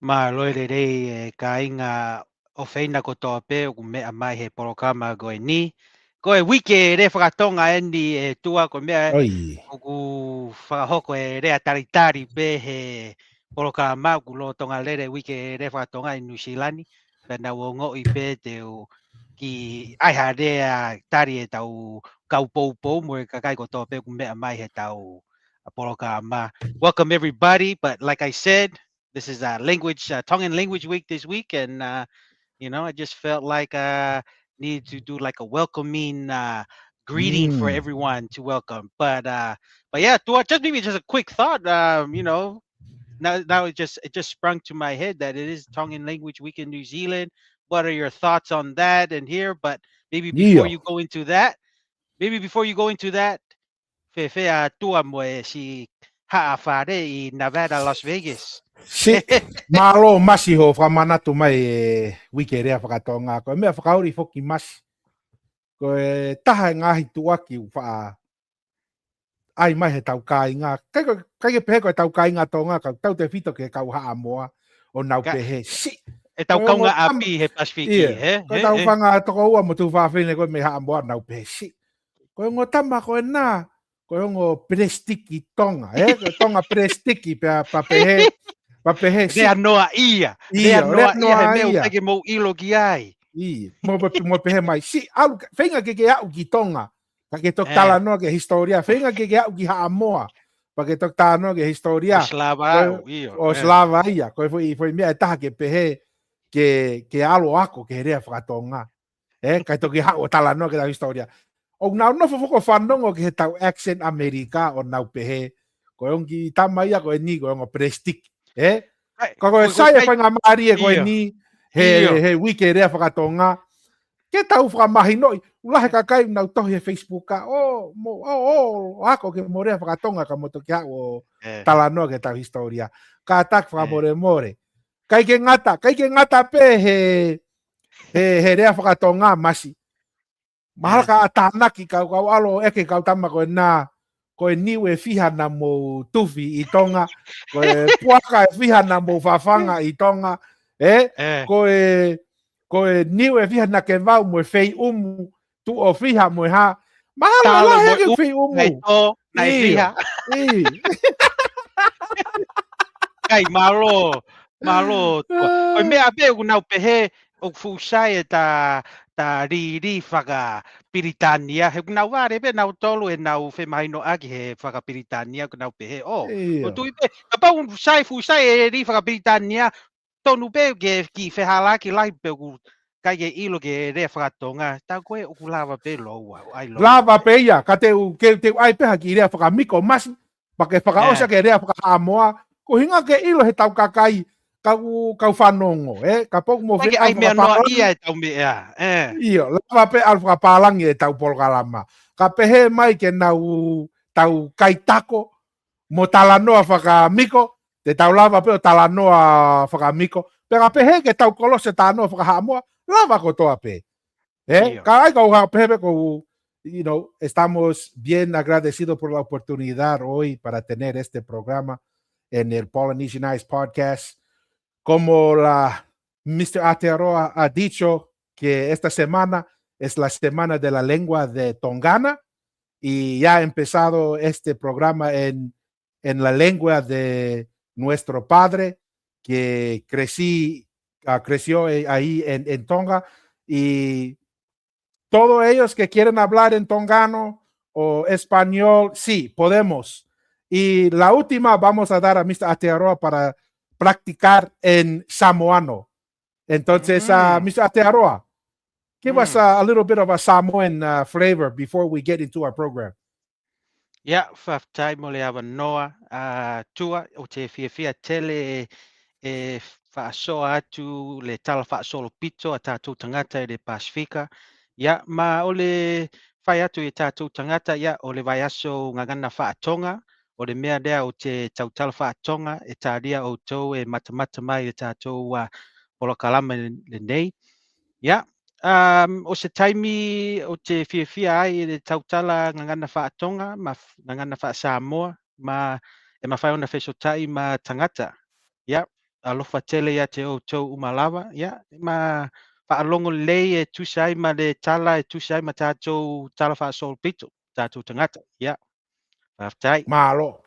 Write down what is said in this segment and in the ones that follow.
Ma loere rei ka inga o whaina ko tō pe o mea mai he porokama koe ni. Koe wike re whakatonga eni e tua ko mea Oi. o ku whakahoko e rea taritari pe he porokama ku lo tonga lere wike re whakatonga i New Zealand. Pena o ngoi pe te o ki aiha rea tari e tau kau pou pou mo e kakai ko tō pe ku mea mai he tau porokama. Welcome everybody, but like I said, this is Tongan Language Week this week, and I just felt like needed to do like a welcoming greeting for everyone to welcome. But yeah, just maybe just a quick thought. Now it just sprung to my head that it is Tongan Language Week in New Zealand. What are your thoughts on that and here? But maybe before Io. you go into that, Fefe a tua mo e si haafare i Nevada, Las Vegas. Si, malo masi ho whamanatu mai e wike rea whakatonga. Ko mea whakauri foki masi. Ko e taha ngahi tuaki wha ai mai he tau kāinga. Kai pehe ko e tau kāinga tonga, ka tau te whito ke kau haa moa o nau pehe. Si! E tau kaunga api he Pasifiki, he? Ko tau whanga toko ua mo tu whawhine ko me haa moa nau pehe. Si! Ko ngo tama ko e nā, ko ngo prestiki tonga, Ko tonga prestiki pa pehe. Papehe si. Rea noa ia. Rea noa ia he meo pege mou ilo ki ai. Mo pehe mai. Si, alu, whenga ke au ki tonga. Ka ke tok tala noa ke historia. Whenga ke au ki Haamoa. Pa ke tok tala noa ke historia. O Slava au, iyo. O Slava ia. Koe foi mea e taha ke pehe ke alo ako ke rea whakatonga. Kai toki hao tala noa ke tau historia. O nau nofo foko whanongo ke he tau accent Amerika o nau pehe. Koe ongi tama ia koe ni koe ongo prestik. Ko sai e whainga maari e koe ni he wike rea whakatonga. Ke tau whakamahi noi. Ulahe ka kai nau tohi e Facebook ka. Ako ke mo rea whakatonga ka moto ki hao tala noa ke tau historia. Ka tak whakamore. Kai ke ngata pe he rea whakatonga masi. Mahal ka atanaki kau alo eke kau tama koe nā. Koe niwe whihana mo tuwhi i tonga, koe puaka e whihana mo whawhanga i tonga, koe niwe whihana ke wau mo whei umu, tu o whiha mo ha, mahala la heke whei umu. Nai whiha. Kai malo. Koe mea pe unau pehe o fusai e ta riri whaka Piritania. He nau ware pe nau tolu e nau whemaino aki he whaka Piritania ko nau pehe. O tui pe, ka pau fusai e ri whaka Piritania, tonu pe ki whehala ki lai pe ku kai ke ilo ke rea whakatonga. Tau koe o ku lava pe loa. Lava pe ia, ka te ai peha ki rea whakamiko masi, pa ke whakaosa ke rea whakahamoa, ko hinga ke ilo he tau kakai, kau whanongo, ka pok mo whi ai mea noa ia e tau mea, Iyo, lava pe al whakapalangi e tau polkalama. Ka pehe mai ke nau tau kaitako, mo talanoa whakamiko, te tau lava pe o talanoa whakamiko, pe ka pehe ke tau kolose tanoa whakahamoa, lava ko toa pe. Ka ai kau pehe ko, estamos bien agradecidos por la oportunidad hoy para tener este programa en el Polynesian Eyes Podcast. Como Mr. Aotearoa ha dicho que esta semana es la semana de la lengua de Tongana y ya ha empezado este programa en la lengua de nuestro padre que creció ahí en Tonga, y todos ellos que quieren hablar en tongano o español, sí, podemos. Y la última vamos a dar a Mr. Aotearoa para practicar en samoano. Entonces, Mr. Aotearoa, give us a little bit of a Samoan flavor before we get into our program. Yeah, whaftai mo le awa noa tua o te whiawhia tele e whaasoa atu le tala whaasolo pito a tātou tangata e le Pasifika. Ia, ma o le whai atu e tātou tangata, ia, o le vai aso ngangana whaatonga, o le mea lea o te tautala whaatonga, e tāria o tau e matamata mai e tātou polokalama le nei. Ia, o se taimi o te whiawhia ai e le tautala ngangana whaatonga, ma ngangana wha Samoa, ma e mawhai ona whesotai ma tangata. Ia, alofa tele ia te o tou umalawa, ia, ma whaalongo lei e tusai ma le tala e tusai ma tātou tala whaasol pito, tātou tangata, ia, whaftai. Malo,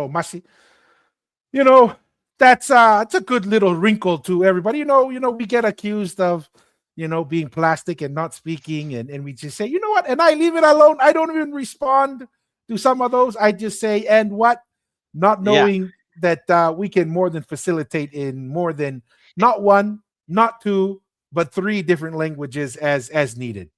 masi. You know, that's it's a good little wrinkle to everybody. We get accused of, being plastic and not speaking, and we just say, you know what, and I leave it alone. I don't even respond to some of those. I just say, and what, not Yeah, knowing that we can more than facilitate in more than not one, not two, but three different languages as needed.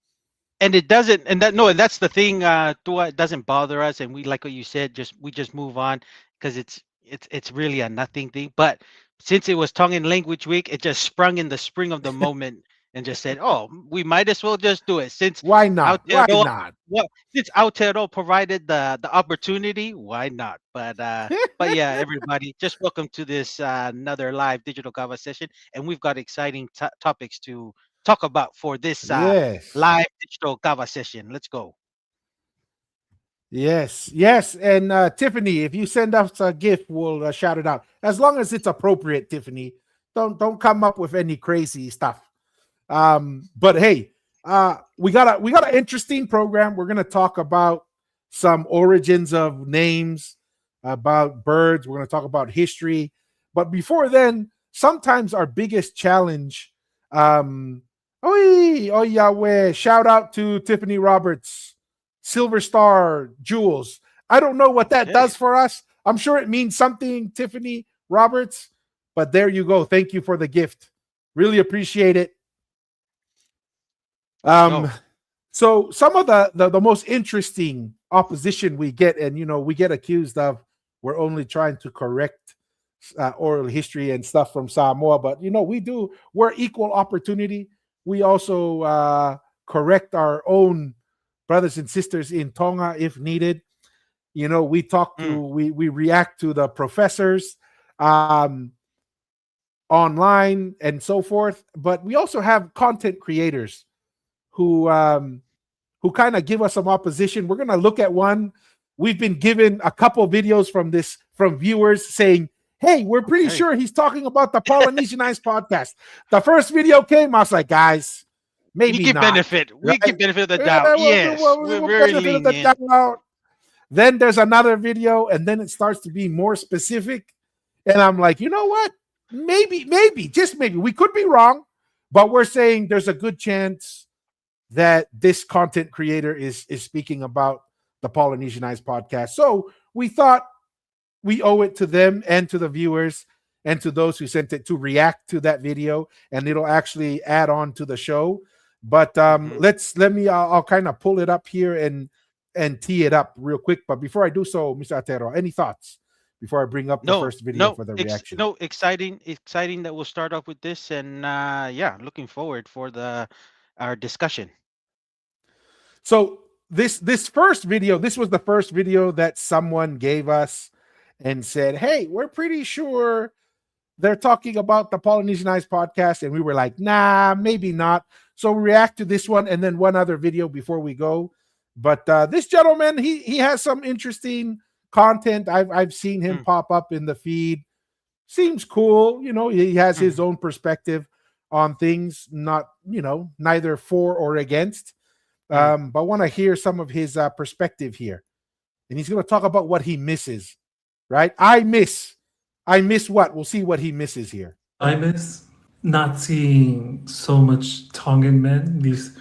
and it doesn't, and that no, and that's the thing. Tua, it doesn't bother us, and we like what you said. We just move on because it's really a nothing thing. But since it was Tongue and Language Week, it just sprung in the spring of the moment and just said, "Oh, we might as well just do it since Why not? Why Aotearoa, not? well, since Aotearoa provided the opportunity, why not?" But yeah, everybody, just welcome to this another live digital Gava session, and we've got exciting topics to talk about for this Yes. live digital Kava session. Let's go. Yes. And Tiffany, if you send us a gift, we'll shout it out. As long as it's appropriate, Tiffany. Don't come up with any crazy stuff. But hey, we got an interesting program. We're gonna talk about some origins of names, about birds. We're gonna talk about history. But before then, sometimes our biggest challenge. Oh Yahweh! Shout out to Tiffany Roberts, Silver Star Jewels. I don't know what that Okay. does for us. I'm sure it means something, Tiffany Roberts. But there you go. Thank you for the gift. Really appreciate it. Let's go. So some of the most interesting opposition we get, and we get accused of, we're only trying to correct oral history and stuff from Samoa, but we're equal opportunity. We also correct our own brothers and sisters in Tonga if needed. We talk to, Mm, we react to the professors online and so forth, but we also have content creators who kind of give us some opposition. We're going to look at one. We've been given a couple videos from viewers saying, hey, we're pretty okay. sure he's talking about the Polynesianized podcast. The first video came, I was like, guys, We maybe give not, benefit. We give right? benefit of the Yeah, doubt. Yes, we're we'll very benefit of the lenient. doubt. Then there's another video, and then it starts to be more specific. And I'm like, you know what? Maybe, just maybe. We could be wrong, but we're saying there's a good chance that this content creator is speaking about the Polynesianized podcast. So we thought we owe it to them and to the viewers and to those who sent it to react to that video, and it'll actually add on to the show. But Hmm. I'll kind of pull it up here and tee it up real quick. But before I do so, Mr. Atero, any thoughts before I bring up the No, first video no, for the reaction? no, exciting that we'll start off with this, and yeah, looking forward for the our discussion. So this first video, this was the first video that someone gave us and said, "Hey, we're pretty sure they're talking about the Polynesianized podcast," and we were like, "Nah, maybe not." So we react to this one and then one other video before we go. But this gentleman, he has some interesting content. I've seen him Mm, pop up in the feed. Seems cool. He has his mhm, own perspective on things, not neither for or against. mm. But I want to hear some of his perspective here. And he's going to talk about what he misses, right? I miss what? We'll see what he misses here. I miss not seeing so much Tongan men, these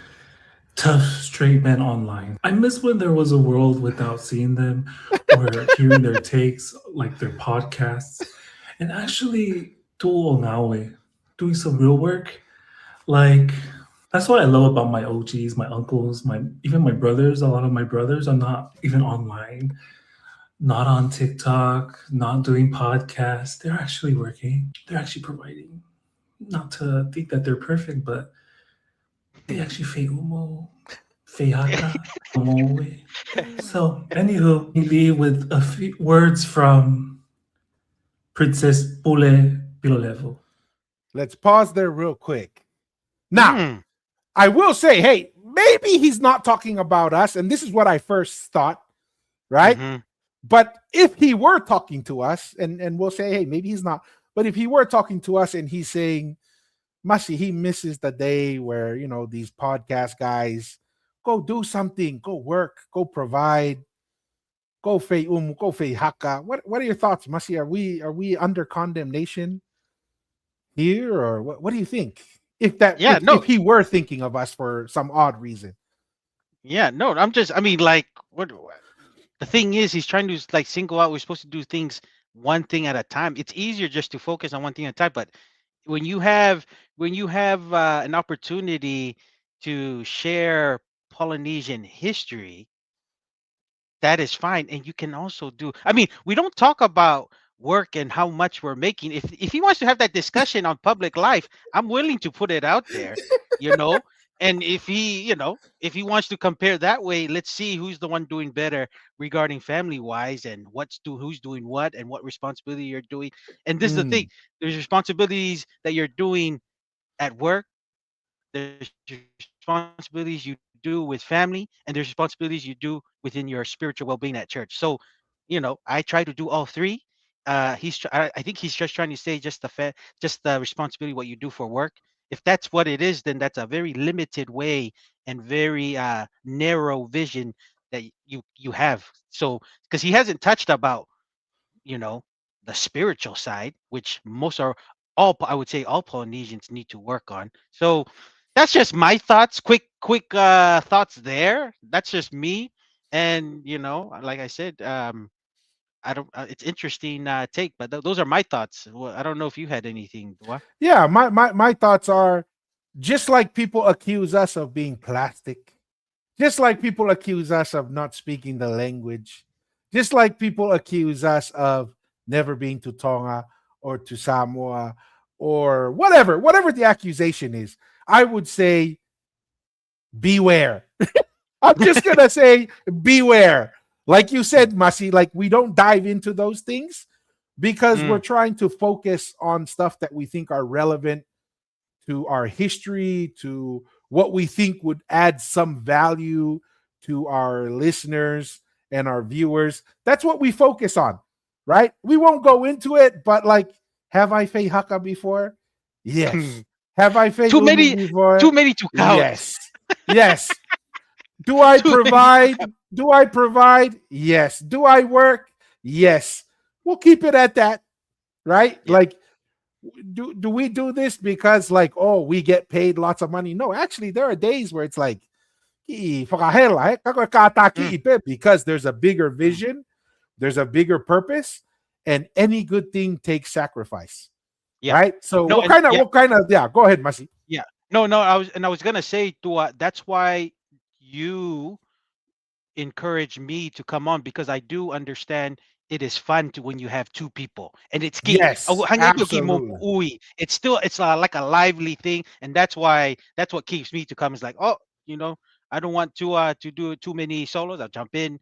tough straight men online. I miss when there was a world without seeing them or hearing their takes, like their podcasts, and actually doing some real work. Like that's what I love about my OGs, my uncles, even my brothers. A lot of my brothers are not even online, not on TikTok, not doing podcasts. They're actually working. They're actually providing. Not to think that they're perfect, but they actually fei umo, fei haka, umoe. So, anywho, we leave with a few words from Princess Pule Pilolevo. Let's pause there real quick. Now, Mm, I will say, hey, maybe he's not talking about us. And this is what I first thought, right? mhm. But if he were talking to us, and we'll say, hey, maybe he's not. But if he were talking to us and he's saying, Masi, he misses the day where, these podcast guys go do something, go work, go provide, go fei haka. What are your thoughts, Masi? Are we under condemnation here, or what do you think? If that Yeah, if no, he were thinking of us for some odd reason. yeah, no. I mean, like, what the thing is, he's trying to like single out. We're supposed to do things one thing at a time. It's easier just to focus on one thing at a time. But when you have an opportunity to share Polynesian history, that is fine. And you can also do, I mean, we don't talk about work and how much we're making. If he wants to have that discussion on public life, I'm willing to put it out there, you know. And if he wants to compare that way, let's see who's the one doing better regarding family wise, and who's doing what, and what responsibility you're doing. And this is the thing: Mm, there's responsibilities that you're doing at work, there's responsibilities you do with family, and there's responsibilities you do within your spiritual well-being at church. So, I try to do all three. I think he's just trying to say just the responsibility what you do for work. If that's what it is, then that's a very limited way and very narrow vision that you have. So, because he hasn't touched about you know the spiritual side, which I would say all Polynesians need to work on. So that's just my thoughts, quick thoughts there. That's just me. And like I said, I don't it's interesting take, but those are my thoughts. Well, I don't know if you had anything, Dua. yeah, my thoughts are, just like people accuse us of being plastic, just like people accuse us of not speaking the language, just like people accuse us of never being to Tonga or to Samoa or whatever the accusation is, I would say beware. I'm just gonna say beware. Like you said, Masi, like we don't dive into those things because we're Mm, trying to focus on stuff that we think are relevant to our history, to what we think would add some value to our listeners and our viewers. That's what we focus on, right? We won't go into it, but like, have I fei haka before? Yes. Have I fei too umu many, before? too many to count. Yes. Yes. Do I Too many. provide? Do I provide? Yes. Do I work? Yes. We'll keep it at that, right? Yeah. Like, do we do this because like, oh, we get paid lots of money? No, actually there are days where it's like, Mm, because there's a bigger mm, vision, there's a bigger purpose, and any good thing takes sacrifice, yeah. right? So No, and yeah, what kind of, yeah, go ahead, Masi. yeah. No. I was gonna say, Dua, that's why you encourage me to come on, because I do understand it is fun to when you have two people and Yes, absolutely. it's like a lively thing, and that's what keeps me to come. Is like, oh, you know I don't want to do too many solos. I'll jump in.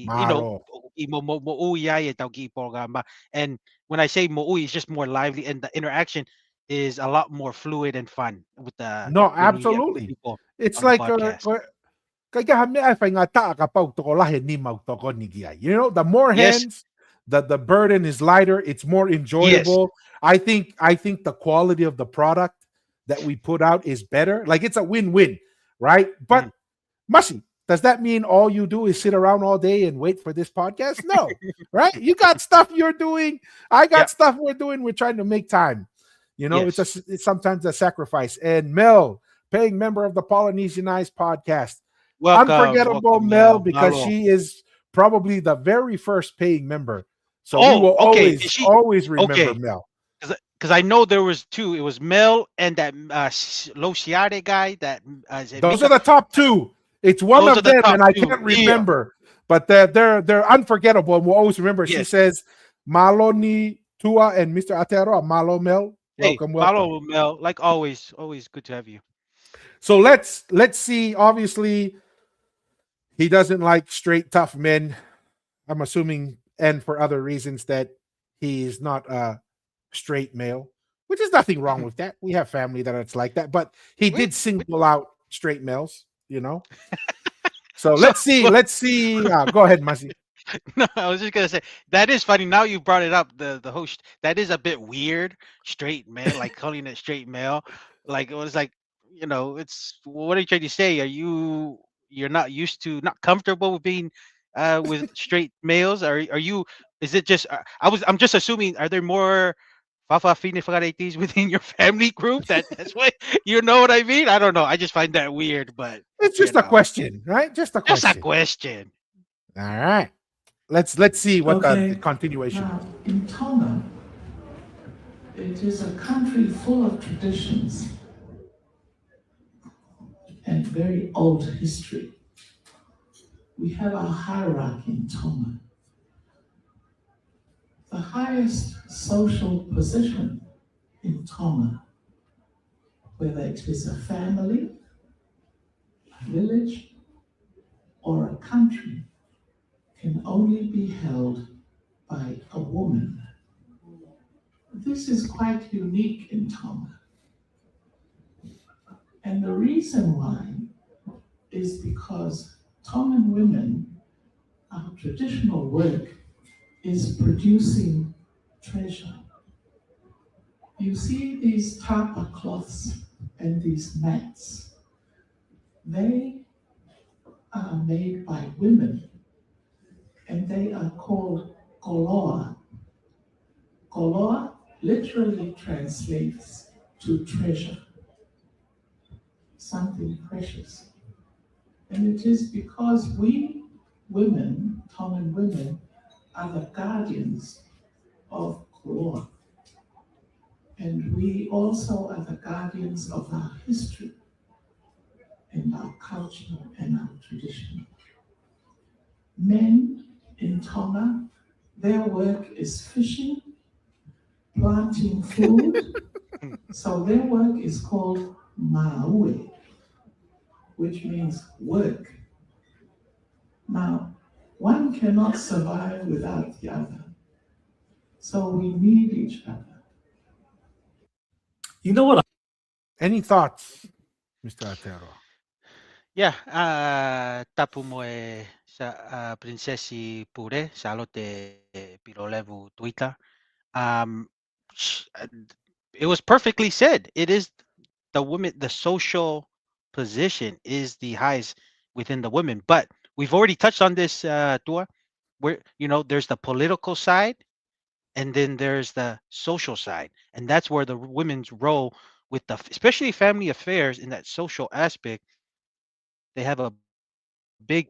Maro. And when I say mo'ui, it's just more lively, and the interaction is a lot more fluid and fun with the No, when we have two absolutely. people It's on the like podcast. the more Yes, hands, the burden is lighter, it's more yes. enjoyable. I think the quality of the product that we put out is better. Like it's a win-win, right? Mm. But Mushi, does that mean all you do is sit around all day and wait for this podcast? No, right? You got stuff you're doing. I Yeah. got stuff we're doing. We're trying to make time. Yes. It's sometimes a sacrifice. And Mel, paying member of the Polynesianized podcast, unforgettable Welcome, Mel, Mel. because Malo. she is probably the very first paying member. So we Oh, will okay. Is she always remember okay? Mel. Because I know there was two. It was Mel and that Lociade guy. That is it Those are Mika? the top two. It's one Those are of the them, top and I two. can't Yeah. remember, but they're unforgettable, and we'll always remember. She Yes. says, "Maloni Tua and Mr. Atero, Malo Mel, Hey, welcome, welcome." Malo, Mel. Like always, always good to have you. So let's see. Obviously, he doesn't like straight tough men. I'm assuming, and for other reasons, that he's not a straight male, which is nothing wrong with that. We have family that it's like that, but he Wait, did wait. single out straight males. So So let's see. Let's see. Go ahead, Masi. No, I was just gonna say that is funny. Now you brought it up. The host that is a bit weird. Straight male, like calling it straight male. Like it was like it's what are you trying to say? You're not used to not comfortable with being with straight males? Are you? Is it just? I'm just assuming. Are there more Fafa Fini within your family group? That's what you know what I mean. I don't know. I just find that weird, but It's you just a know, question, right? Just a just a question. question. All right. Let's see what the Okay. continuation Now, is. in Tonga, it is a country full of traditions and very old history. We have a hierarchy in Tonga. The highest social position in Tonga, whether it is a family, a village, or a country, can only be held by a woman. This is quite unique in Tonga. And the reason why is because Tongan women, our traditional work is producing treasure. You see these tapa cloths and these mats, they are made by women and they are called koloa. Koloa literally translates to treasure, something precious. And it is because we women, Tongan women, are the guardians of koloa. And we also are the guardians of our history and our culture and our tradition. Men in Tonga, their work is fishing, planting food, so their work is called maue, which means work. Now, one cannot survive without the other, so we need each other. You know what? Any thoughts, Mr. Atero? Yeah, tapu mo sa prinsesi pure sa alote pirolevu tuita. Um, it was perfectly said. It is the women, the social position is the highest within the women. But we've already touched on this, Tua, where there's the political side and then there's the social side, and that's where the women's role with especially family affairs in that social aspect, they have a big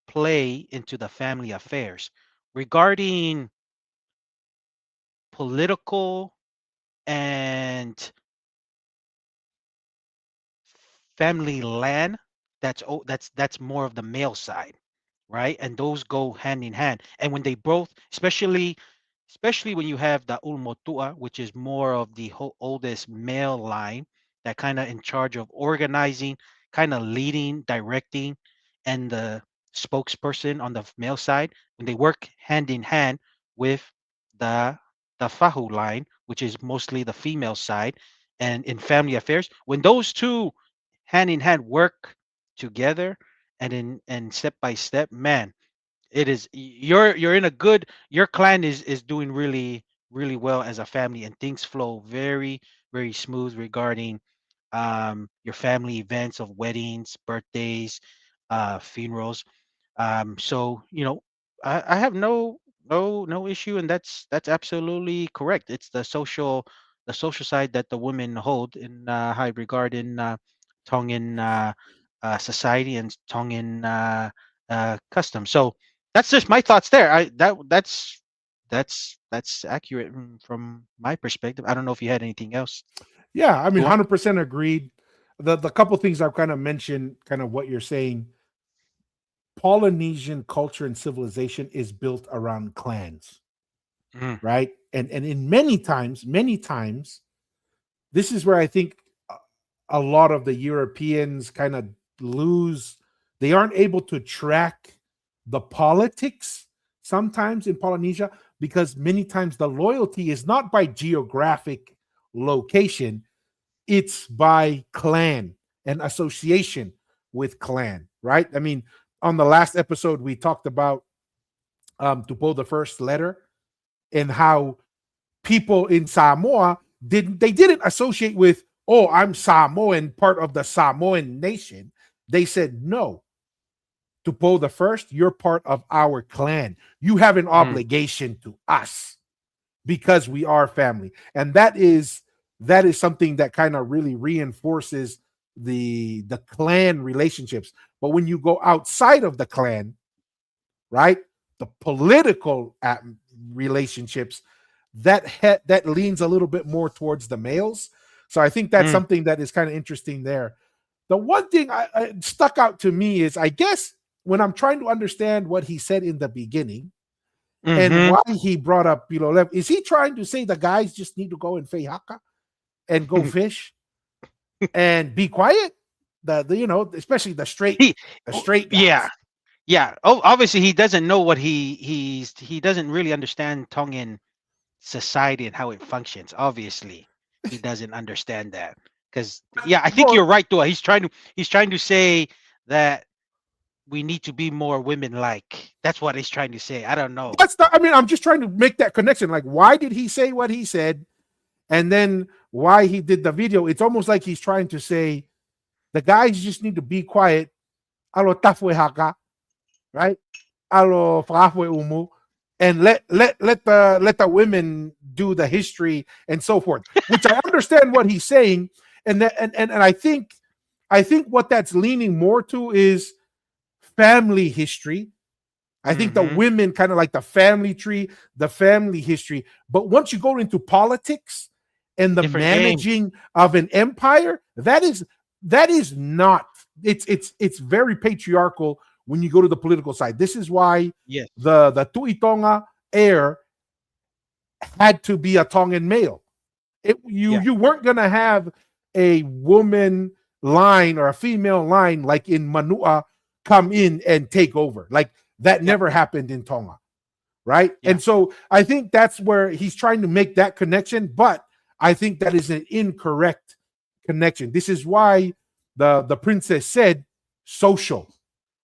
play into the family affairs regarding political and family land. That's more of the male side, right? And those go hand in hand. And when they both, especially when you have the ulmotua, which is more of the oldest male line, that kind of in charge of organizing, kind of leading, directing, and the spokesperson on the male side, when they work hand in hand with the the fahu line, which is mostly the female side, and in family affairs, when those two hand in hand work together and step by step, man, it is you're in a good, your clan is doing really well as a family, and things flow very smooth regarding your family events of weddings, birthdays, funerals. So I have no issue, and that's absolutely correct. It's the social side that the women hold in high regard in Tongan society and Tongan custom. So that's just my thoughts there. That's accurate from my perspective. I don't know if you had anything else. Yeah, I mean, Tua? 100% agreed. The couple things I've kind of mentioned, kind of what you're saying. Polynesian culture and civilization is built around clans, Mm, right? And in many times, this is where I think a lot of the Europeans kind of lose. They aren't able to track the politics sometimes in Polynesia because many times the loyalty is not by geographic location, it's by clan and association with clan, right? I mean, on the last episode, we talked about Tupo the first letter, and how people in Samoa didn't associate with, oh, I'm Samoan, part of the Samoan nation. They said, no, Tupo the first, you're part of our clan. You have an obligation to us because we are family. And that is something that kind of really reinforces the clan relationships. But when you go outside of the clan, right, the political relationships, that leans a little bit more towards the males. So I think that's something that is kind of interesting there. The one thing I stuck out to me is, I guess, when I'm trying to understand what he said in the beginning and why he brought up Pilolev, is he trying to say the guys just need to go and fei-haka and go fish and be quiet? Especially the straight guys. Yeah. Oh, obviously he doesn't know what he doesn't really understand Tongan society and how it functions. Obviously, he doesn't understand that. Because I think you're right, though. He's trying to say that we need to be more women-like. That's what he's trying to say. I don't know. I'm just trying to make that connection. Like, why did he say what he said? And then why he did the video? It's almost like he's trying to say the guys just need to be quiet. Alo tafwe haka, right? Alo fafwe umu, and let the women do the history and so forth. Which I understand what he's saying, and I think what that's leaning more to is family history. I think the women kind of like the family tree, the family history. But once you go into politics and the Different managing of an empire, that is not. It's very patriarchal when you go to the political side. This is why the Tuitonga heir had to be a Tongan male. You weren't gonna have a woman line or a female line like in Manua come in and take over. Like that never happened in Tonga, right? And so I think that's where he's trying to make that connection, but I think that is an incorrect connection. This is why the princess said social,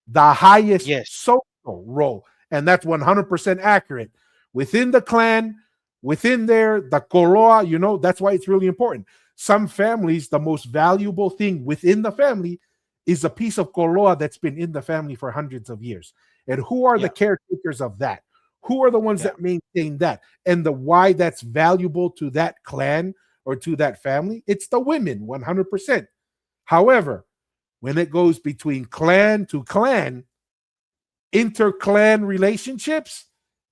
the highest social role, and that's 100% accurate. Within the clan, within there, the koloa, that's why it's really important. Some families, the most valuable thing within the family is a piece of koloa that's been in the family for hundreds of years. And who are the caretakers of that? Who are the ones that maintain that? And the why that's valuable to that clan or to that family? It's the women, 100%. However, when it goes between clan to clan, inter-clan relationships,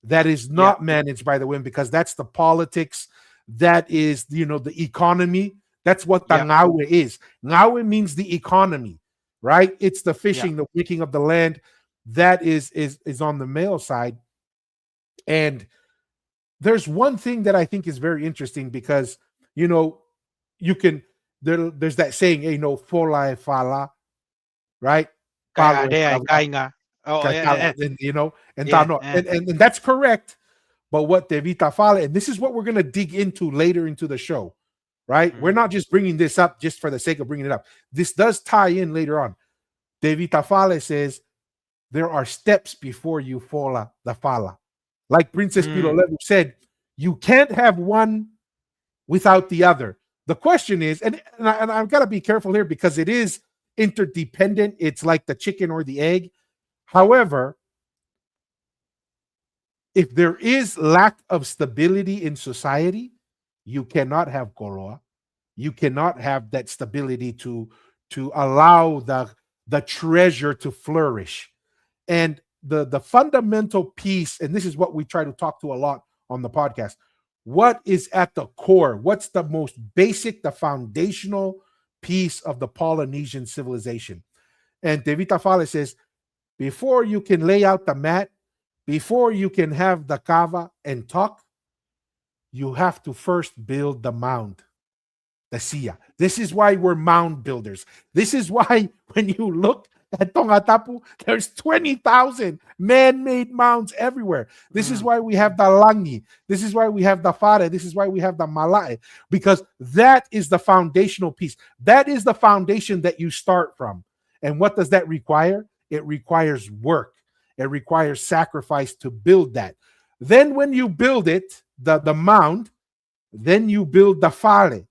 that is not managed by the women, because that's the politics, that is, the economy. That's what the ngawe is. Ngawe means the economy, right? It's the fishing, the making of the land. That is on the male side. And there's one thing that I think is very interesting, because you can there's that saying, fola e fala, right? Oh, And that's correct. But what Devita Fale, and this is what we're going to dig into later into the show, right? We're not just bringing this up just for the sake of bringing it up. This does tie in later on. Devita Fale says there are steps before you fola the fala. Like Princess Pilolevu said, you can't have one without the other. The question is, and I've got to be careful here because it is interdependent. It's like the chicken or the egg. However, if there is lack of stability in society, you cannot have koloa. You cannot have that stability to allow the treasure to flourish. And the fundamental piece, and this is what we try to talk to a lot on the podcast, what is at the core? What's the most basic, the foundational piece of the Polynesian civilization? And Devita Fale says, before you can lay out the mat, before you can have the kava and talk, you have to first build the mound, the sia. This is why we're mound builders. This is why when you look at Tongatapu, there's 20,000 man-made mounds everywhere. This is why we have the langi. This is why we have the fare. This is why we have the malae, because that is the foundational piece. That is the foundation that you start from. And what does that require? It requires work. It requires sacrifice to build that. Then when you build it, the mound, then you build the fale,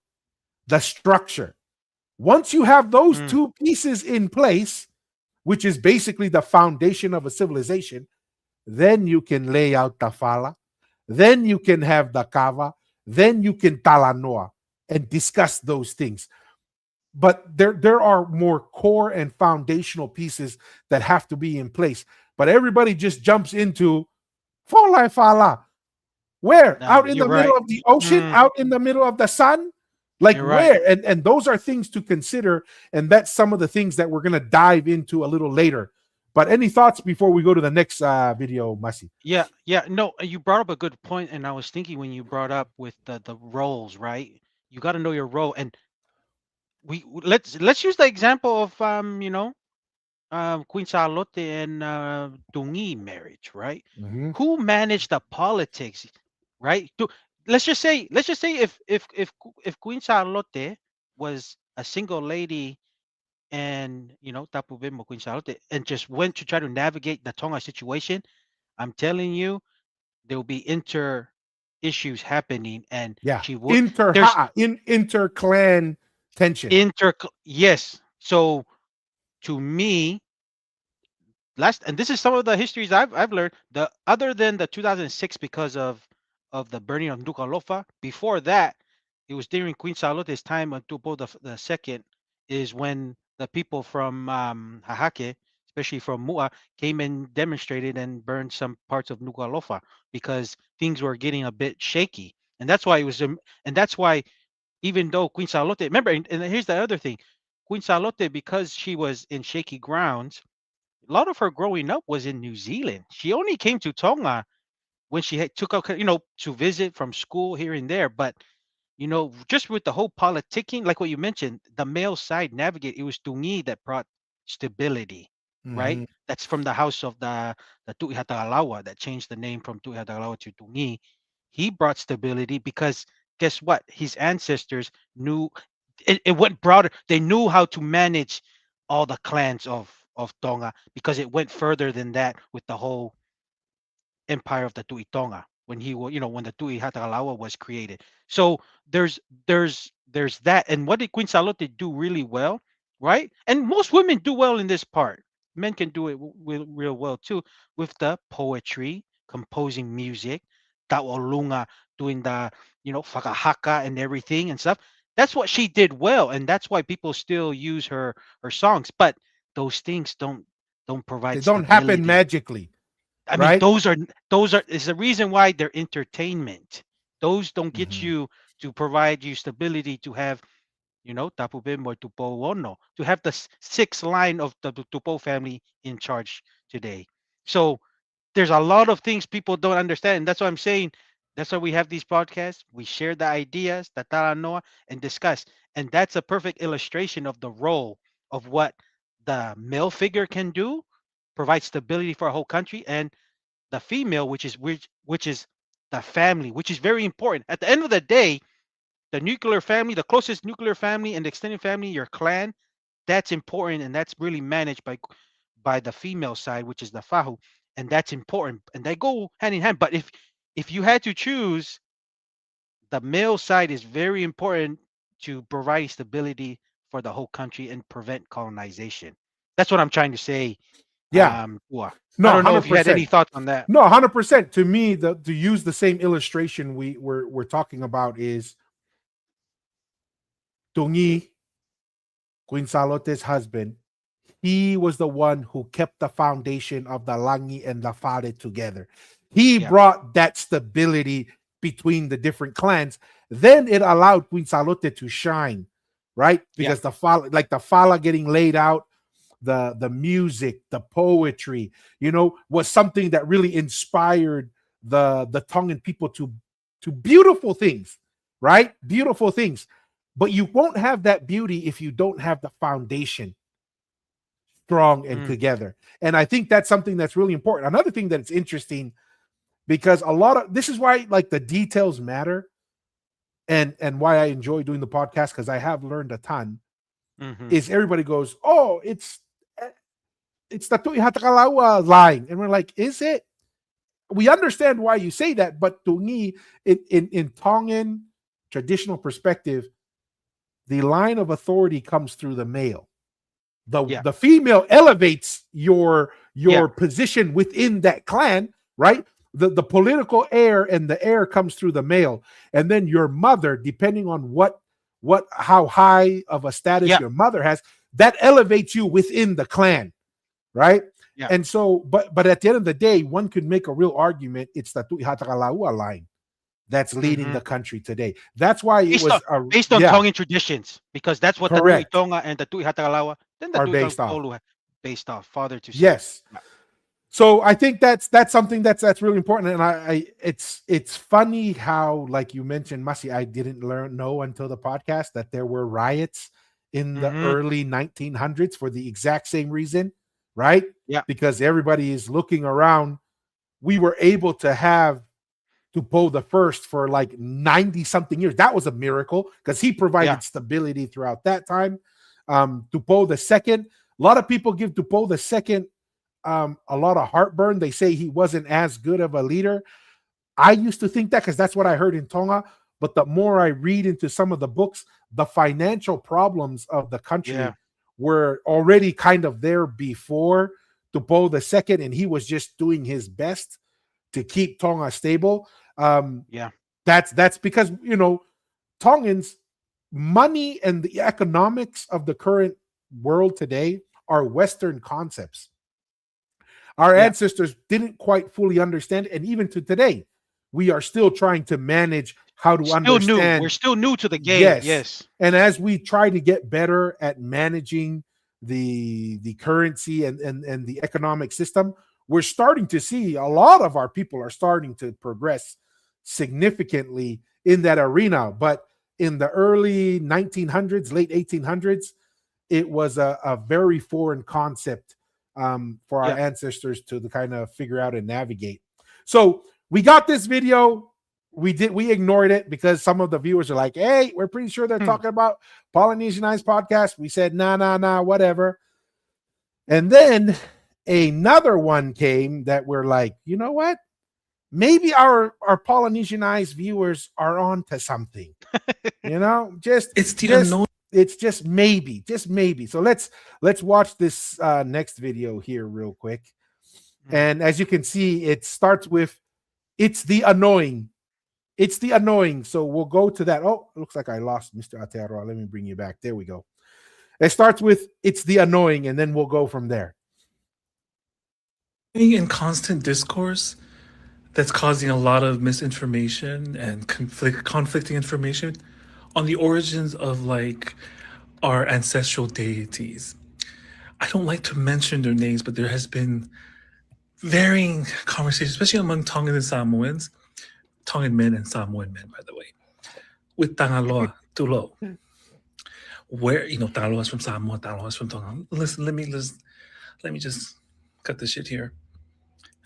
the structure. Once you have those two pieces in place, which is basically the foundation of a civilization, then you can lay out the fala, then you can have the kava, then you can talanoa and discuss those things. But there are more core and foundational pieces that have to be in place. But everybody just jumps into fala. Where? No, Out in you're the middle right. of the ocean? Out in the middle of the sun? Like You're where? right. And those are things to consider. And that's some of the things that we're going to dive into a little later. But any thoughts before we go to the next video, Masi? Yeah, yeah. No, you brought up a good point, and I was thinking when you brought up with the roles, right? You got to know your role, and let's use the example of Queen Charlotte and Dungi marriage, right? Mm-hmm. Who managed the politics, right? Let's just say if Queen Charlotte was a single lady and Tapu Bimbo Queen Charlotte and just went to try to navigate the Tonga situation, I'm telling you there will be inter issues happening, and Yeah. she would there's Inter clan tension. yes. So to me, and this is some of the histories I've learned. The other than the 2006 because of the burning of Nuku'alofa, before that, it was during Queen Charlotte's time on Tupo the second is when the people from Hahake, especially from Mua, came and demonstrated and burned some parts of Nuku'alofa because things were getting a bit shaky, and that's why and that's why even though Queen Charlotte, remember, and here's the other thing, Queen Charlotte, because she was in shaky grounds, a lot of her growing up was in New Zealand. She only came to Tonga when she took out, to visit from school here and there. But just with the whole politicking, like what you mentioned, the male side navigate. It was Tungi that brought stability, right? Mm-hmm. That's from the house of the Tu'ihatagalawa that changed the name from Tu'ihatagalawa to Tungi. He brought stability because guess what? His ancestors knew it went broader. They knew how to manage all the clans of Tonga because it went further than that with the whole empire of the Tuitonga when he was, when the Tui Hatagalawa was created. So there's there's that. And what did Queen Salote do really well, right? And most women do well in this part. Men can do it real well too with the poetry, composing music, Taolunga doing the, whakahaka and everything and stuff. That's what she did well, and that's why people still use her songs. But those things don't They provide don't happen stability. magically, I mean, right? those are is the reason why they're entertainment. Those don't get Mm-hmm. you to provide you stability to have, Tapu Bimbo or Tupo Ono, to have the sixth line of the Tupo family in charge today. So there's a lot of things people don't understand. And that's what I'm saying. That's why we have these podcasts. We share the ideas, the talanoa, and discuss. And that's a perfect illustration of the role of what the male figure can do, provide stability for a whole country, and the female, which is the family, which is very important. At the end of the day, the nuclear family, the closest nuclear family and the extended family, your clan, that's important, and that's really managed by the female side, which is the fahu, and that's important, and they go hand in hand. But if you had to choose, the male side is very important to provide stability for the whole country and prevent colonization. That's what I'm trying to say. Yeah. Ua. I No, don't know if you had 100%. any thoughts on that. No, 100%. To me, to use the same illustration we're talking about is Tungi, Queen Salote's husband. He was the one who kept the foundation of the Langi and the Fare together. He Yeah, brought that stability between the different clans. Then it allowed Queen Salote to shine, right? yeah, Because the Fala getting laid out, the music, the poetry, was something that really inspired the Tongan people to beautiful things, right? Beautiful things. But you won't have that beauty if you don't have the foundation strong and mm, together. And I think that's something that's really important. Another thing that's interesting, because a lot of this is why like the details matter, and why I enjoy doing the podcast, because I have learned a ton, hmm is everybody goes, oh, it's it's the Tuihatakalaua line. And we're like, is it? We understand why you say that, but to me, in Tongan traditional perspective, the line of authority comes through the male. Yeah. The female elevates your Yeah. position within that clan, right? The political heir and the heir comes through the male, and then your mother, depending on how high of a status Yeah. your mother has, that elevates you within the clan, right? Yeah. And so, but at the end of the day, one could make a real argument. It's the Tuihatakalaua line that's leading Mhm. the country today. That's why it was Based on yeah, Tongan traditions, because that's what the Nui correct, Tonga and the Tui Hatagalawa, then the are Tui based off. Kaupolu based off father to son. Yes. So I think that's something that's really important, and it's funny how, like you mentioned, Masi, I didn't know until the podcast that there were riots in the Mhm. early 1900s for the exact same reason, right? Yeah. Because everybody is looking around. We were able to have Tupou the first for like 90 something years. That was a miracle because he provided Yeah. stability throughout that time. Tupou the second, a lot of people give Tupou the second a lot of heartburn. They say he wasn't as good of a leader. I used to think that because that's what I heard in Tonga. But the more I read into some of the books, the financial problems of the country Yeah. were already kind of there before Tupou the second, and he was just doing his best to keep Tonga stable. Yeah. That's because Tongans money and the economics of the current world today are Western concepts. Our Yeah. ancestors didn't quite fully understand, and even to today, we are still trying to manage how to Still new. We're understand. still new to the game. Yes, Yes. and as we try to get better at managing the currency and the economic system, we're starting to see a lot of our people are starting to progress significantly in that arena. But in the early 1900s, late 1800s, it was a very foreign concept for our Yeah. ancestors to kind of figure out and navigate. So we got this video. We ignored it because some of the viewers are like, "Hey, we're pretty sure they're Hmm. talking about Polynesianized podcast." We said, nah, whatever. And then another one came that we're like, you know what? Maybe our Polynesianized viewers are on to something. Just It's the just unknown. it's just maybe. So let's watch this next video here real quick. And as you can see, it starts with it's the annoying. It's the annoying. So we'll go to that. Oh, looks like I lost Mr. Aotearoa. Let me bring you back. There we go. It starts with it's the annoying, and then we'll go from there. Being in constant discourse that's causing a lot of misinformation and conflicting information on the origins of like our ancestral deities. I don't like to mention their names, but there has been varying conversations, especially among Tongan and Samoans, Tongan men and Samoan men, by the way, with Tangaloa, Tulo. Where Tangaloa is from Samoa, Tangaloa is from Tonga. Listen, let me just cut this shit here.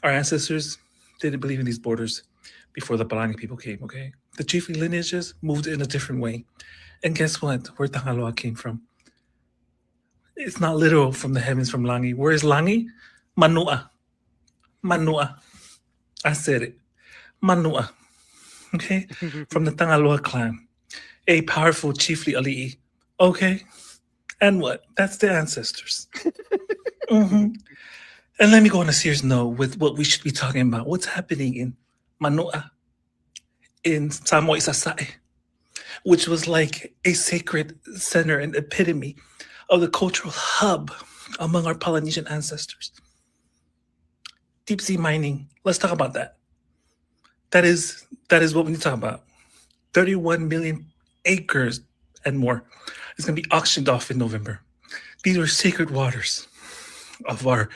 Our ancestors didn't believe in these borders before the Palangi people came, okay? The chiefly lineages moved in a different way. And guess what? Where Tangaloa came from? It's not literal from the heavens from Langi. Where is Langi? Manua. Manua. I said it. Manua. Okay? From the Tangaloa clan. A powerful chiefly ali'i. Okay? And what? That's the ancestors. Mhm. And let me go on a serious note with what we should be talking about. What's happening in Manua, in Samoa Isasae, which was like a sacred center and epitome of the cultural hub among our Polynesian ancestors. Deep sea mining. Let's talk about that. That is what we need to talk about. 31 million acres and more is going to be auctioned off in November. These are sacred waters of our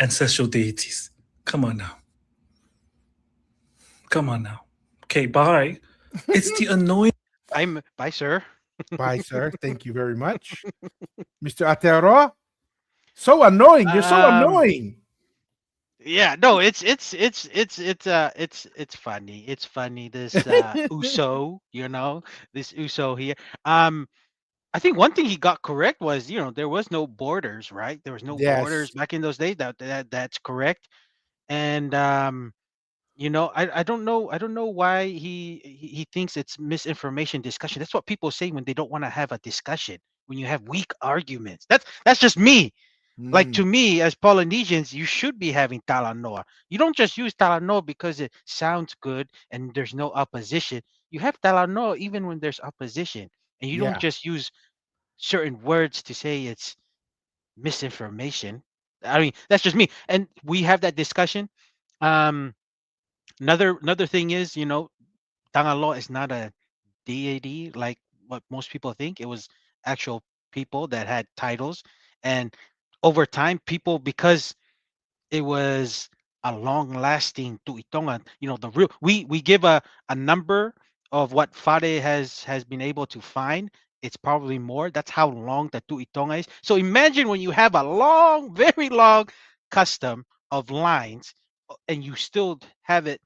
ancestral deities. Come on now. Come on now. Okay, bye. It's the annoying. Bye, sir. Bye, sir. Thank you very much. Mr. Aotearoa. So annoying. You're so annoying. Yeah, no, it's funny. It's funny this Uso, this Uso here. I think one thing he got correct was, there was no borders, right? There was no borders Yes. back in those days. That's correct. And I don't know why he thinks it's misinformation discussion. That's what people say when they don't want to have a discussion. When you have weak arguments, that's just me. Like, to Mm, me, as Polynesians, you should be having talanoa. You don't just use talanoa because it sounds good and there's no opposition. You have talanoa even when there's opposition, and you don't yeah. just use certain words to say it's misinformation. I mean, that's just me. And we have that discussion. Um, another thing is, Tangalo is not a deity like what most people think. It was actual people that had titles, and over time, people, because it was a long-lasting tuitonga. The real, we give a number of what Fade has been able to find. It's probably more. That's how long the tuitonga is. So imagine when you have a long, very long custom of lines, and you still have it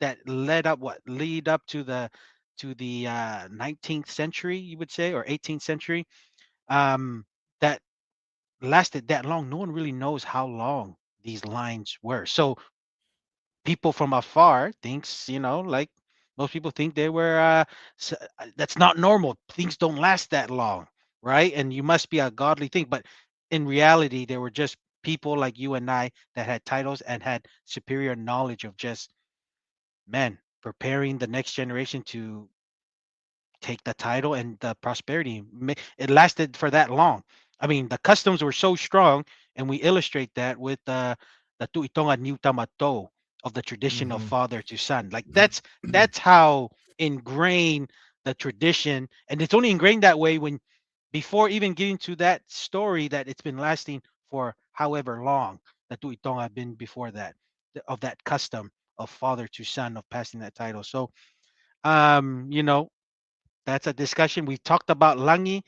that lead up to the 19th century, you would say, or 18th century. That lasted that long. No one really knows how long these lines were. So people from afar thinks, like most people think they were. That's not normal. Things don't last that long, right? And you must be a godly thing. But in reality, they were just people like you and I that had titles and had superior knowledge of just, man, preparing the next generation to take the title and the prosperity. It lasted for that long. I mean, the customs were so strong, and we illustrate that with the tuitonga new tamato of the tradition of Hmm. father to son. Like, that's how ingrained the tradition, and it's only ingrained that way when, before even getting to that story, that it's been lasting for however long. The tuitonga have been before that, of that custom of father to son of passing that title. So, um, you know, that's a discussion. We talked about Langi.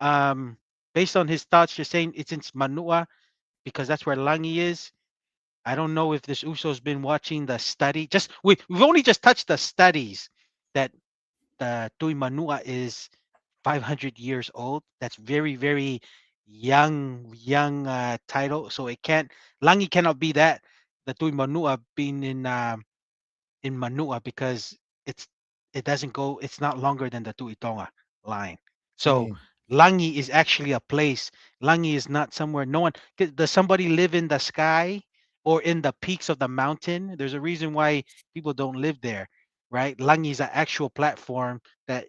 Um, Based on his thoughts, you're saying it's in Manua because that's where Langi is. I don't know if this Uso's been watching the study. We've only just touched the studies that the Tui Manua is 500 years old. That's very, very young title. So it can't Langi cannot be that. The Tui Manua being in Manua, because it's it doesn't go it's not longer than the Tuitonga line. So Mm. Langi is actually a place. Langi is not somewhere no one does somebody live in the sky or in the peaks of the mountain. There's a reason why people don't live there, right? Langi is an actual platform that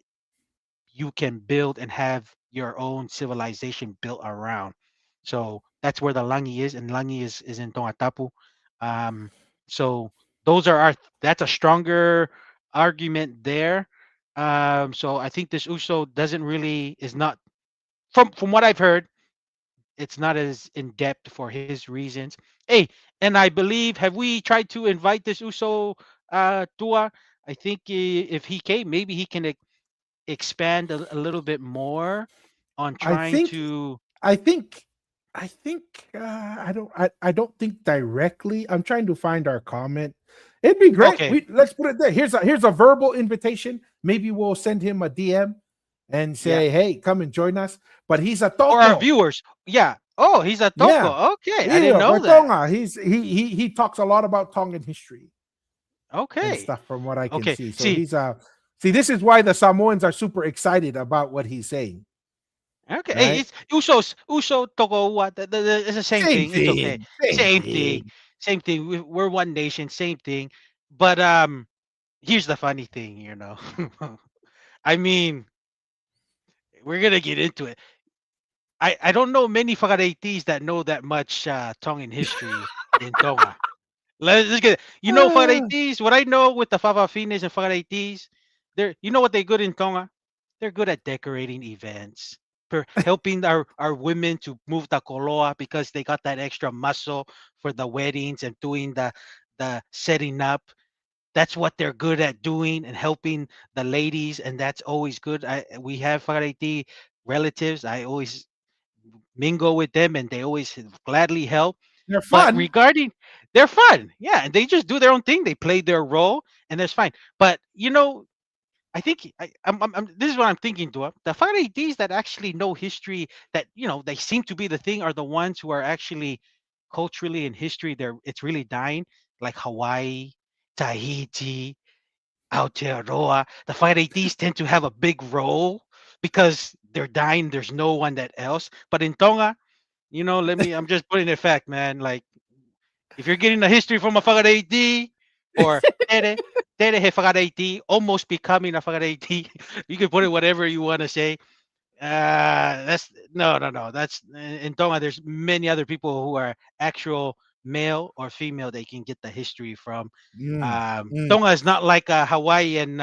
you can build and have your own civilization built around. So that's where the Langi is, and Langi is in Tongatapu. Um, so those are our that's a stronger argument there. So I think this Uso doesn't really is not from what I've heard, it's not as in depth for his reasons. Hey, and I believe, have we tried to invite this Uso Tua? I think if he came, maybe he can expand a little bit more on I trying think to. I think I think I don't think directly. I'm trying to find our comment. It'd be great. Okay, Let's put it there. Here's a verbal invitation. Maybe we'll send him a DM and yeah, say, "Hey, come and join us." But he's a for our toko. viewers, yeah. Oh, he's a Yeah. toko. Okay, I didn't Yeah, know that. Watonga. He talks a lot about Tongan history and Okay, stuff from what I can okay. see. So See, he's see, this is why the Samoans are super excited about what he's saying, okay. Hey, right? it's Uso toko. What? It's the same Same thing. It's okay. thing. Same Same thing. thing. Same thing. We're one nation. Same thing. But here's the funny thing. I mean, we're gonna get into it. I don't know many Whakareitis that know that much Tongan history in Tonga. Let's get it. Ah, Whakareitis, what I know with the Fafafines and Whakareitis, what they're good in Tonga? They're good at decorating events, helping our women to move the koloa because they got that extra muscle for the weddings and doing the setting up. That's what they're good at doing and helping the ladies, and that's always good. We have Whakareiti relatives. I always mingle with them, and they always gladly help. they're But fun. regarding, they're fun, yeah, and they just do their own thing. They play their role, and that's fine. But I think this is what I'm thinking, Dua. The Ds that actually know history, that they seem to be the thing, are the ones who are actually culturally in history. It's really dying, like Hawaii, Tahiti, Aotearoa. The Ds tend to have a big role because they're dying. There's no one that else. But in Tonga, I'm just putting it fact, man. Like, if you're getting the history from a Whakareiti or Tere he Whakareiti, almost becoming a Whakareiti, you can put it whatever you want to say. That's no. That's in Tonga. There's many other people who are actual male or female they can get the history from. Mm, mm. Tonga is not like Hawaii and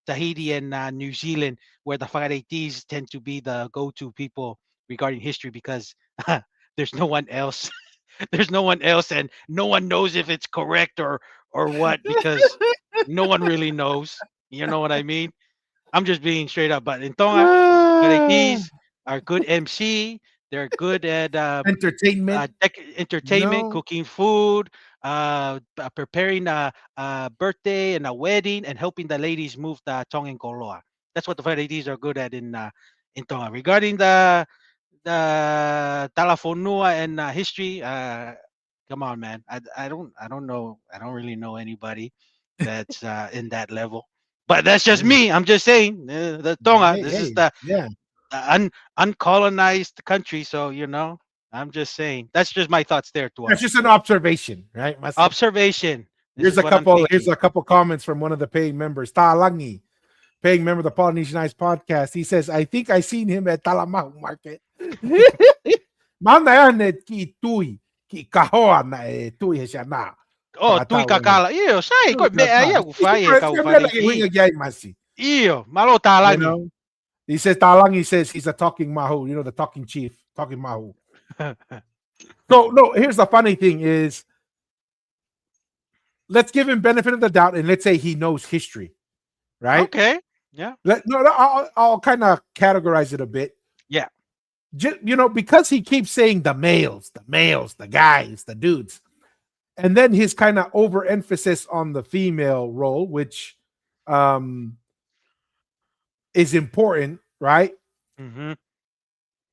Tahiti and New Zealand, where the Whakareitis tend to be the go-to people regarding history because there's no one else. There's no one else, and no one knows if it's correct or what, because no one really knows. You know what I mean? I'm just being straight up. But in Tonga, Ah, Karatis are good MC. They're good at entertainment, entertainment, no. cooking food, preparing a birthday and a wedding, and helping the ladies move the Tongan koloa. That's what the ladies are good at in Tonga. Regarding the Talafonua and history, come on, man. I don't know. I don't really know anybody that's in that level. But that's just Mm. me. I'm just saying the Tonga. Hey, This is hey, the yeah. uncolonized country. So I'm just saying. That's just my thoughts there, Tua. That's just an observation, right? Observation. This Here's is a what I'm couple. Here's thinking. a couple comments from one of the paying members. Talangi, paying member of the Polynesian Ice podcast. He says, "I think I seen him at Talamahu Market." Mana yan ki tui ki kahoa na tui he siya na. Oh, tui kakala. Iyo, say ko me aya ku fai ka ufariti. Iyo, malo You talangi. know, he says Talangi says he's a talking mahu. You know, the talking chief, talking mahu. So no, here's the funny thing is, let's give him benefit of the doubt and let's say he knows history, right? Okay. Yeah. I'll kind of categorize it a bit. Yeah. Because he keeps saying the males, the guys, the dudes, and then his kind of overemphasis on the female role, which is important, right? Mm-hmm.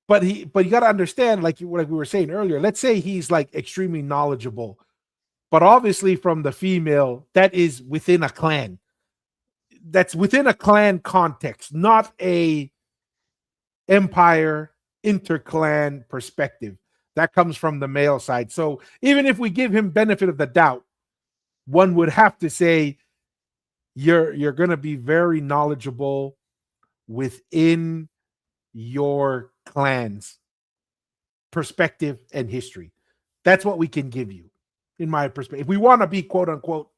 But you got to understand, like we were saying earlier. Let's say he's like extremely knowledgeable, but obviously from the female that is within a clan. That's within a clan context, not a empire interclan perspective. That comes from the male side. So even if we give him benefit of the doubt, one would have to say you're going to be very knowledgeable within your clan's perspective and history. That's what we can give you, in my perspective. If we want to be quote unquote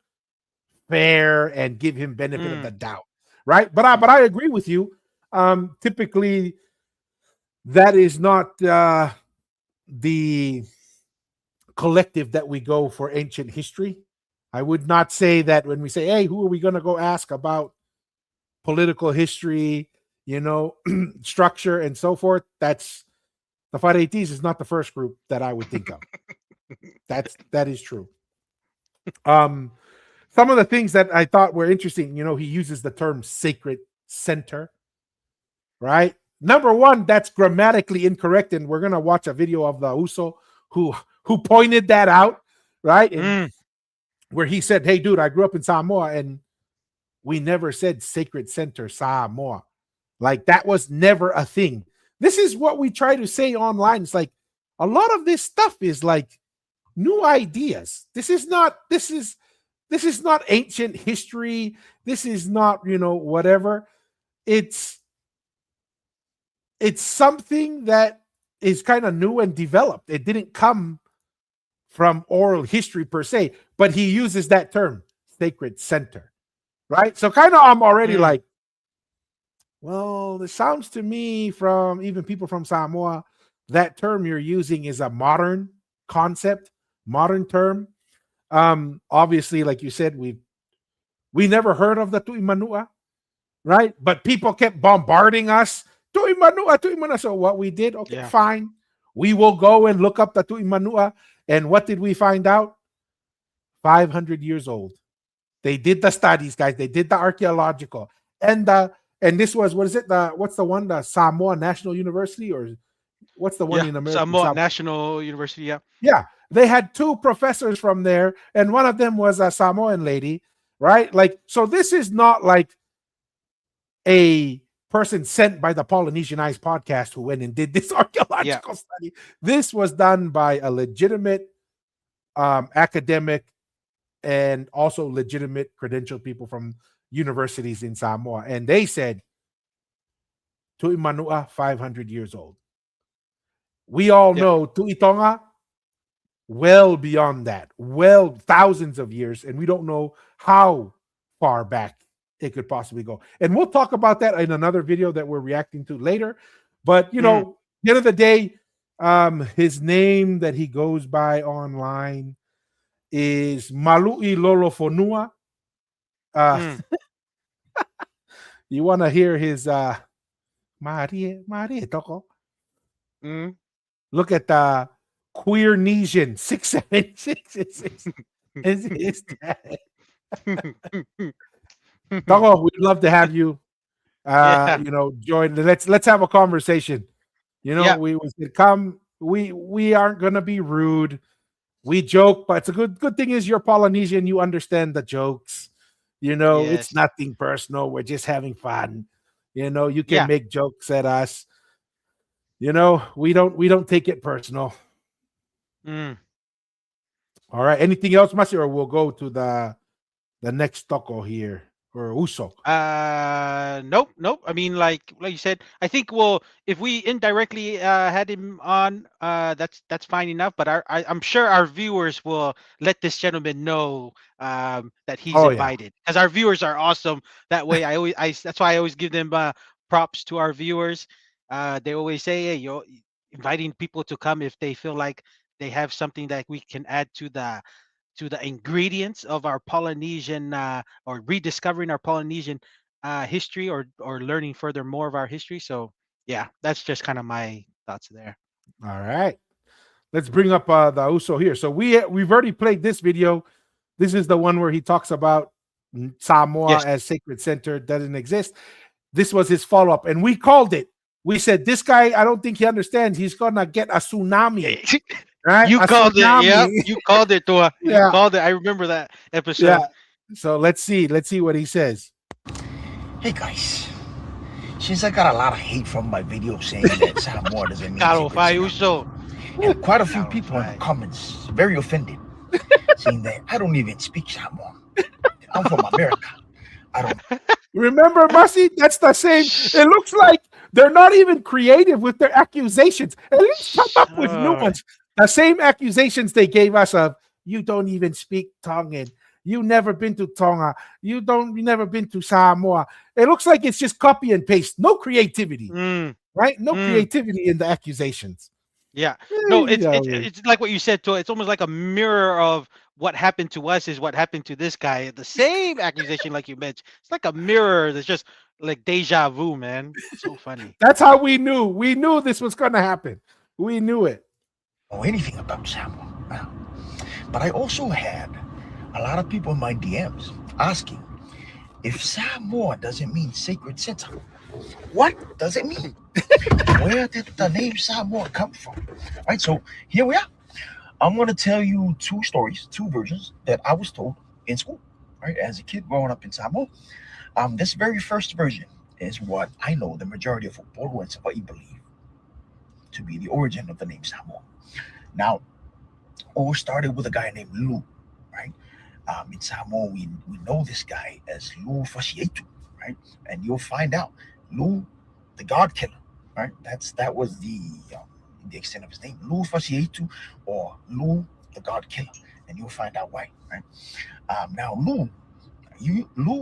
fair and give him benefit of the doubt, right? But I agree with you. Typically, that is not the collective that we go for ancient history. I would not say that when we say, "Hey, who are we going to go ask about political history, structure and so forth?" That's the Fareitis is not the first group that I would think of. That is true. Some of the things that I thought were interesting, he uses the term sacred center, right? Number one, that's grammatically incorrect, and we're gonna watch a video of the Uso who pointed that out, right? And where he said, "Hey, dude, I grew up in Samoa, and we never said sacred center Samoa. Like that was never a thing." This is what we try to say online. It's like a lot of this stuff is like new ideas. This is not ancient history. This is not, whatever. It's something that is kind of new and developed. It didn't come from oral history per se, but he uses that term, sacred center, right? So kind of I'm already like, well, this sounds to me from even people from Samoa, that term you're using is a modern concept, modern term. Obviously, like you said, we never heard of the Tu'imanua, right? But people kept bombarding us. Tu'imanua. So what we did, okay, fine. We will go and look up the Tu'imanua. And what did we find out? 500 years old. They did the studies, guys. They did the archaeological. And this was, what is it? What's the one? The Samoa National University, or what's the one Yeah, in America? Samoa National University. Yeah. Yeah, they had two professors from there, and one of them was a Samoan lady, right? Like, so this is not like a person sent by the Polynesian Eyes podcast who went and did this Yeah. archaeological study. This was done by a legitimate academic and also legitimate credentialed people from universities in Samoa. And they said, Tu'imanua, 500 years old. We all Yeah. know Tu'itonga, well beyond that, well, thousands of years. And we don't know how far back it could possibly go. And we'll talk about that in another video that we're reacting to later. But, you know, the end of the day, his name that he goes by online is Malu'i Lolofonua. You want to hear his Marie Toko? Look at the Queernesian 676 is his dad. Toko, we'd love to have you Yeah. you know, join. Let's have a conversation. You know, Yeah. we said come, we aren't gonna be rude. We joke, but it's a good thing is you're Polynesian, you understand the jokes. You know, it's Yes. nothing personal. We're just having fun. You know, you can Yeah. make jokes at us. You know, we don't take it personal. Mm. All right. Anything else, Masi, or we'll go to the next toko here, or Uso. Nope. I mean, like you said, I think, well, if we indirectly had him on, that's fine enough. But I'm sure our viewers will let this gentleman know that he's Oh yeah. invited, because our viewers are awesome. That way, that's why I always give them props to our viewers. They always say, hey, you're inviting people to come if they feel like they have something that we can add to the ingredients of our Polynesian or rediscovering our Polynesian history, or learning further more of our history. So yeah, that's just kind of my thoughts there. All right. Let's bring up the Uso here. So we've already played this video. This is the one where he talks about Samoa Yes. as sacred center doesn't exist. This was his follow up, and we called it. We said this guy, I don't think he understands. He's gonna get a tsunami, right? You A called it. Yep. tsunami. You called it, Tua. You Yeah, called it. I remember that yeah. episode. So let's see what he says. Hey guys, since I got a lot of hate from my video saying that Samoa doesn't mean Caro sacred Fai center, Uso. and quite a few Caro people in the Fai. comments very offended, saying that I don't even speak Samoan. I'm from America. I don't. Remember, Masi? That's the same. It looks like they're not even creative with their accusations. At least come up with new ones. The same accusations they gave us of you don't even speak Tongan. You never been to Tonga. You never been to Samoa. It looks like it's just copy and paste. No creativity, right? No creativity in the accusations. Yeah. No, You know, it's like what you said, Tua. It's almost like a mirror of what happened to us is what happened to this guy. The same accusation, like you mentioned. It's like a mirror that's just like deja vu, man. So funny. that's how we knew. We knew this was going to happen. We knew it. know anything about Samoa. But I also had a lot of people in my DMs asking if Samoa doesn't mean sacred center. What does it mean? Where did the name Samoa come from? Right, so here we are. I'm going to tell you two stories, two versions that I was told in school, right, as a kid growing up in Samoa. This very first version is what I know the majority of Polo and Sapai believe to be the origin of the name Samoa. Now, all started with a guy named Lu, right? In Samoa, we know this guy as Lu Fasietu, right? And you'll find out Lu, the God Killer, right? That was the extent of his name, Lu Fasietu, or Lu, the God Killer, and you'll find out why, right? Now, Lu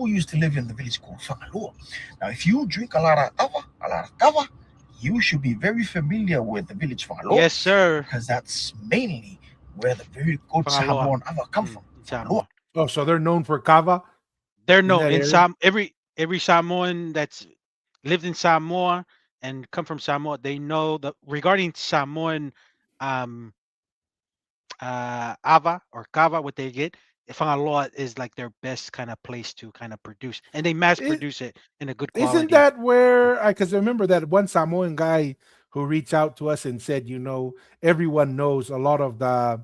used to live in the village called Whangalua. Now, if you drink a lot of kava, you should be very familiar with the village Whangalua. Yes, sir. Because that's mainly where the very good Whangalua. Samoan ava come from. Samoa. Oh, so they're known for kava? They're in known that in area? every Samoan that's lived in Samoa and come from Samoa, they know that regarding Samoan ava or kava, what they get Fangaloa is like their best kind of place to kind of produce, and they mass Is, produce it in a good isn't quality. that where? Because I remember that one Samoan guy who reached out to us and said, everyone knows a lot of the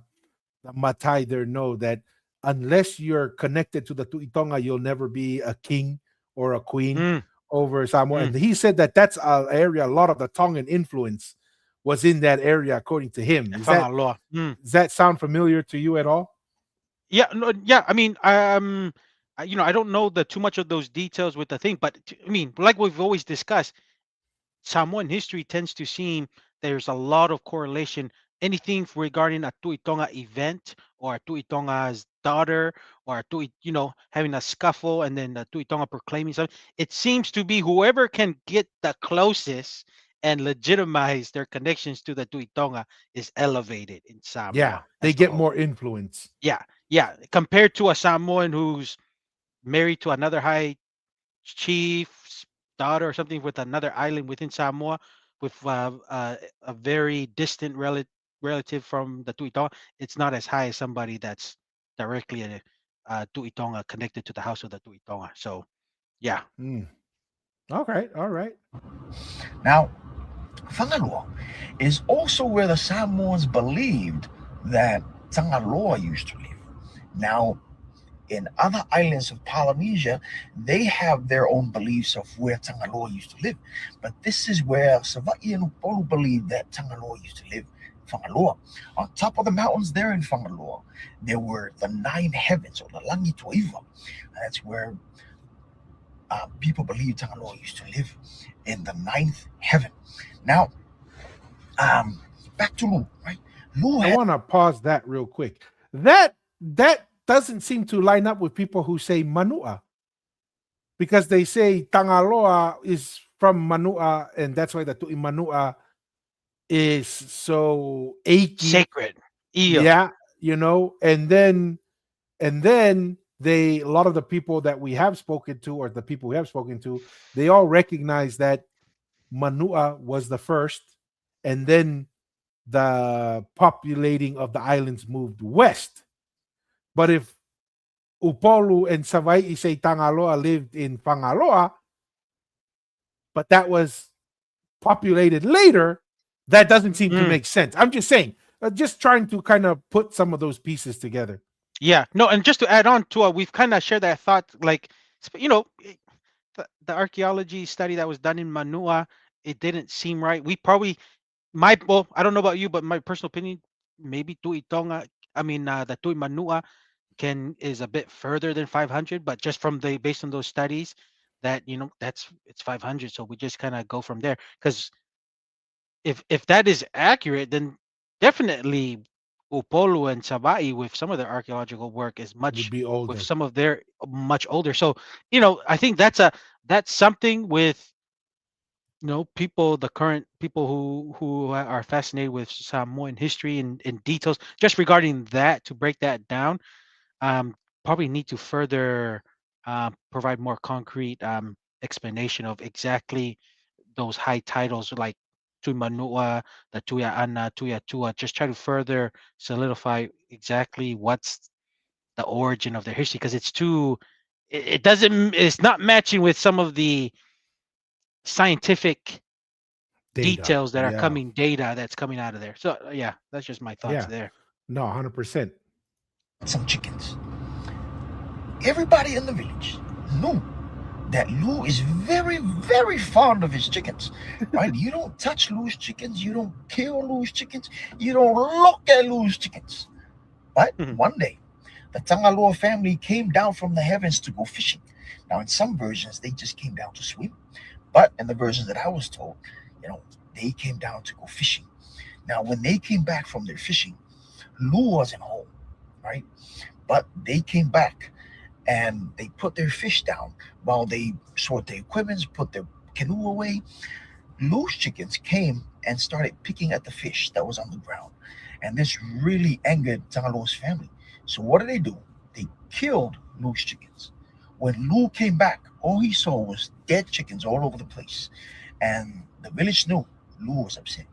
Matai there know that unless you're connected to the Tuitonga, you'll never be a king or a queen Mm, over Samoa. mm. And he said that that's an area, a lot of the Tongan influence was in that area, according to him. Fangaloa. Does that sound familiar to you at all? Yeah, no, yeah. I mean, I don't know the too much of those details with the thing, but I mean, like we've always discussed, Samoan history tends to seem there's a lot of correlation. Anything regarding a Tuitonga event or a Tuitonga's daughter or a having a scuffle and then the Tuitonga proclaiming something, it seems to be whoever can get the closest and legitimize their connections to the Tuitonga is elevated in Yeah, Samoa they as a get whole. more influence. Yeah, yeah. Compared to a Samoan who's married to another high chief's daughter or something with another island within Samoa with a very distant relative from the Tuitonga, it's not as high as somebody that's directly a Tuitonga connected to the house of the Tuitonga. So, yeah. Mm. Okay, all right. Now, Whanganua is also where the Samoans believed that Tangaloa used to live. Now, in other islands of Polynesia, they have their own beliefs of where Tangaloa used to live. But this is where Sava'i and Upolu believed that Tangaloa used to live, Whanganua. On top of the mountains there in Whanganua, there were the 9 heavens, or the Langi Toiva. That's where people believe Tangaloa used to live, in the 9th heaven. Now, back to Lu, right? Lu I had want to pause that real quick. That doesn't seem to line up with people who say Manua, because they say Tangaloa is from Manua, and that's why the Tu'i Manua is so achy. Sacred. Eel. Yeah, and then they a lot of the people that we have spoken to, or the people we have spoken to, they all recognize that Manua was the first, and then the populating of the islands moved west. But if Upolu and Savaii say Tangaloa lived in Pangaloa, but that was populated later, that doesn't seem to Mm. make sense. I'm just saying, just trying to kind of put some of those pieces together. Yeah. No, and just to add on to we've kind of shared that thought, like, the archaeology study that was done in Manua, it didn't seem right. We probably I don't know about you, but my personal opinion, maybe Tuitonga, I mean, the Tui Manua is a bit further than 500, but just from based on those studies, that it's 500, so we just kind of go from there. Because if that is accurate, then definitely Upolu and Sabai with some of their archaeological work is Would much be with older. some of their much older. So I think that's something with people, the current people who are fascinated with Samoan history and in details, just regarding that, to break that down, probably need to further provide more concrete explanation of exactly those high titles like Tuimanua, the Tuya Ana, Tuya Tua, just try to further solidify exactly what's the origin of their history, because it's not matching with some of the scientific Data. details that are Yeah. data that's coming out of there. So yeah, that's just my thoughts Yeah. there. No, 100%. some chickens. Everybody in the village knew that Lou is very, very fond of his chickens, right? You don't touch Lou's chickens, you don't kill Lou's chickens, you don't look at Lou's chickens. But one day, the Tangaloa family came down from the heavens to go fishing. Now, in some versions, they just came down to swim, but in the versions that I was told, they came down to go fishing. Now, when they came back from their fishing, Lou wasn't home, right? But they came back and they put their fish down while they sort their equipment, put their canoe away. Lou's chickens came and started picking at the fish that was on the ground. And this really angered Tangaloa's family. So what did? They killed Lou's chickens. When Lou came back, all he saw was dead chickens all over the place. And the village knew Lou was upset.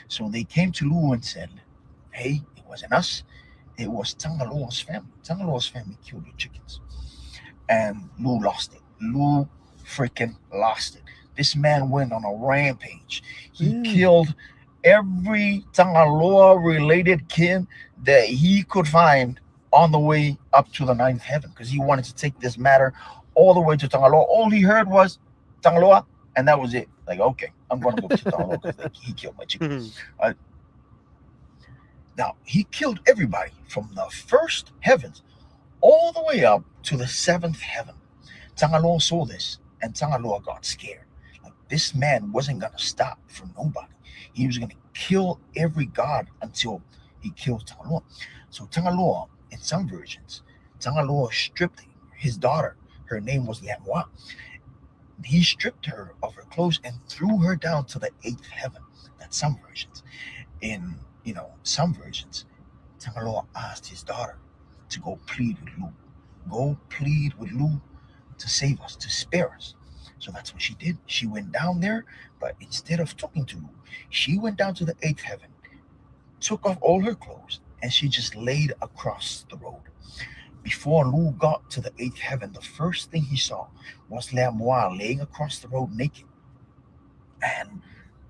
So they came to Lou and said, hey, it wasn't us. it was Tangaloa's family. Tangaloa's family killed the chickens, and Lou lost it. Lou freaking lost it. This man went on a rampage. He killed every Tangaloa related kin that he could find on the way up to the ninth heaven, because he wanted to take this matter all the way to Tangaloa. All he heard was Tangaloa, and that was it. Like, okay, I'm going to go to Tangaloa because like, he killed my chicken. Now, he killed everybody from the first heavens all the way up to the seventh heaven. Tangaloa saw this, and Tangaloa got scared. Like, this man wasn't going to stop for nobody. He was going to kill every god until he killed Tangaloa. So Tangaloa, in some versions, Tangaloa stripped his daughter. Her name was Lamwa. He stripped her of her clothes and threw her down to the eighth heaven. That's some versions. In some versions, Tangaloa asked his daughter to go plead with Lu. Go plead with Lu to save us, to spare us. So that's what she did. She went down there, but instead of talking to Lu, she went down to the eighth heaven, took off all her clothes, and she just laid across the road. Before Lu got to the eighth heaven, the first thing he saw was Lamwa laying across the road naked. And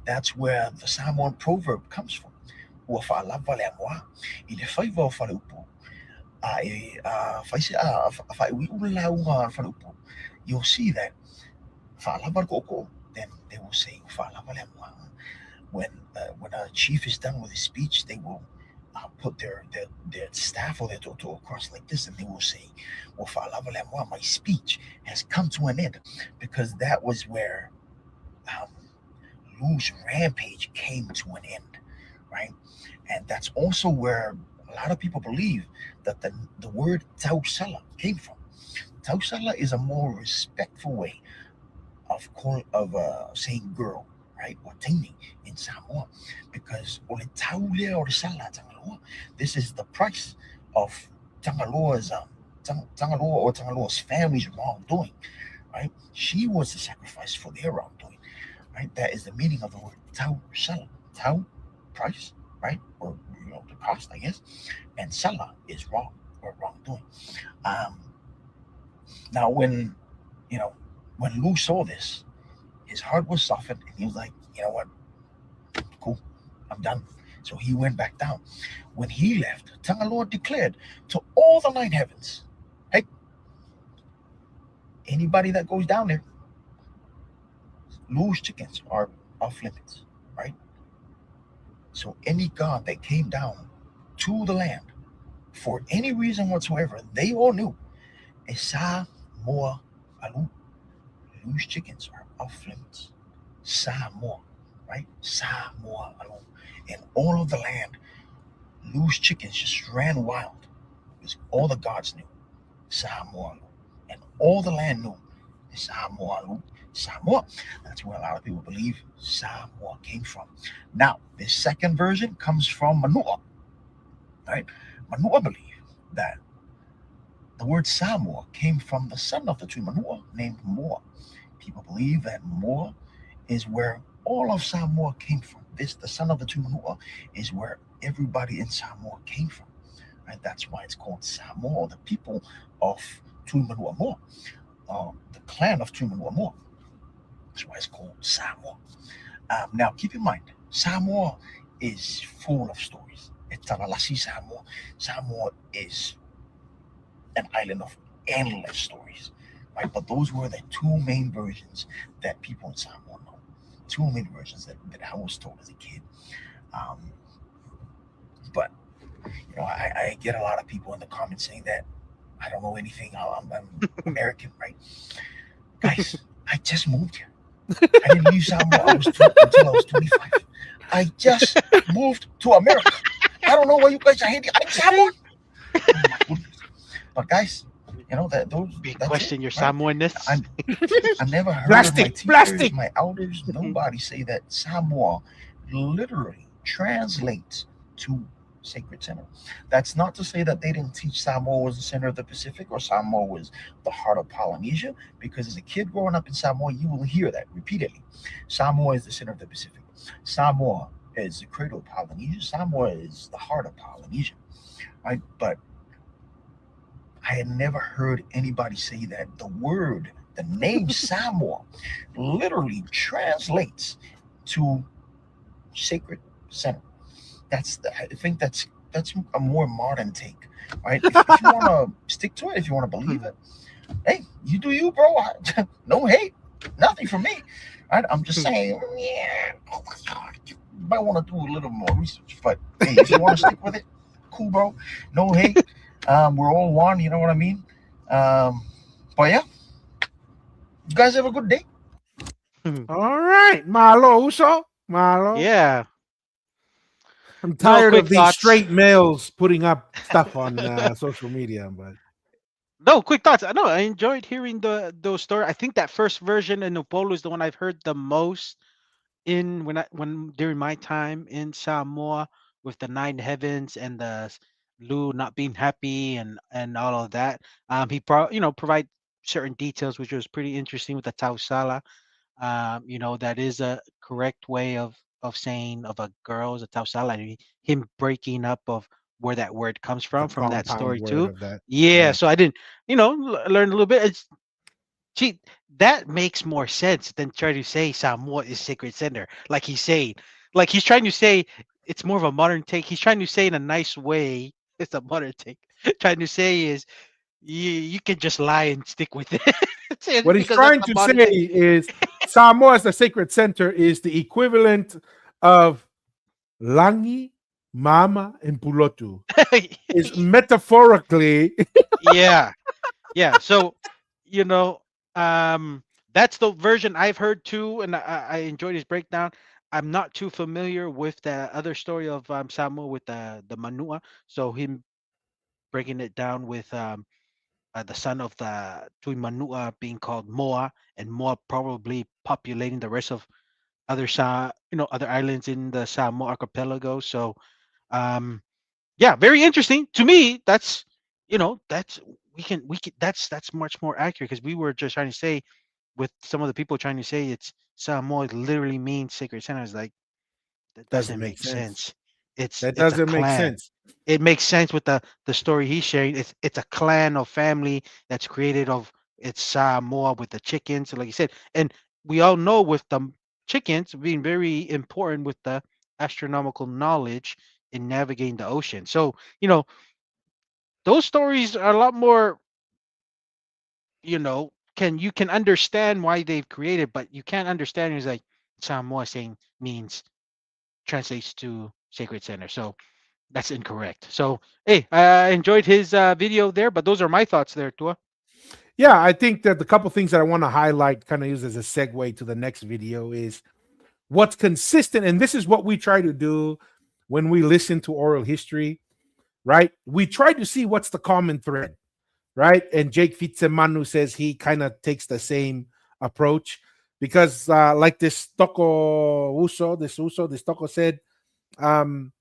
that's where the Samoan proverb comes from. You'll see that then they will say when a chief is done with his speech, they will put their staff or their toto across like this, and they will say, my speech has come to an end, because that was where Lu's rampage came to an end, right? And that's also where a lot of people believe that the word tausala came from. Tausala is a more respectful way of saying girl, right? Or tini in Samoa, because this is the price of Tangaloa's Tangaloa's family's wrongdoing, right? She was the sacrifice for their wrongdoing, right? That is the meaning of the word tau sala. Tau, price, right? Or the cost, I guess. And sala is wrong or wrongdoing. Now when Lu saw this, his heart was softened, and he was like, you know what? Cool, I'm done. So he went back down. When he left, Tangaloa declared to all the nine heavens, hey, anybody that goes down there, Lu's chickens are off limits, right? So any god that came down to the land for any reason whatsoever, they all knew, Esa Moa Alu, Lu's chickens are off limits. Samoa, right? Samoa alone. And all of the land, Lu's chickens just ran wild, because all the gods knew Samoa, and all the land knew Samoa. Samoa. That's where a lot of people believe Samoa came from. Now, the second version comes from Manua, right? Manua believe that the word Samoa came from the son of the tree Manua named Moa. People believe that Moa is where all of Samoa came from. The son of the tree Manua, is where everybody in Samoa came from. Right? That's why it's called Samoa, the people of Tuimanua Moa, the clan of Tuimanua Moa. That's why it's called Samoa. Now, keep in mind, Samoa is full of stories. Samoa. Samoa is an island of endless stories, right? But those were the two main versions that people in Samoa know. Two main versions that I was told as a kid. But I get a lot of people in the comments saying that I don't know anything. I'm American, right? Guys, I just moved here. I didn't leave Samoa until I was 25. I just moved to America. I don't know why you guys are hating. I'm Samoan. Oh my goodness. But guys, those question your Samoanness. I never heard of my teachers, my elders, nobody say that Samoa literally translates to sacred center. That's not to say that they didn't teach Samoa was the center of the Pacific or Samoa was the heart of Polynesia, because as a kid growing up in Samoa, you will hear that repeatedly. Samoa is the center of the Pacific. Samoa is the cradle of Polynesia. Samoa is the heart of Polynesia, right? But I had never heard anybody say that the name Samoa, literally translates to sacred center. I think that's a more modern take, right? If you want to stick to it, if you want to believe it, hey, you do you, bro. No hate, nothing from me. Right? I'm just saying, yeah, you might want to do a little more research. But hey, if you want to stick with it, cool, bro. No hate. We're all one. You know what I mean? But yeah, you guys have a good day. All right, Malo Uso. Malo. Yeah. I'm No tired quick of these thoughts. straight males putting up stuff on social media, but No quick thoughts. No, I enjoyed hearing those stories. I think that first version in Upolu is the one I've heard the most in when during my time in Samoa with the nine heavens and the Lu not being happy and all of that. Provide certain details which was pretty interesting with the Tausala. That is a correct way of saying of a girl is a tausala. And him breaking up of where that word comes the from that compound story word too. of that. Yeah, Yeah, so I didn't, learn a little bit. See, that makes more sense than try to say Samoa is sacred center, like he's saying. Like he's trying to say it's more of a modern take. He's trying to say in a nice way. It's a modern take. Trying to say is you can just lie and stick with it. what he's Because that's trying the to say modern take. is Samoa as the sacred center is the equivalent of Langi, Mama, and Pulotu. Is metaphorically Yeah. Yeah. So, you know, um, that's the version I've heard too, and I enjoyed his breakdown. I'm not too familiar with the other story of Samuel with the Manua. So him breaking it down with the son of the Tui Manua being called Moa, and Moa probably populating the rest of other islands in the Samoa archipelago. So, um, yeah, very interesting to me. That's we can that's much more accurate because we were just trying to say with some of the people trying to say it's Samoa literally means sacred center. Is like that doesn't doesn't make make sense. sense. It's That it's a doesn't make clan. sense. It makes sense with the story he's sharing. It's a clan of family that's created of it's Samoa with the chickens, like you said, and we all know with the chickens being very important with the astronomical knowledge in navigating the ocean. So those stories are a lot more, you can understand why they've created, but you can't understand is like Samoa saying means translates to sacred center. So that's incorrect. So hey, I enjoyed his video there, but those are my thoughts there, Tua. Yeah, I think that the couple things that I want to highlight, kind of use as a segue to the next video, is what's consistent. And this is what we try to do when we listen to oral history, right? We try to see what's the common thread, right? And Jake Fitzemanu says he kind of takes the same approach because, like this Toko said, um,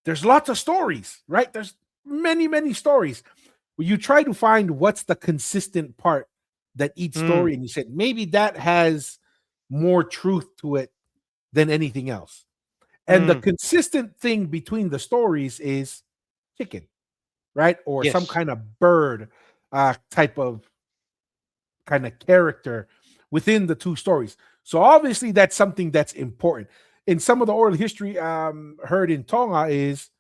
there's lots of stories, right? There's many, many stories. You try to find what's the consistent part that each story, and you said maybe that has more truth to it than anything else. And the consistent thing between the stories is chicken, right? Or some Yes. kind of bird type of kind of character within the two stories. So obviously that's something that's important. In some of the oral history heard in Tonga is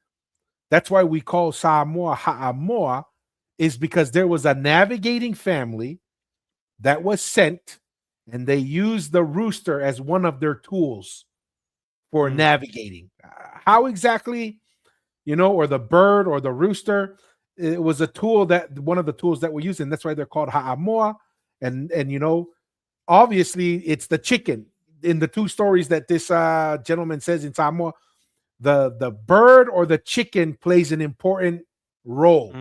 that's why we call Samoa Ha'amoa, is because there was a navigating family that was sent and they used the rooster as one of their tools for navigating. How exactly, or the bird or the rooster, it was a tool that one of the tools that we're using. That's why they're called Ha'amoa. And obviously it's the chicken in the two stories that this gentleman says in Samoa. The bird or the chicken plays an important role.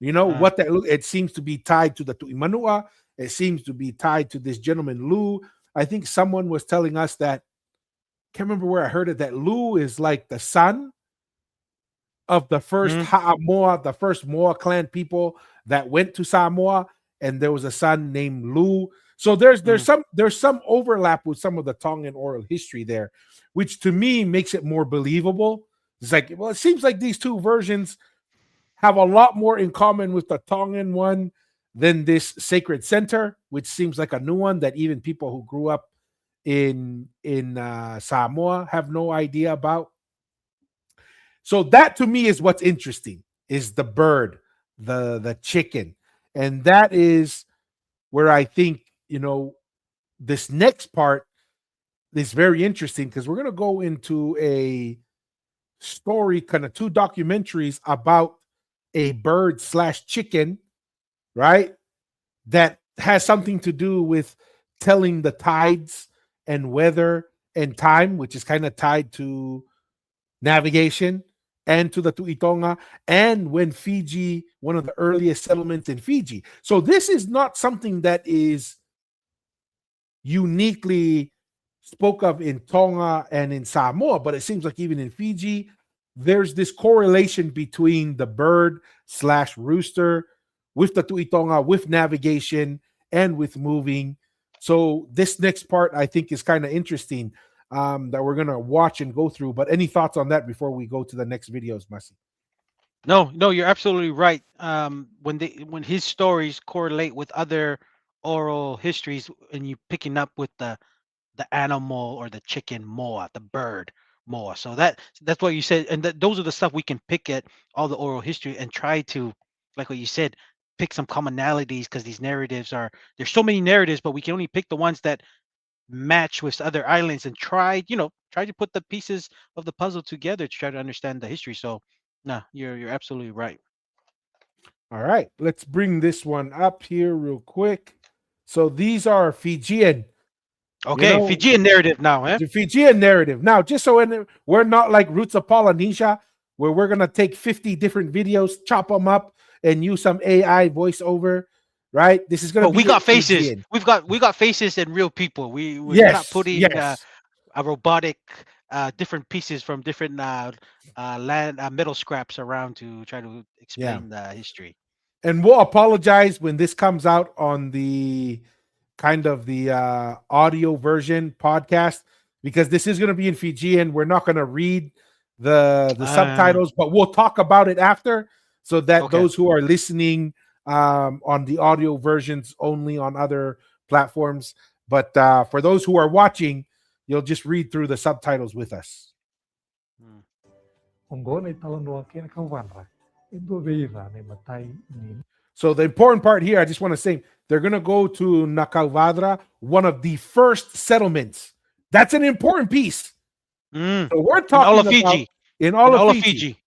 What that look, it seems to be tied to the Tu'imanua. It seems to be tied to this gentleman Lu. I think someone was telling us that, can't remember where I heard it, that Lu is like the son of the first Ha'amoa, the first Moa clan people that went to Samoa, and there was a son named Lu. So there's some overlap with some of the Tongan oral history there, which to me makes it more believable. It's like, well, it seems like these two versions have a lot more in common with the Tongan one than this sacred center, which seems like a new one that even people who grew up in Samoa have no idea about. So that to me is what's interesting, is the bird, the chicken. And that is where I think, this next part is very interesting, because we're going to go into a story, kind of two documentaries about a bird / chicken, right? That has something to do with telling the tides and weather and time, which is kind of tied to navigation and to the Tuitonga, and when Fiji, one of the earliest settlements in Fiji. So this is not something that is uniquely spoke of in Tonga and in Samoa, but it seems like even in Fiji, there's this correlation between the bird / rooster with the Tuitonga, with navigation and with moving. So this next part, I think, is kind of interesting, that we're going to watch and go through. But any thoughts on that before we go to the next videos, Masi? No, you're absolutely right. When his stories correlate with other oral histories, and you picking up with the animal or the chicken moa, the bird moa. So that's what you said, and those are the stuff we can pick at all the oral history and try to, like what you said, pick some commonalities, because these narratives there's so many narratives, but we can only pick the ones that match with other islands and try to put the pieces of the puzzle together to try to understand the history. So no, you're absolutely right. All right, let's bring this one up here real quick. So these are Fijian. Okay, Fijian narrative now, eh? The Fijian narrative. Now, just so we're not like Roots of Polynesia, where we're going to take 50 different videos, chop them up, and use some AI voiceover, right? This is going to be we got faces. Fijian. We got faces and real people. We're Yes, not putting yes. a robotic different pieces from different land metal scraps around to try to explain the history. And we'll apologize when this comes out on the kind of the audio version podcast, because this is going to be in Fijian. We're not going to read the subtitles, but we'll talk about it after, so that those who are listening on the audio versions only on other platforms, but for those who are watching, you'll just read through the subtitles with us. So the important part here, I just want to say, they're going to go to Nakauvadra, one of the first settlements. That's an important piece. So we're talking about in all of Fiji.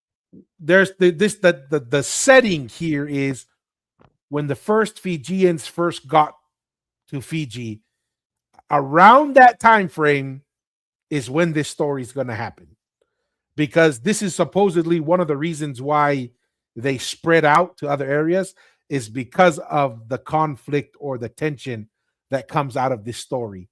There's the setting here is when the first Fijians first got to Fiji. Around that time frame is when this story is going to happen, because this is supposedly one of the reasons why they spread out to other areas, is because of the conflict or the tension that comes out of this story.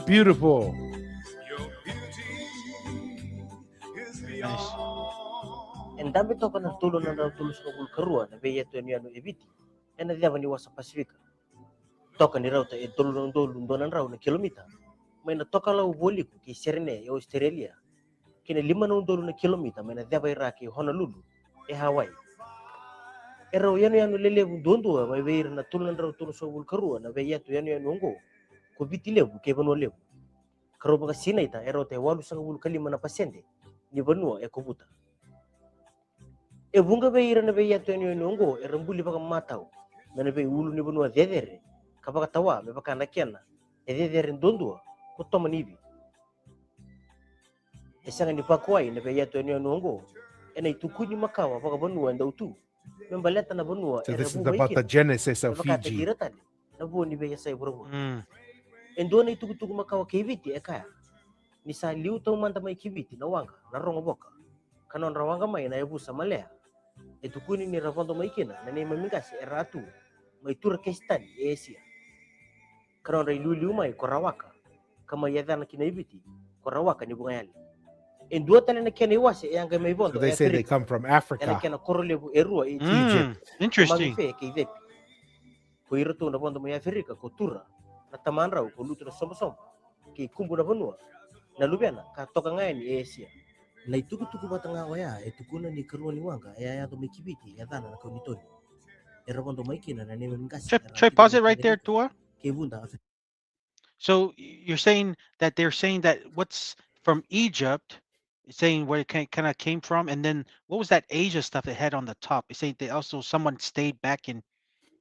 Beautiful. Nice. En dami toka ng tulo na daw tulos ng ulkarua na beya to niya no ibiti. En nadya ni wasa Pasifika. Toka ni raw ta tulo ng donan raw na kilomita. May natoka law boli ko ki Serene e Australia. Kina 5 na kilomita may nadya bay ra ki Honolulu e Hawaii. E raw yan lele dondo may beya na tulo na raw tulos ng ulkarua na beya to yan ngo. Ko biti lebu ke bano lebu. Karo baga sinaita e raw te walu sang ulkalima na pasyente. Ni banua e kubuta. E bunga be ira na be yato ni nongo e rambuli baka matau na be ulu ni banua dedere kabaka tawa be baka nakena e dedere ndondua ko toma nibi e sanga ni pakwai na be yato ni nongo e na itukuni makawa baka banua ndautu membaleta na banua so this is about the genesis of Fiji. Na bo ni be yasai bro endo na itukutuku makawa kiviti e kaya ni sa liu to manta mai kiviti na wanga na rongo boka kanon rawanga mai na ebusa malea itu kuni ni ravondo mai kina na ne mamingasi eratu mai tur kestan esia Karena ilu mai korawaka kama yadana kina ibiti korawaka ni bunga yali endua tane na kena iwase yang kama So ibondo they say they come from Africa. ena kena korolebu erua Egypt. kama Interesting. fe ke idepi ko irto na bondo mai Afrika ko tura na tamanra ko lutu na somba ke kumbu na bonua na lubiana ka toka ngai ni Asia na ituku batanga waya etukuna ni karua ni wanga ya to mikibiti ya dana na kaunitoni era bondo mai kina na neme ngasi Should I pause it right there, Tua? ke bunda So you're saying that what's from Egypt, saying where it kind of came from, and then what was that Asia stuff it had on the top? You're saying they also someone stayed back in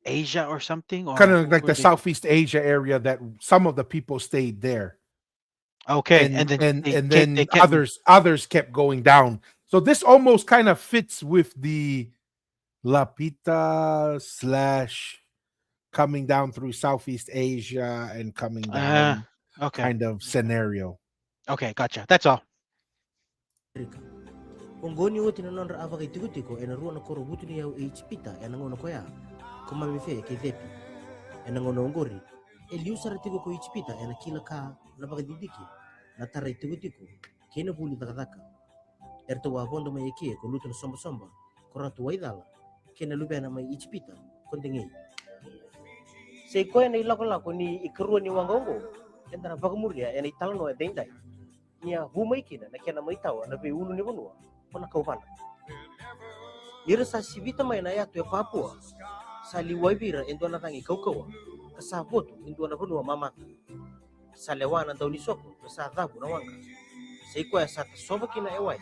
Asia or something, or Kind of like were the they- Southeast Asia area that some of the people stayed there. Okay, And then then they kept others kept going down. So this almost kind of fits with the Lapita / coming down through Southeast Asia and coming down okay, kind of scenario. okay, gotcha. That's all. Ongoni wote na nondra ava kai tiko ena ruo na koro butu ni au HPita ena ngono koya kuma me fe ke depi ena ngono ngori e liusara tiko ko HPita ena kila ka na baka didiki na tara tiko kena buli taka erto wa bondo mai ke ko lutu na somba kora tu waidala kena lube na mai HPita kondengi se ko ena ilako ni ikrua ni wangongo enda na bagamuria ena italano e dendai nia humai kina na kena mai tawa na be ulu ni bonua pona kaupana ira sa sivita mai na yatu e Papua sa liwai bira endo na tangi kaukawa sa voto endo na bonua mama sa lewana tau ni soko sa dhabu na wanga sa iko ya sa soba kina e wai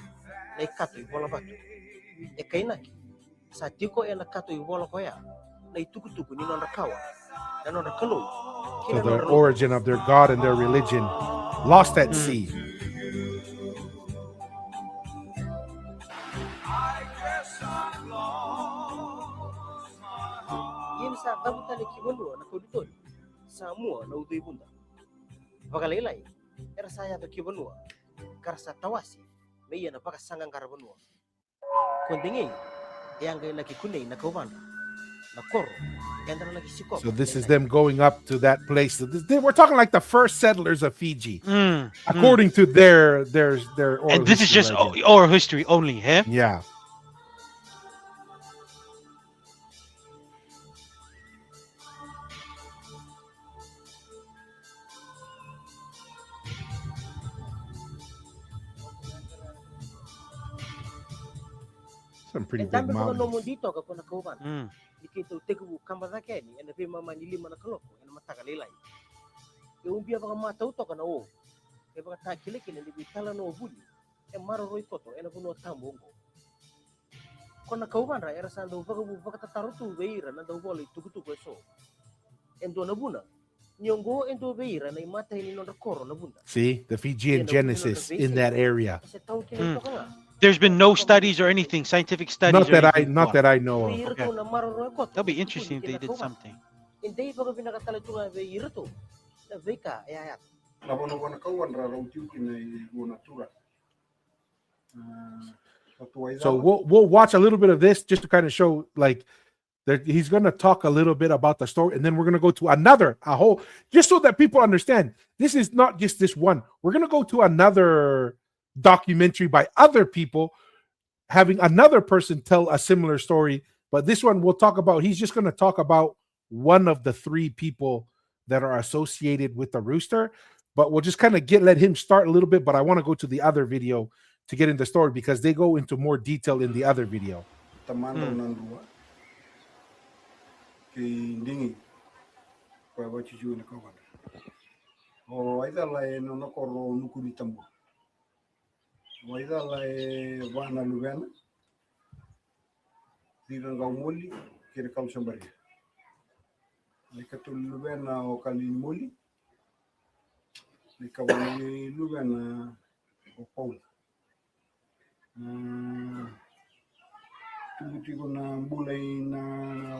na ikato i bola batu e kainaki sa tiko e na kato i bola koya na itukutuku ni nonda kawa na nonda kalu So the origin of their god and their religion lost at sea. Yin sa tabutan ni kibono na kodutoni sa mua na udoy bunda bagalaylay era saya to kibono karsa tawasi meya na baka sangang karabono kondingi yang gay laki kunay na kaubanda na koro yanda na lagi sikop. So this is them going up to that place. So we're talking like the first settlers of Fiji, according to their oral and this is history just legend. oral history only, huh? Yeah. Some pretty big mountains. Dito kapag nakauban. Dikito tegu kambada keni ena pe mama ni lima na kaloko ena mataka lelai. E umbia baka mata uto kana o. E baka takile kile ni bitala no buli. E maro roi koto ena kuno tambongo. Kona kauban ra era sando baka tatarutu beira na do bole tukutuku eso. Endo na buna. Nyongo endo beira na imata ni no koro na bunda. See, the Fijian Genesis in that area. There's been no studies or anything, scientific studies. Not that I know of. Okay. That'll be interesting if they did something. So we'll watch a little bit of this just to kind of show like that he's going to talk a little bit about the story, and then we're going to go to a whole, just so that people understand this is not just this one. We're going to go to another documentary by other people having another person tell a similar story, but this one we'll talk about, he's just going to talk about one of the three people that are associated with the rooster, but we'll just kind of let him start a little bit. But I want to go to the other video to get into the story because they go into more detail in the other video. Waidala wana lugana dirangau moli kira kau sambaria likatul lugana o kalin moli likawani lugana o pau tubuti na bulai na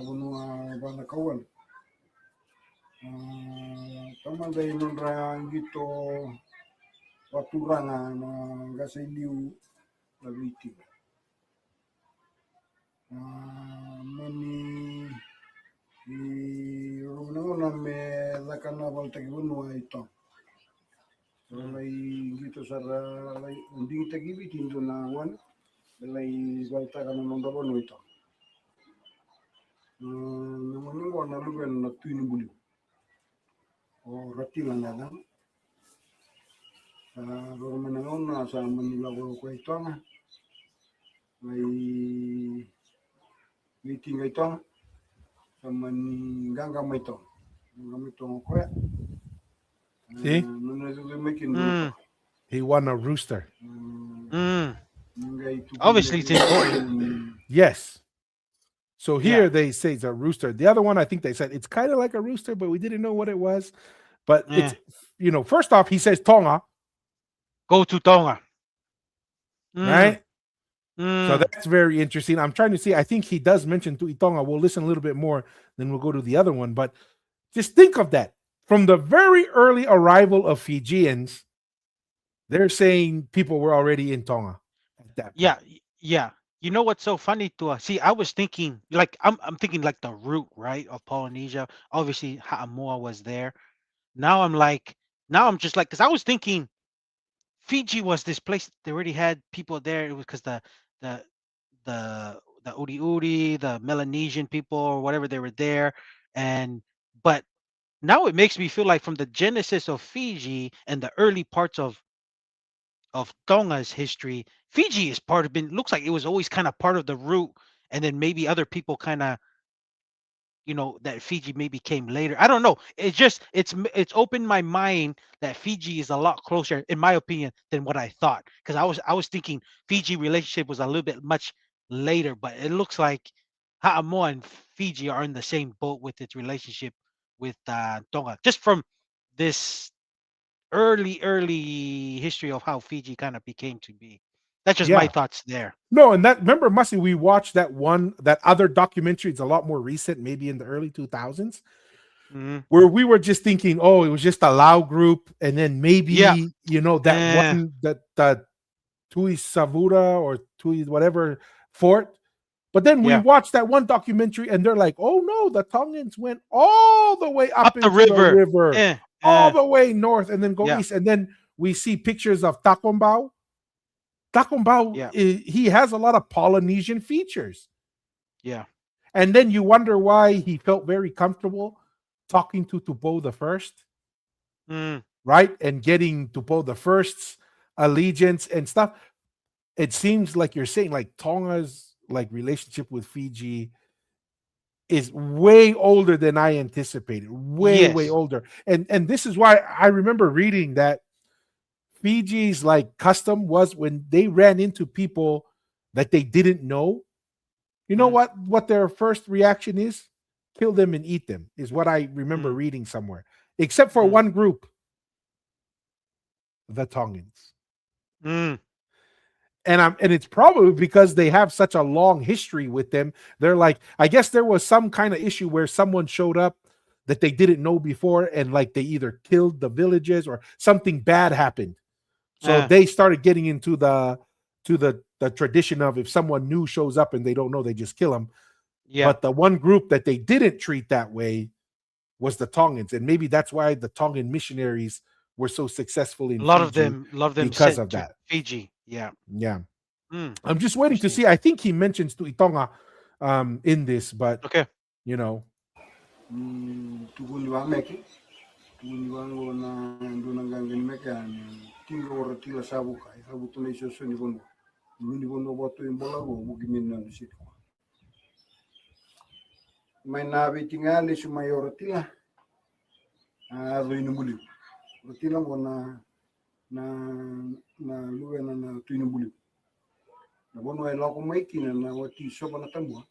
bunua bana kawan tamandai nondra gitu waturanga na gasiliu na viti mani i romano na me lakana volta ki bunu ito. Lai gitu sara lai unding tagi bitin do na wan lai volta kana nonda bunu ito. Namun wana lugan na tuini buli. O rati lang na. Baru menangon na sa Manila ko ito nga. May tingay ito sa Maniganga mo ito. See? He won a rooster. Obviously, it's important. Yes. So here Yeah. they say it's a rooster. The other one, I think they said it's kind of like a rooster, but we didn't know what it was. But Yeah. it's, first off, he says Tonga, Go to Tonga. right? So Mm. that's very interesting. I'm trying to see. I think he does mention Tuitonga. We'll listen a little bit more, then we'll go to the other one. But just think of that. From the very early arrival of Fijians, they're saying people were already in Tonga at that point. Yeah, yeah. You know what's so funny to us? See, I was thinking like I'm thinking like the root, right, of Polynesia. Obviously, Ha'amoa was there. Now I'm just like, because I was thinking Fiji was this place they already had people there. It was because the the Uri Uri, the Melanesian people or whatever they were there, but now it makes me feel like from the genesis of Fiji and the early parts of Tonga's history, Fiji is part of been looks like it was always kind of part of the root, and then maybe other people kind of that Fiji maybe came later. I don't know. It's just it's opened my mind that Fiji is a lot closer, in my opinion, than what I thought. Because I was thinking Fiji relationship was a little bit much later, but it looks like Ha'amoa and Fiji are in the same boat with its relationship with Tonga. Just from this early history of how Fiji kind of became to be. That's just my thoughts there. No, and remember, Mussy, we watched that other documentary. It's a lot more recent, maybe in the early 2000s, where we were just thinking, oh, it was just a Lao group, and then maybe one the Tui Savura or Tui whatever fort. But then we watched that one documentary, and they're like, oh no, the Tongans went all the way up into the river, all the way north, and then go east, and then we see pictures of Takombau. Takombau, he has a lot of Polynesian features. Yeah. And then you wonder why he felt very comfortable talking to Tupo the First, right? And getting Tupo the First's allegiance and stuff. It seems like you're saying like Tonga's like relationship with Fiji is way older than I anticipated. Way older. And this is why I remember reading that Fiji's like custom was when they ran into people that they didn't know. You know what their first reaction is? Kill them and eat them, is what I remember reading somewhere. Except for one group, the Tongans. And it's probably because they have such a long history with them. They're like, I guess there was some kind of issue where someone showed up that they didn't know before, and like they either killed the villages or something bad happened. So they started getting into the tradition of if someone new shows up and they don't know, they just kill them. Yeah. But the one group that they didn't treat that way was the Tongans, and maybe that's why the Tongan missionaries were so successful in a lot Fiji of them because of that. Fiji, yeah. I'm just waiting to see. I think he mentions Tuitonga in this, but you know. May nabitingali sumayo rotila lo inumuli rotila mo na luwe na tuinumuli na bono ay loko maiki na wati soba na tambua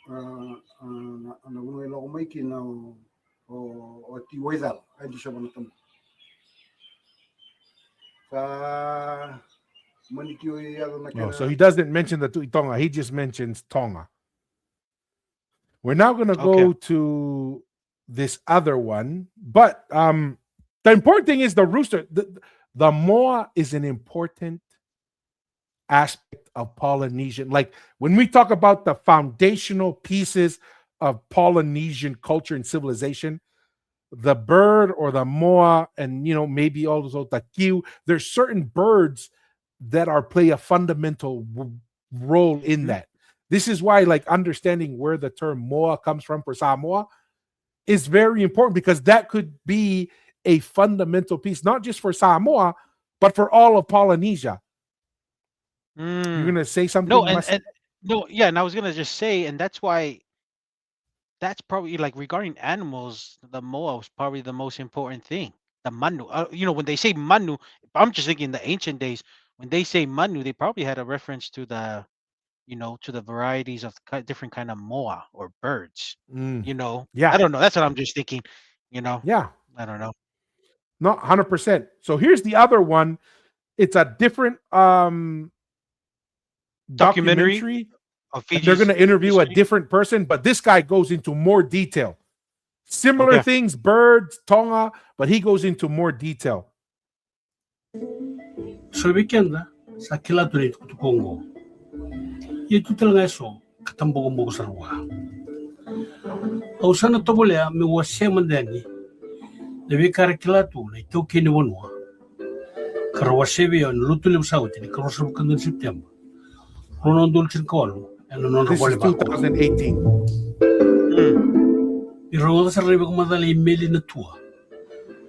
na bono ay loko maiki na wati waidal ay di soba na tambua sa manikio yado na kera. So he doesn't mention the Tuitonga, he just mentions Tonga. We're now going to go to this other one, but the important thing is the rooster. The moa is an important aspect of Polynesian. Like when we talk about the foundational pieces of Polynesian culture and civilization, the bird or the moa, and maybe also the kiu, there's certain birds that play a fundamental role in that. This is why, like, understanding where the term moa comes from for Samoa is very important, because that could be a fundamental piece, not just for Samoa, but for all of Polynesia. You're gonna say something? No, and I was gonna just say, and that's why. That's probably, like, regarding animals, the moa was probably the most important thing. The manu. When they say manu, I'm just thinking the ancient days. When they say manu, they probably had a reference to the, to the varieties of different kind of moa or birds. Yeah. I don't know. That's what I'm just thinking. Yeah. I don't know. Not 100%. So here's the other one. It's a different documentary. They're going to interview a different person, but this guy goes into more detail. Similar things, birds, Tonga, but he goes into more detail. So weekend sa kilature tu Congo. Itu talaga so katambo mo sarwa. Au sana to bolea me wase mandani. Levi karakilatu na ito kini wonwa. Karawase bi on lutulim sauti ni karosu kan September. Ronon dulcin kolo. This is 2018. Iroda sa rebe kumadali meli na tua.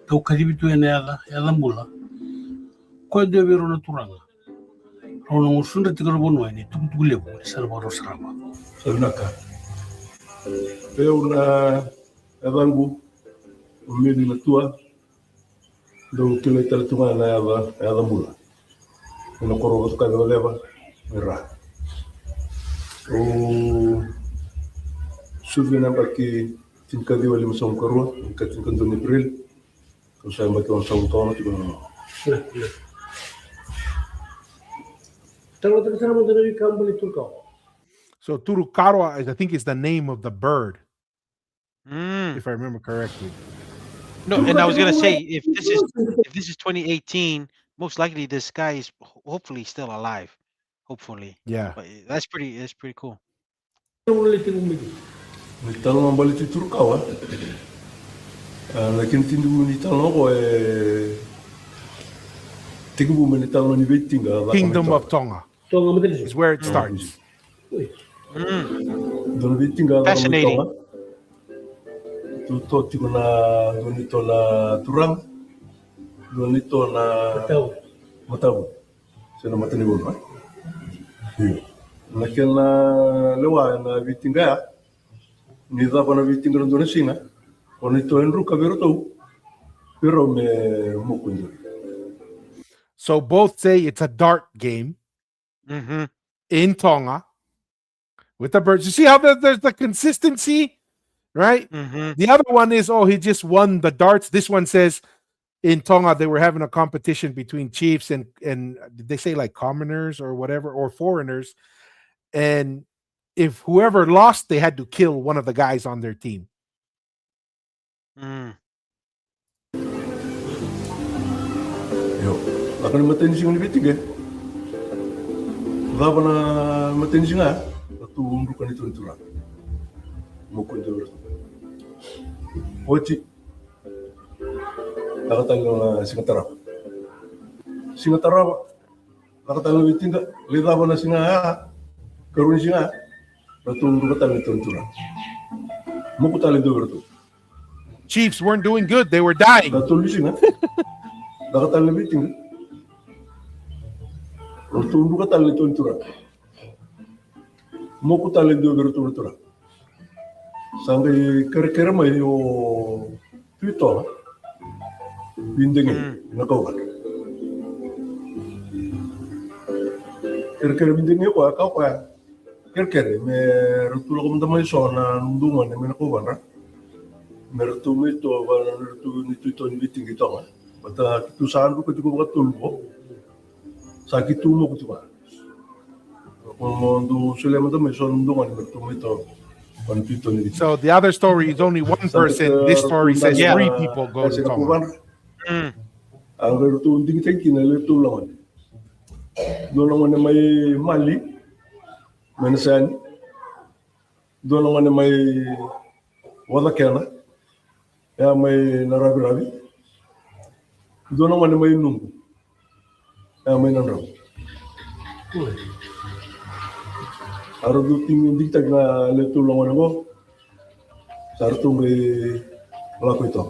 Kau kadibitu ela mula. Ko do biro na turanga. Ronon usunda tigaro bonwa ni tukulebu sa baro sarama. Sabnaka. Eu na evangu meli na tua. Do kile talatunga na ela mula. Ina koro ka do leva. Mira. O suvina baki tinkadi wali musong karua katin kanton April ko sa baki on saung tono ti kono So Turukaro, I think, is the name of the bird, if I remember correctly. No, and I was gonna say, if this is 2018, most likely this guy is hopefully still alive. Hopefully. Yeah. But that's pretty cool. ni talo mbali ti Turkawa lakin tindu ni talo ko tigu mo ni talo ni Vitinga Kingdom of Tonga is where it starts. Don Vitinga Fascinating. Tu to ti na donito na turang donito na mataw sino matani mo ba lakin lewa na Vitinga ni dava na Vitinga ndo singa onito enru kabiro to pero me mukundu. So both say it's a dart game in Tonga with the birds. You see how there's the consistency, right? The other one is, he just won the darts. This one says in Tonga they were having a competition between chiefs and did they say like commoners or whatever, or foreigners, and if whoever lost, they had to kill one of the guys on their team. Yo, akan matin sing ni Vitinga. Dava na matin singa tu umrukan itu turang. Mukundu. Oti nakatalo na singatara nakatalo Vitinga lidava na singa karun singa natulungan itu turang. Mukutali do bertu. Chiefs weren't doing good; they were dying. Natulungan singa nakatalo Vitinga natulungan itu turang. Mukutali do bertu turang. Sampai kira-kira mai yo Twitter bindeng nakaukan. Kira-kira bindeng ko kau kira-kira me rutulo ko mtamai sona ndungan me nakaukan ra. Me rutulo ito ba rutulo ni Twitter ni bindeng ito nga. Bata tu saan ko ko katulbo. Sa kitumo ko tuwa. Kung do sila mtamai sona ndungan me rutulo ito. So the other story is only one person. This story says 3 people go to Tonga. Ang rutu ding teki na lutu lawan. Do lawan na may mali. Manasan. doon naman may wala kena, ya may narabi-rabi. Doon naman may nunggu, ya may nanraw. Araw duting hindi tag na letulungan ako, sa artong lako ito.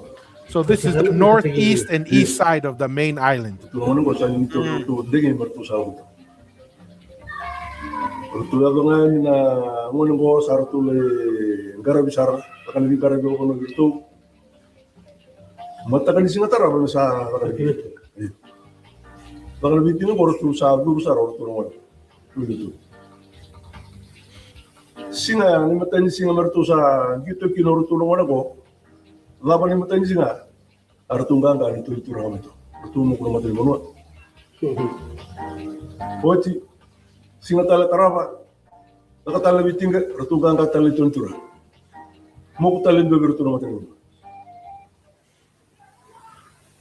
So this is the northeast and east side of the main island. Tulungan ko sa nito dingin marto sa ako. Tulad nga na ngunong ko sa artong garabi sara, akan lebih garabi ako ng ito. Matakan di singatara man sa garabi. Bakal lebih tinggi ko arto sa dulu sara arto ngon. Dulu. Singa ni matan singa marto sa gitu kinoro tulungan ako. Laban ni matan singa arto ganga ni itu ramai itu. Arto mo ko matan mo. Oti singa tala taraba. Nakatala lebih tinggi arto ganga tala tuntura. Mo ko tala do berto matan mo.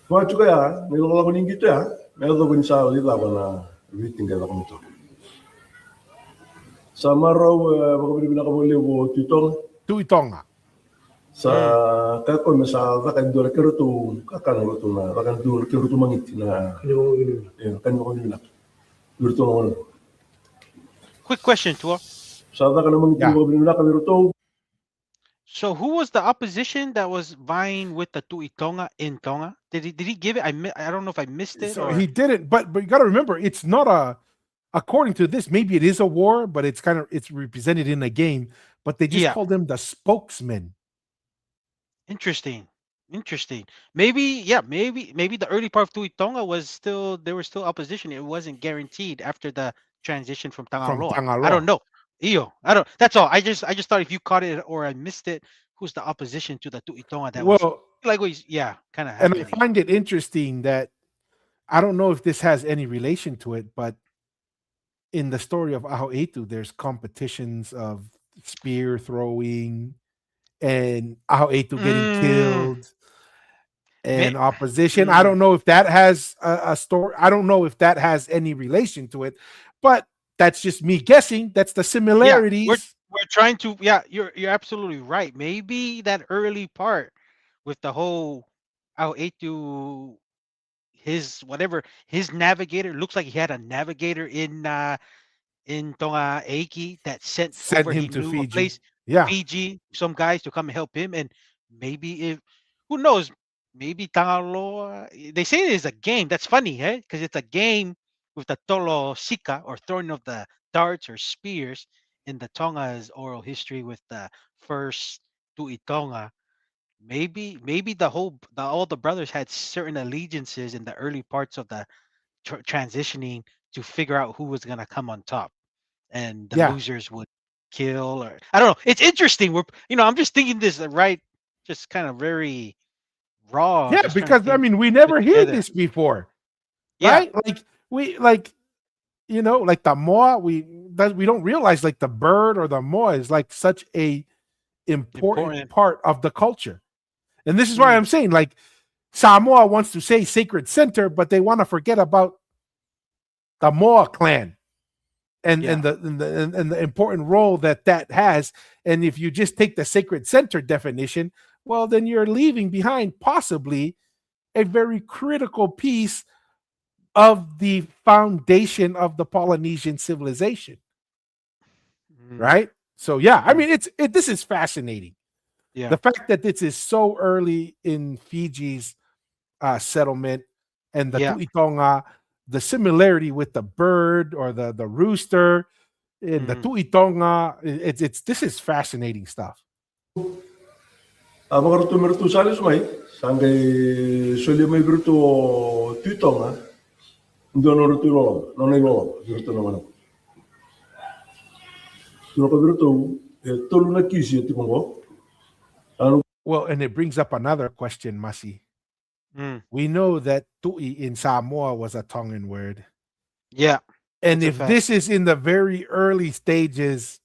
Wah juga ya, melo lagu ning gitu ya. Melo lagu ni sa li laban na lebih tinggi lagu itu. Sama raw baka binakabuli ko tutong Tuitonga. sa kako sa kakan do kerutu kakan rutu na kakan do kerutu mangiti na kan mo ni na rutu no Quick question, Tua. sa kakan mangiti ko binaka rutu. So who was the opposition that was vying with the Tuitonga in Tonga? Did he give it? I don't know if I missed it. So or... he didn't, but you got to remember, it's not a. According to this, maybe it is a war, but it's represented in a game. But they just called them the spokesman. Interesting. Maybe the early part of Tuitonga there was still opposition. It wasn't guaranteed after the transition from Tangaloa. I don't know. That's all. I just thought if you caught it or I missed it, who's the opposition to the Tuitonga that was like kind of happening. And I find it interesting that I don't know if this has any relation to it, but in the story of Aho Etu, there's competitions of spear throwing and Aho Etu getting killed and opposition. I don't know if that has a story. I don't know if that has any relation to it, but that's just me guessing. That's the similarities. We're trying to. Yeah, you're absolutely right. Maybe that early part with the whole Aho Etu, his navigator looks like he had a navigator in Tonga Aiki that sent over him to Fiji. A place, Fiji, some guys to come and help him, and maybe who knows, maybe Tangaloa. They say it is a game. That's funny, eh? Because it's a game with the Tolo Sika or throwing of the darts or spears in the Tonga's oral history with the first Tuitonga. Maybe all the brothers had certain allegiances in the early parts of the transitioning to figure out who was gonna come on top, and the losers would kill, or I don't know. It's interesting. I'm just thinking this just kind of very raw. Yeah, because we never hear this before, right? Like the moa. We don't realize like the bird or the moa is like such a important part of the culture. And this is why I'm saying, like, Samoa wants to say sacred center, but they want to forget about the Moa clan and the important role that has. And if you just take the sacred center definition, well, then you're leaving behind possibly a very critical piece of the foundation of the Polynesian civilization, right? So this is fascinating. Yeah. The fact that this is so early in Fiji's settlement and the Tuitonga, the similarity with the bird or the rooster in the Tuitonga, this is fascinating stuff. Abang mertu salis mai sangai soli mai bertu Tuitonga ndono rutu lo nonai lo bertu nama. Suno ka bertu tolu na kisi ti kongo. Well, and it brings up another question, Masi. We know that tui in Samoa was a Tongan word. Yeah. And if this is in the very early stages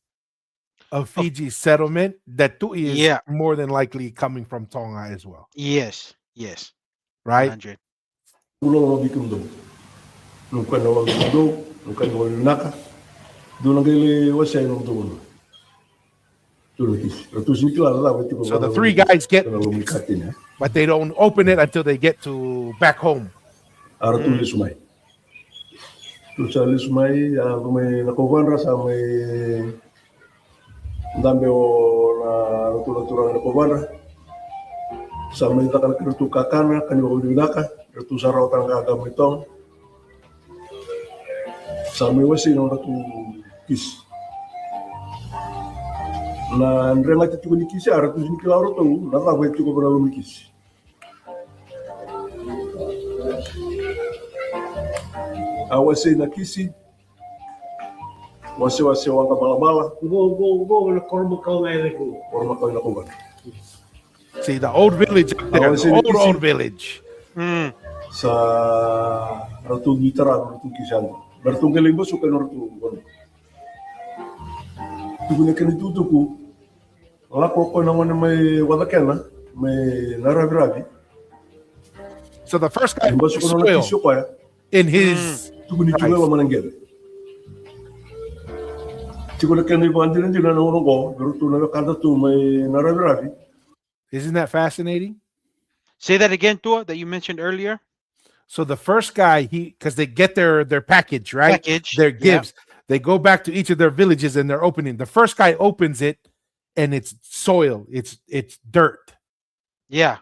of Fiji's settlement, that tui is more than likely coming from Tonga as well. Yes. Right? 100. So the three guys get the gifts, but they don't open it until they get to back home. Terus alis mai may nakuban sa may dami o na ratu-ratu nakuban sa may takan kertu kakana kan yo dinaka ratu sarau tang agam itong sa may wasi no ratu kis na ndrenga titu ni kisi ara tu ni kilaro tu na ta vai tu ko bra mi kisi awasi na kisi wasi wanga bala go na kormo kau ngai leku. orma ko na kuban. See the old village up there, the old village. Sa ratu gitara ratu kisan ratu gelimbo suka ratu bon tu ne kan tu ku la ko na ngone mai wadakena mai naragravi. So the first guy soil in his rice. Isn't that fascinating? Say that again, Tua, that you mentioned earlier. So the first guy, because they get their package, right? Package, their gifts. Yeah. They go back to each of their villages and they're opening. The first guy opens it, and it's soil. It's dirt. Yeah.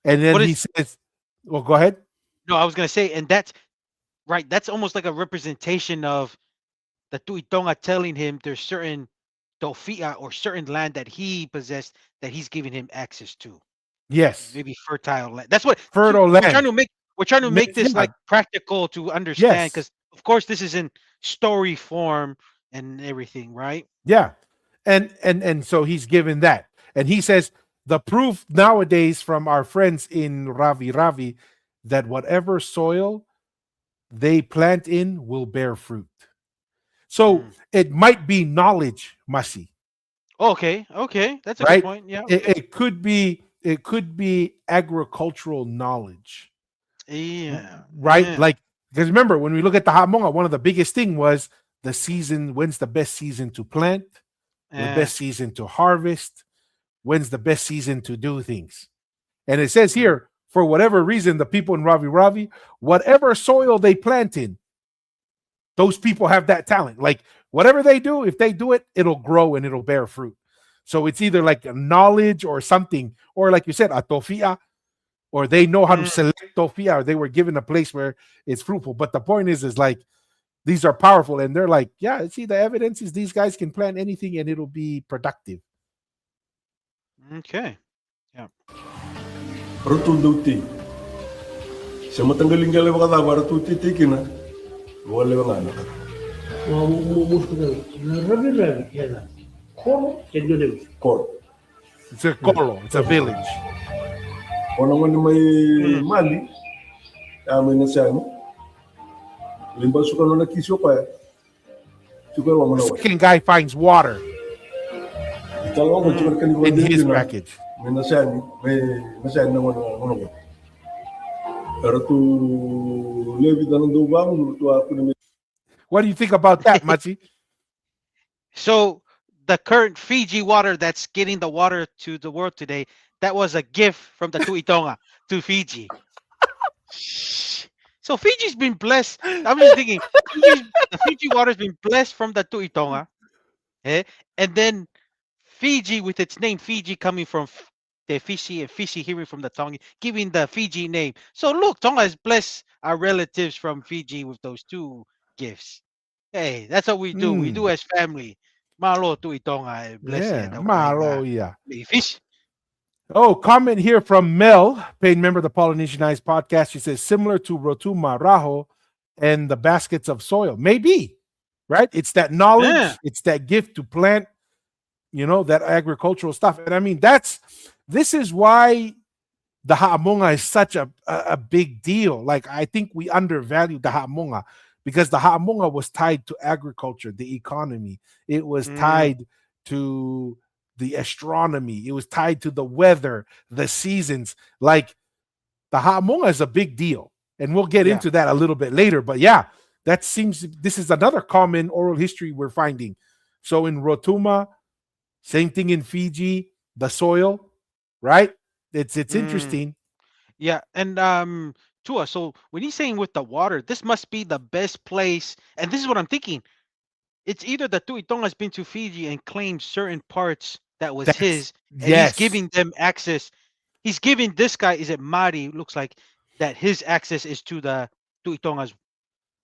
And then he says, "Well, go ahead." No, I was gonna say, and that's right. That's almost like a representation of the Tuitonga telling him there's certain tofia or certain land that he possessed that he's giving him access to. Yes. Maybe fertile land. That's what fertile land. We're trying to make this like practical to understand, because of course this is in story form and everything, right? Yeah. And so he's given that. And he says the proof nowadays from our friends in Ravi that whatever soil they plant in will bear fruit. So it might be knowledge, Masi. Okay, that's a good point. Yeah, it could be agricultural knowledge. Yeah, right. Yeah. Like, because remember when we look at the Hamonga, one of the biggest thing was the season. When's the best season to plant? The best season to harvest? When's the best season to do things? And it says here, for whatever reason, the people in Ravi, whatever soil they plant in, those people have that talent. Like whatever they do, if they do it, it'll grow and it'll bear fruit. So it's either like a knowledge or something, or like you said, a tofia, or they know how to select tofia, or they were given a place where it's fruitful. But the point is like these are powerful, and they're like, yeah, see, the evidence is these guys can plant anything and it'll be productive. Okay. Yeah. Rotunduti. Sama tanggalin gale baka ba rotuti tikina. Wala ba ngana. Wa muskul na rabi yana. Koro kendole. Koro. It's a koro, it's a village. Ono ngone may mali. Ame na sano. Limba suka no nakisyo pa. The second guy finds water in his package. What do you think about that, Machi? So the current Fiji water that's getting the water to the world today, that was a gift from the Tuitonga to Fiji. So Fiji's been blessed. I'm just thinking, the Fiji water's been blessed from the Tuitonga, and then Fiji, with its name Fiji coming from the Fiji and Fiji hearing from the Tonga, giving the Fiji name. So look, Tonga has blessed our relatives from Fiji with those two gifts. Hey, that's what we do. We do as family. Malo Tuitonga, bless you. Malo, yeah. Fish. Oh, comment here from Mel, paying member of the Polynesianized podcast. She says, similar to Rotuma Raho and the baskets of soil. Maybe, right? It's that knowledge. It's that gift to plant, that agricultural stuff. And I mean, this is why the Ha'amonga is such a big deal. Like, I think we undervalue the Ha'amonga because the Ha'amonga was tied to agriculture, the economy. It was tied to the astronomy. It was tied to the weather, the seasons. Like, the Ha'amonga is a big deal. And we'll get into that a little bit later. But yeah, this is another common oral history we're finding. So in Rotuma, Same thing in Fiji, the soil, right? It's Mm. interesting. Yeah, and Tua, so when he's saying with the water, this must be the best place. And this is what I'm thinking. It's either the Tuitonga has been to Fiji and claimed certain parts that was That's his, and he's yes. giving them access. He's giving this guy, is it Mari? Looks like that his access is to the Tuitonga's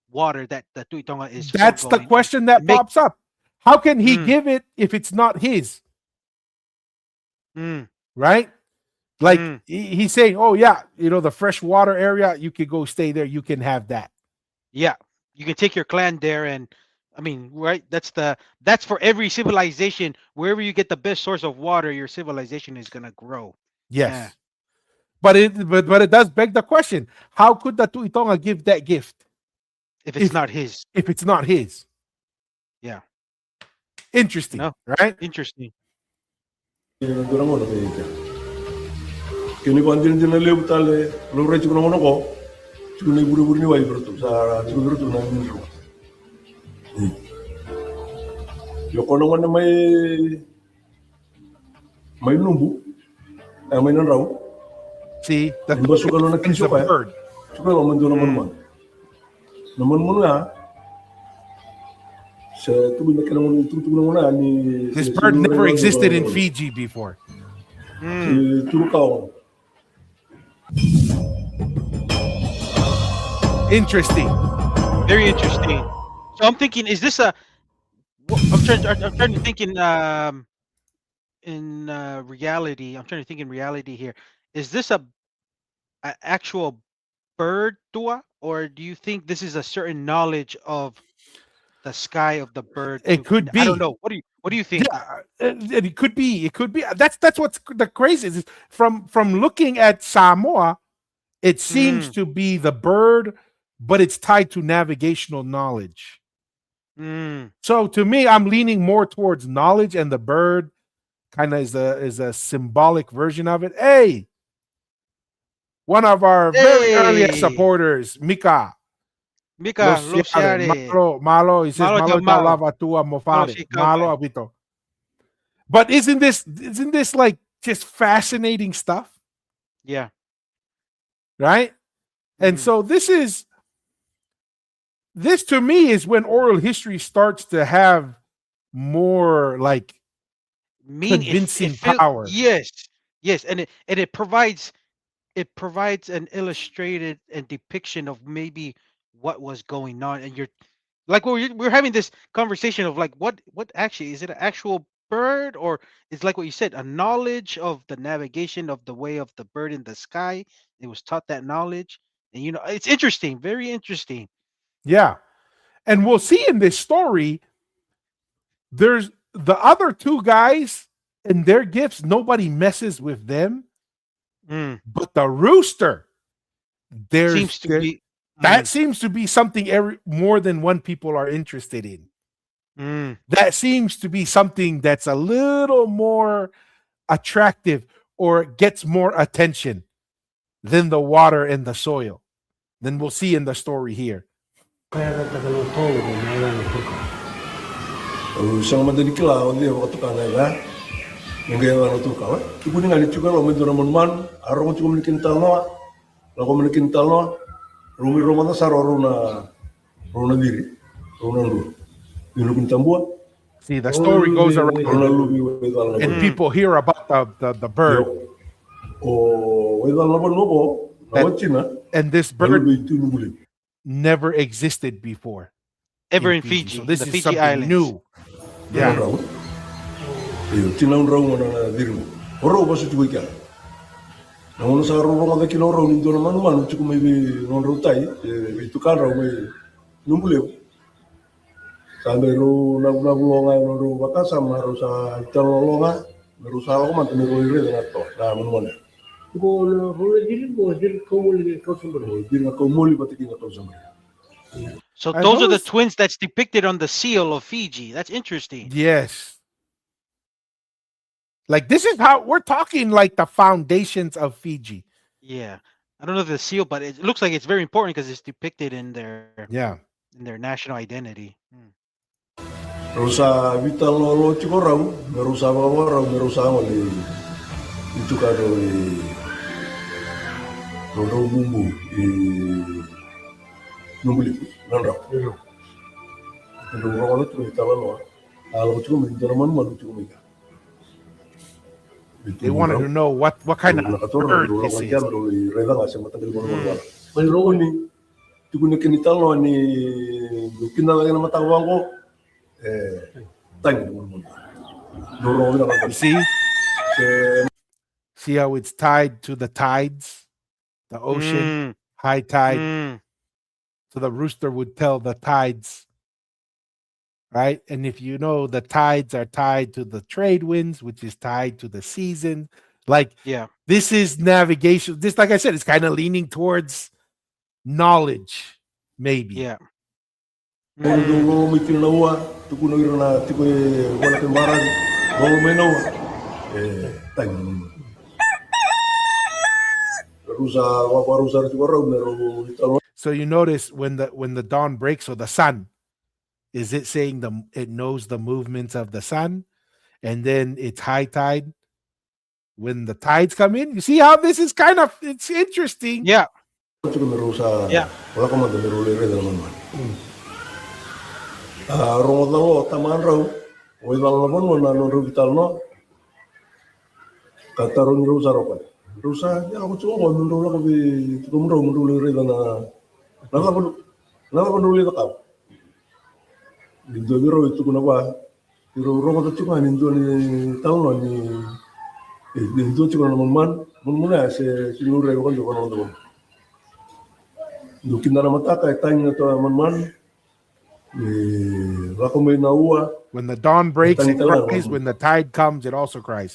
water that the Tuitonga is That's the foregoing, question that and make. pops up. How can he Mm, give it if it's not his? mm, Right? Like mm. he's saying, "Oh yeah, the freshwater area, you could go stay there. You can have that." Yeah, you can take your clan there, and I mean, right? That's for every civilization. Wherever you get the best source of water, your civilization is gonna grow. Yeah, Yes, but it does beg the question: how could the Tuitonga give that gift if it's if not his. if it's not his? Yeah, you Interesting, know, right? interesting. Durang ono kayak kini ko andin din lew tale lo re ci kono ko ci ne buru buru ni way bertu sa ci bertu na min ru yo kono ngone may numbu may nan raw See, the ni basu kalo na is kinso a kaya bird. ci ko man do na man na man nga sa tubi na kana mon tutu na mona ni This bird never existed in Fiji before. Mm. tu ka Interesting. Very interesting. So I'm thinking, is this a? I'm trying to think in reality. I'm trying to think in reality here. Is this a actual bird, Tua, or do you think this is a certain knowledge of the sky of the bird It could I don't be. know. What do you think? Yeah, it could be. It could be. That's what's the craziest. Is from looking at Samoa, it seems Mm, to be the bird, but it's tied to navigational knowledge. mm. So to me, I'm leaning more towards knowledge, and the bird kind of is a symbolic version of it. Hey, one of our very earliest Hey, supporters, Mika. Mika, Los lo Ciales, siare. malo. He says Malo malo tamao. lava tua Malo mofare. si Malo kaukai. abito. But isn't this like just fascinating stuff, Yeah. right? And Mm. so this to me is when oral history starts to have more like Mean it convincing feel power. yes. Yes, and it provides an illustrated and depiction of maybe what was going on, and you're like we're having this conversation of like what actually is it, an actual bird, or it's like what you said, a knowledge of the navigation of the way of the bird in the sky. It was taught that knowledge, and it's interesting, very interesting. Yeah. And we'll see in this story, there's the other two guys and their gifts, nobody messes with them. Mm, But the rooster, there's seems to there be. that Mm, seems to be something more than one people are interested in. mm. That seems to be something that's a little more attractive or gets more attention than the water and the soil. Then we'll see in the story here. sang madani kila onde waktu kana ga ngai wana tu kawa ibu ni ngali chuka lo mendora man aro chuka menikin talno la ko menikin talno rumi romana saro runa diri runa ndu ilu kun tambua See, the story goes around runa lubi wedal and na Mm. people hear about the bird. yo o wedal na no bo na wachina And this balu bird be tu nubuli never existed before Ever in in Fiji. So Fiji, in this the is Fiji something Islands. new. ya Yeah. raw yo tina un raw na diri oro ba su chuka na ono sa ro ro da kilo ro ni do na manu manu chuku mai be non ro tai e tu kan ro mai nubuli sampai ro na bulonga no ro bakasa maro sa talolonga ro sa ko man ro ire na to na mun mon ko na ro diri ko diri ko moli ko sumber diri ko moli batiki na to sumber So And those are the those, twins that's depicted on the seal of Fiji. That's interesting. yes. Like this is how we're talking like the foundations of Fiji. Yeah. I don't know the seal, but it looks like it's very important because it's depicted Yeah. in their national identity. Mm. Rusa vital lo chikorau, merusa bawa merusa ngoli itu kado rodo bumbu numbuli nandra. Itu rodo itu kita lalu, kalau cuma minjaman malu cuma minta. They wanted to know what kind of bird this is. Rela nggak sih mata gilbon bola. Menurut ini, tuh nih kita lo nih, kita lagi nama tahu aku, tanya You see how it's tied to the tides, the ocean, high tide. So the rooster would tell the tides, right? And if you know the tides are tied to the trade winds, which is tied to the season, like this is navigation. This, like I said, it's kind of leaning towards knowledge, maybe. Yeah. So you notice when the dawn breaks, or the sun, is it saying it knows the movements of the sun, and then it's high tide when the tides come in? You see how this is it's interesting. Yeah. Yeah. Rusa ya aku cuma mau menurut aku di menurut na kau di biro itu kenapa biro rumah tu cuma ni tahun ni itu cuma mana seluruh kan tu kan tu do kita nama tak kaya tanya tu when the dawn breaks, it cries. When the tide comes, it also cries.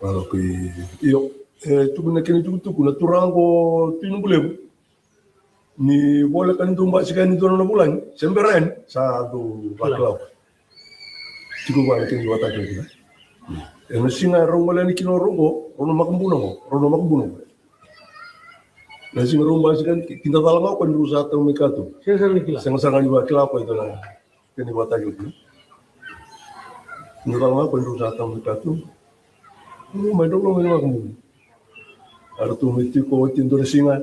Kalau itu kena turang ko tinubulem ni boleh kan tumba sekian itu na bulan semberan satu baklau cukup banyak yang buat aja kita yang singa rumah ni kino rongo rono makambuno na singa rumah sekian kita talang apa kan berusaha tahu mereka tu sangat juga kelapa itu lah kini buat aja kita talang apa berusaha tahu mereka tu may dog lang ako mo. Ara tumiti ko tindo na singa.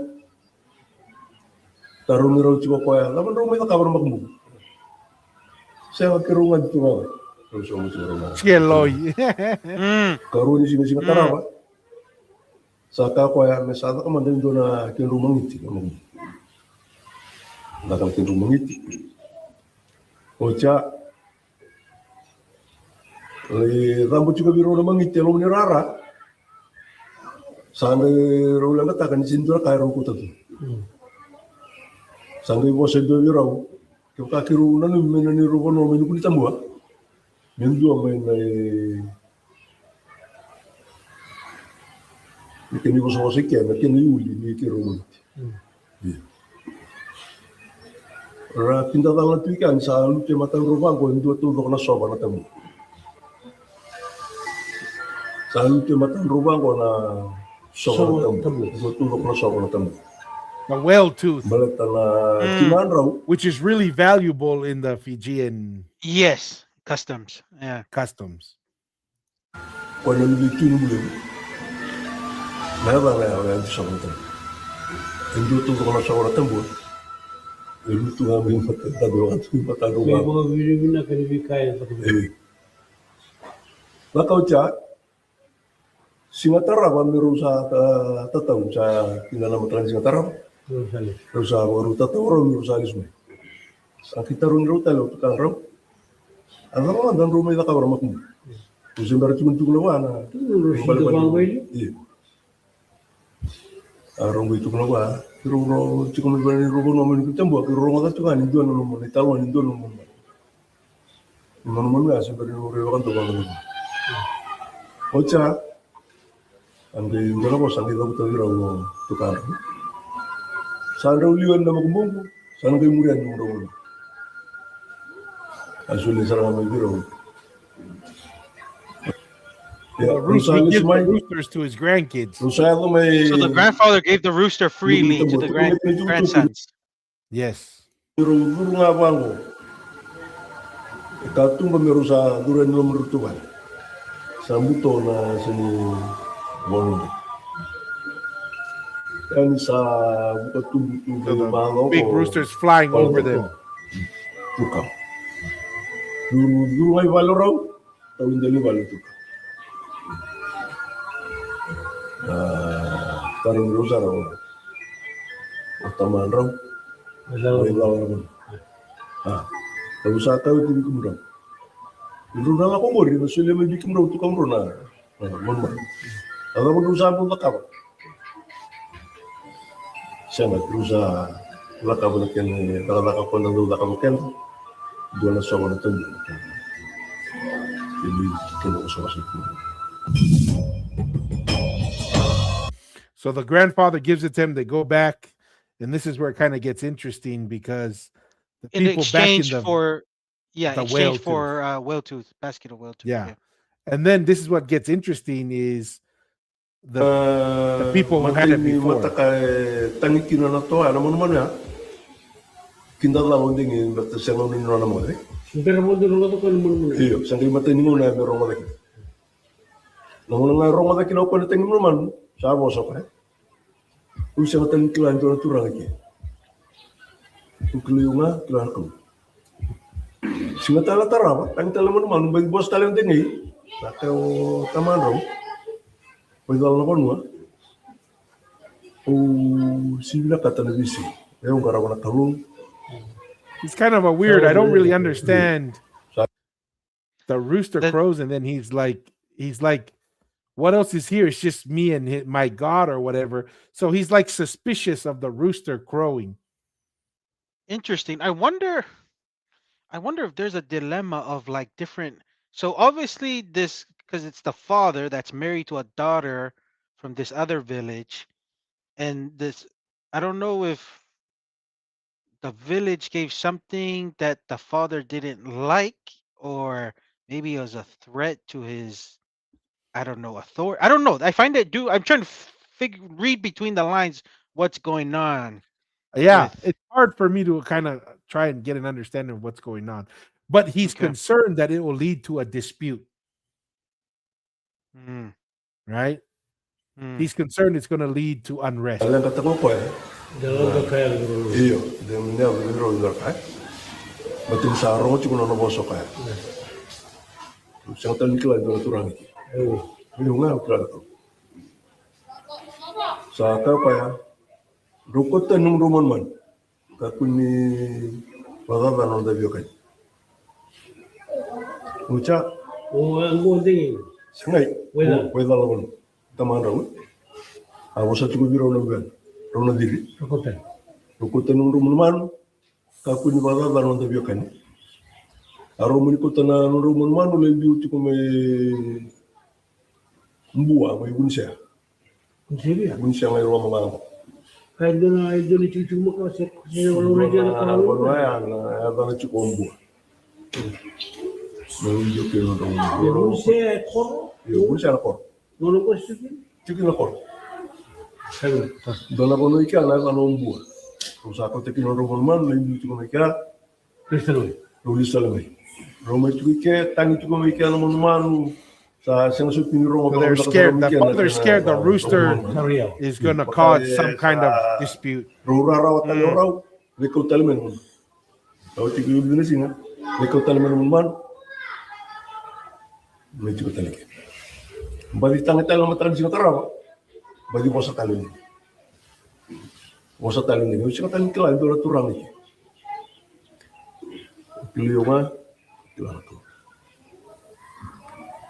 Tarong ni raw ko ya. Laban raw may nakabar makmo. Saya kirungan dito nga. So mo siguro. Skeloy. Karon ni singa tarawa. Saka ko ya mesada ka man do na kirumang iti. Nakang kirumang iti. Ocha rambut juga biru namang itelo ni rara. Sana rola na takan sintura kay ro kuta. Sana ibo sa do biro. Kung kakiru na ni ro no men kulit tambua. Men do men ni kini bo so se kena kini uli ni kiro mo. Ra pinta dalla tuikan sa lutte matang ruban ko ndo to na soba na tamu. The whale tooth, which is really valuable in the Fijian customs. Yeah, customs. Singatara ba merusa tatau sa tinala matran singatara rusa baru tatau ro merusa lisme sakita run ro talo tukang ro ano dan ro may nakabar makmu usin bar cuma tukul wana arong itu kenapa ro cukup berani ro no men kutembo ro ngata tukan indo no mo ni talo indo no mo no mo ya se ber ro kan to Ocha, andi ndara ko sangi dabu tawi rawo tukar. Sandra uliwan na magumbong, sana kayo murian ng rawo. Asulin sarang may biro. The rooster, he gives the roosters to his grandkids. So the grandfather gave the rooster freely to the grandsons. Yes. Ikatumba meron sa duran ng merutuban. Sa buto na sini bongo. Kani sa buto the big roosters flying over them. Tuka. Duru ay valorau, tawin dali valo tuka. Tarong rosa raw. Otaman raw. Ay lawan. Kalau sa tahu itu bikin raw. Dulu nang ako mo rin, sila may bikin raw tukang raw na. Mon. Ada mo doon sa pun takap. Siya nagrusa lakab na ken talaka ko nang doon lakab ken. Doon na sa mga tundo. So the grandfather gives it to him. They go back, and this is where it kind of gets interesting because the In people exchange back in for whale tooth, basket of whale tooth. Yeah. And then this is what gets interesting is the people who had it before. Tangikino na to, ano mo naman ya? Kindala mo din yung basta siya nung nino na mo eh. Pero mo doon na to kan mo. Iyo, sangkay matay mo na meron mo lagi. Namun nga rong lagi na ko na tingin mo man, sa mo sa pa. Usa matay ni tulan to na turang lagi. Ukliyo nga tulan ko. Singa tala tara, tang tala mo naman, bag boss tala din eh. Sakaw taman raw. Pwedal na ko no. Sibila ka televisi. Yung garaw na talong. It's kind of a weird. I don't really understand. The rooster crows, and then he's like, what else is here? It's just me and my God or whatever. So he's like suspicious of the rooster crowing. Interesting. I wonder if there's a dilemma of like different. So obviously this, because it's the father that's married to a daughter from this other village, and this, I don't know if the village gave something that the father didn't like, or maybe it was a threat to his, I don't know, authority. I don't know. I find it I'm trying to read between the lines what's going on. Yeah, it's hard for me to kind of try and get an understanding of what's going on. But he's concerned that it will lead to a dispute. Right? He's concerned it's going to lead to unrest. Iyo, dem ne biro ndar ka. Batin sa ro ci ko no boso ka. Sa tan kila do turang ki. Iyo nga ukra ko. Sa ka pa ya. Rukot tan num rumon man. Ka kunni wada no da biyo ka. Ucha ngo ding. Sangai. Weda lo taman ro. Awo sa ci ko biro no ben. Rona diri. Rukutan ng rumun kaku ni bala daron da biokan. Aro mo ko tana ng rumun man le biuti ko may mbua may bunsia. Bunsia may roma mga. Kaya doon na ni chuchu mo kasi wala na wala na ada na chuko mbua. No yo que no rumun. Bunsia ko. Yo bunsia na ko. No ko chuki na ko. Dona bono ika na no mbua. Usa ko te kino rumon man le biuti ko may ka. Kristalo. Salame. Roma tuike tangi tuko may ka no man. They're scared. The father's scared the rooster is going to cause some kind of dispute.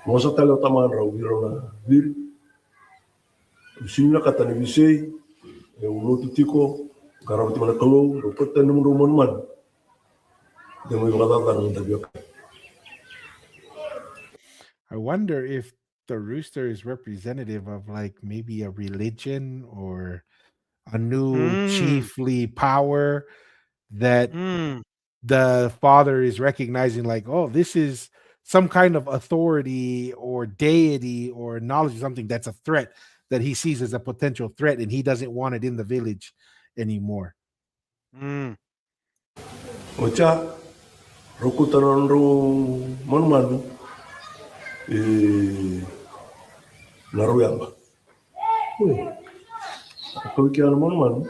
Mosa talo taman raw na bir. Sina kata ni bisay, ulo tiko, garaw ti mana kalo, rupot tan nung rumon man. Demo yung kata ng tabiok. I wonder if the rooster is representative of like maybe a religion or a new chiefly power that the father is recognizing, like, oh, this is some kind of authority or deity or knowledge of something that's a threat that he sees as a potential threat, and he doesn't want it in the village anymore. Ocha, rokutaron ro manu naruyamba. Ako kaya manu.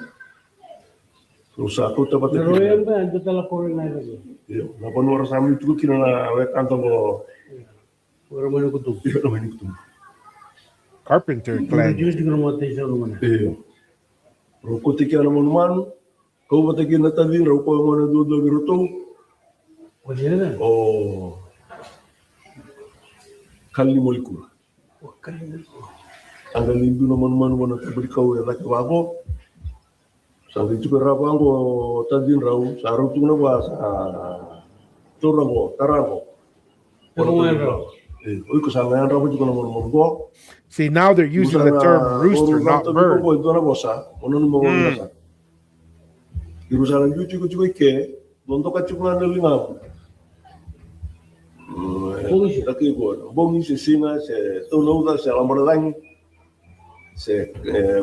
Rusa aku dapat Naruyamba ando tala ko na lagi. Iyo, napano oras namin ito kina na wek antong ko. Ora mo ko tu. Iyo naman ito. Carpenter clan. Just ko mo tayo sa naman. Iyo. Rokoti kaya naman manu. Kau batagi na tadi roko mo na dudo giruto. Wala na. Oh. Kali molikura. Ang galing doon naman manu na tabrikaw ya laki wako. Sabi juga rapango tadin raw sa araw tungna ba sa turamo taramo. Oy ko sa ngayon raw juga naman mo. See, now they're using the term rooster, not bird. Ko ito na bosa, ono mo mo sa. Jerusalem juga ke, donto ka chukna na lingam. Laki ko, bongi se singa se tono da se alamaralang se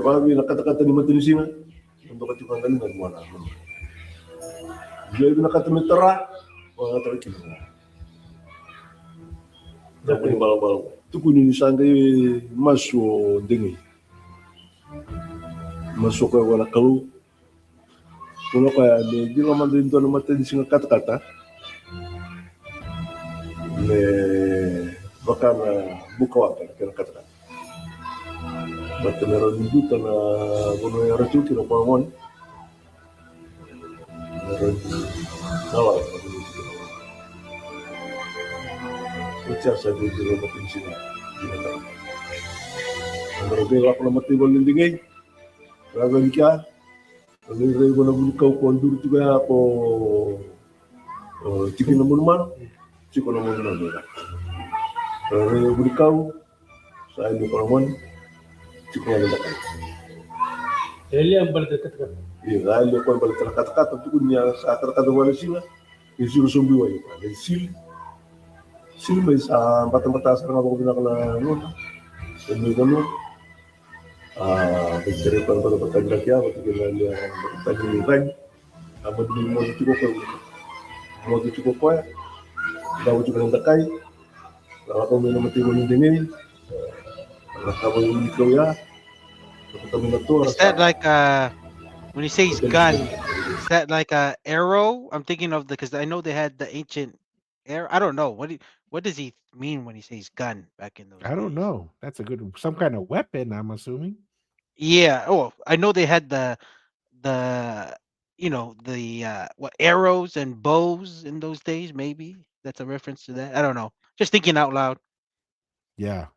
babi na kata-kata ni matini singa. Untuk kacau kali nggak mana, jadi nak kata metera, orang tahu itu. Tapi bal-bal, tu kuni sangkai masuk dengi, masuk ke wala kalau, kalau kayak di lama di tuan mata di sini kata-kata, le bahkan buka waktu kata-kata. Bata meron dito na kuno yung rato kinapangon. Meron nawa. Ucap sa dito na matinsin na. Meron kayo ako na matibol ng dingay. Ragan ka. Pag-iray ko na bulikaw ko, anduro juga ako chicken na munuman. Chicken na munuman. Pag-iray bulikaw, sa inyo pa naman. Cukup ada kan. Eli yang balik kata-kata. Iya, eli yang balik kata-kata tu punya saat kata wala sila. Isu sumbi wa ipa. Sil mais mata-mata sarang ako binakala no. Sumbi kanu. Bicara pada petang rakyat, betul dia tadi rang. Amat ni mau cukup ko. Mau cukup ko. Dah juga nak kai. Kalau kau minum mati boleh dingin. Is that like when he says gun? Is that like a arrow? I'm thinking of because I know they had the ancient arrow. I don't know what does he mean when he says gun back in those days? I don't know. That's a good some kind of weapon, I'm assuming. Yeah. Oh, I know they had the what arrows and bows in those days. Maybe that's a reference to that. I don't know. Just thinking out loud. Yeah.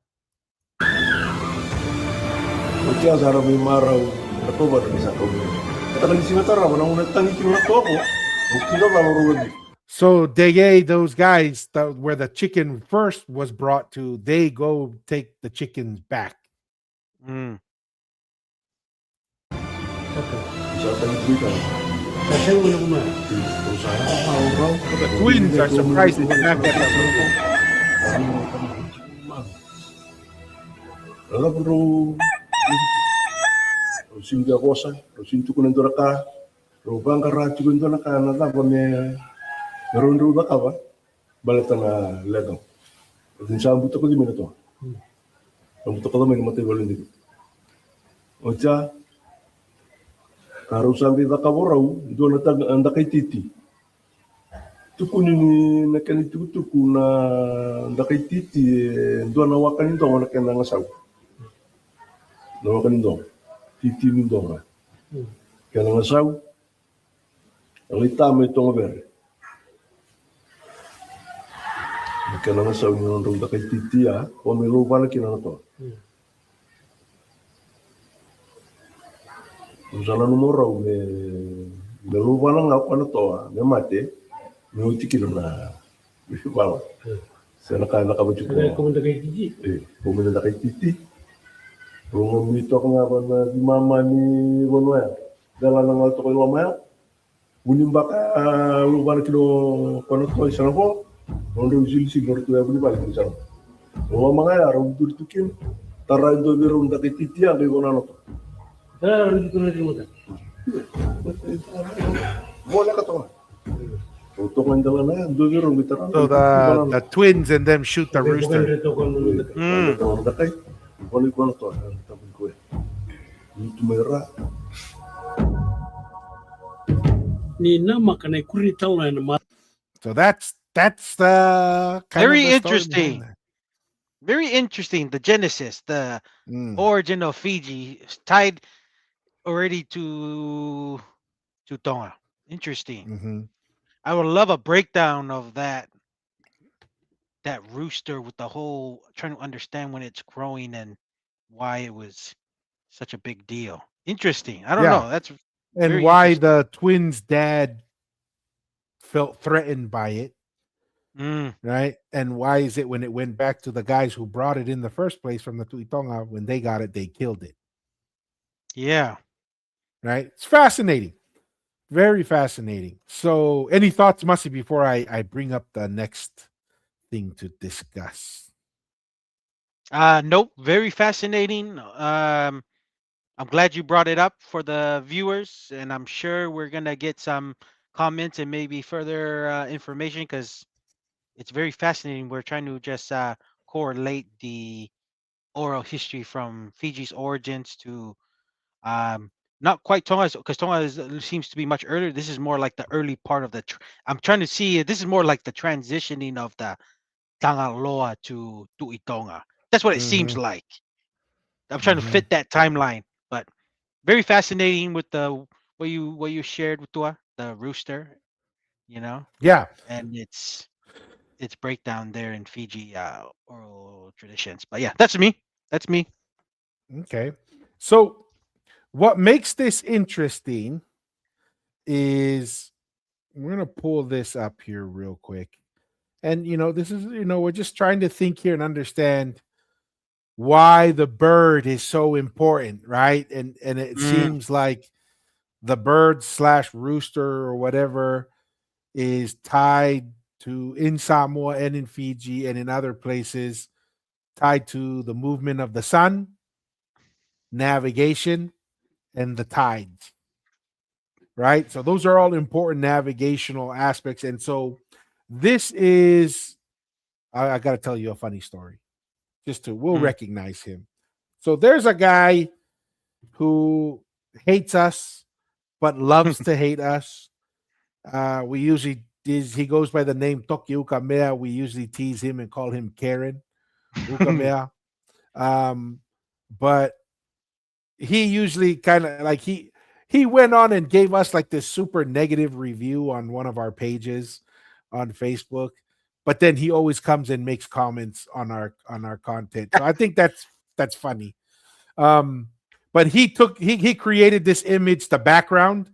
Ucap sarang marau, apa baru bisa kau? Kata lagi sini tara, mana mana tangi kira tu aku. Kira lalu lagi. So those guys where the chicken first was brought to, they go take the chickens back. Bisa tangi kita. Saya mana mana. The twins are surprised to be back at the local. Lalu perlu Rosin dia kosa, rosin tu kunan doraka, robang kara tu kunan doraka, nada kami meron roba kawa, balatan na ledong. Rosin sa buto ko di mana to, ang buto ko naman mati balon dito. Ocha, karusan kita kawarau, doon natag anda kay titi. Tukunin na kanito tukuna anda kay titi, doon nawakan ito, wala kaya nangasaw. Nawakan ito. Titi nindong kaya nga saw ang itama itong aber kaya nga saw nyo nung kay titi kung may lupa na kinana to kung sana numuraw may lupa lang ako na to may mate may utikin na wala Sa nakabadyo ko. Kaya kumanda kay Gigi. Pumunta na kay Titi. Kung umito ko nga ba na di mama ni Ronwaya. Dala ng alto ko yung mamaya. Unim baka lupa na kino panot ko isang ko. Kung rin silisi, norto ya buli balik isang. Kung mga ya, rin tutukin. Tara ito meron na kay Titi yan, kay Konan to. Kaya rin dito na rin mo ta. Bola ka to nga. Tutukan dala na yan, doon meron bitaran. So the twins and them shoot the rooster. Nakay, balik ko na to. Tapos ko eh. Ito mayra. Ni nama kanay kuri tao na naman. So that's the kind Very of the story interesting. behind Very interesting. The genesis, the that. origin of Fiji is tied already to Tonga. Interesting. Mm-hmm. I would love a breakdown of that rooster with the whole trying to understand when it's growing and why it was such a big deal. Interesting. I don't Yeah. know. That's And very why interesting. the twins' dad felt threatened by it, right? And why is it when it went back to the guys who brought it in the first place from the Tuitonga, when they got it, they killed it, Yeah. right? It's fascinating. Very fascinating. So, any thoughts, Masi, before I bring up the next thing to discuss? Nope. Very fascinating. I'm glad you brought it up for the viewers, and I'm sure we're gonna get some comments and maybe further information because it's very fascinating. We're trying to just correlate the oral history from Fiji's origins to not quite Tonga, because Tonga seems to be much earlier. This is more like the early part of the. I'm trying to see. This is more like the transitioning of the Tangaloa to Itonga. That's what it seems Mhm. like. I'm trying to Mhm. fit that timeline, but very fascinating with the what you shared with Tua, the rooster, Yeah. and its breakdown there in Fiji oral traditions. But yeah, that's me. That's me. Okay. So, what makes this interesting is we're going to pull this up here real quick. And, this is, we're just trying to think here and understand why the bird is so important, right? And it seems like the bird / rooster or whatever is tied to in Samoa and in Fiji and in other places, tied to the movement of the sun, navigation, and the tides. Right? So those are all important navigational aspects. And so this is I got to tell you a funny story. We'll recognize him. So there's a guy who hates us but loves to hate us. We usually he goes by the name Toki Ukamea. We usually tease him and call him Karen Ukamea. But he usually kind of like he went on and gave us like this super negative review on one of our pages on Facebook, but then he always comes and makes comments on our content. So I think that's funny. But he created this image, the background.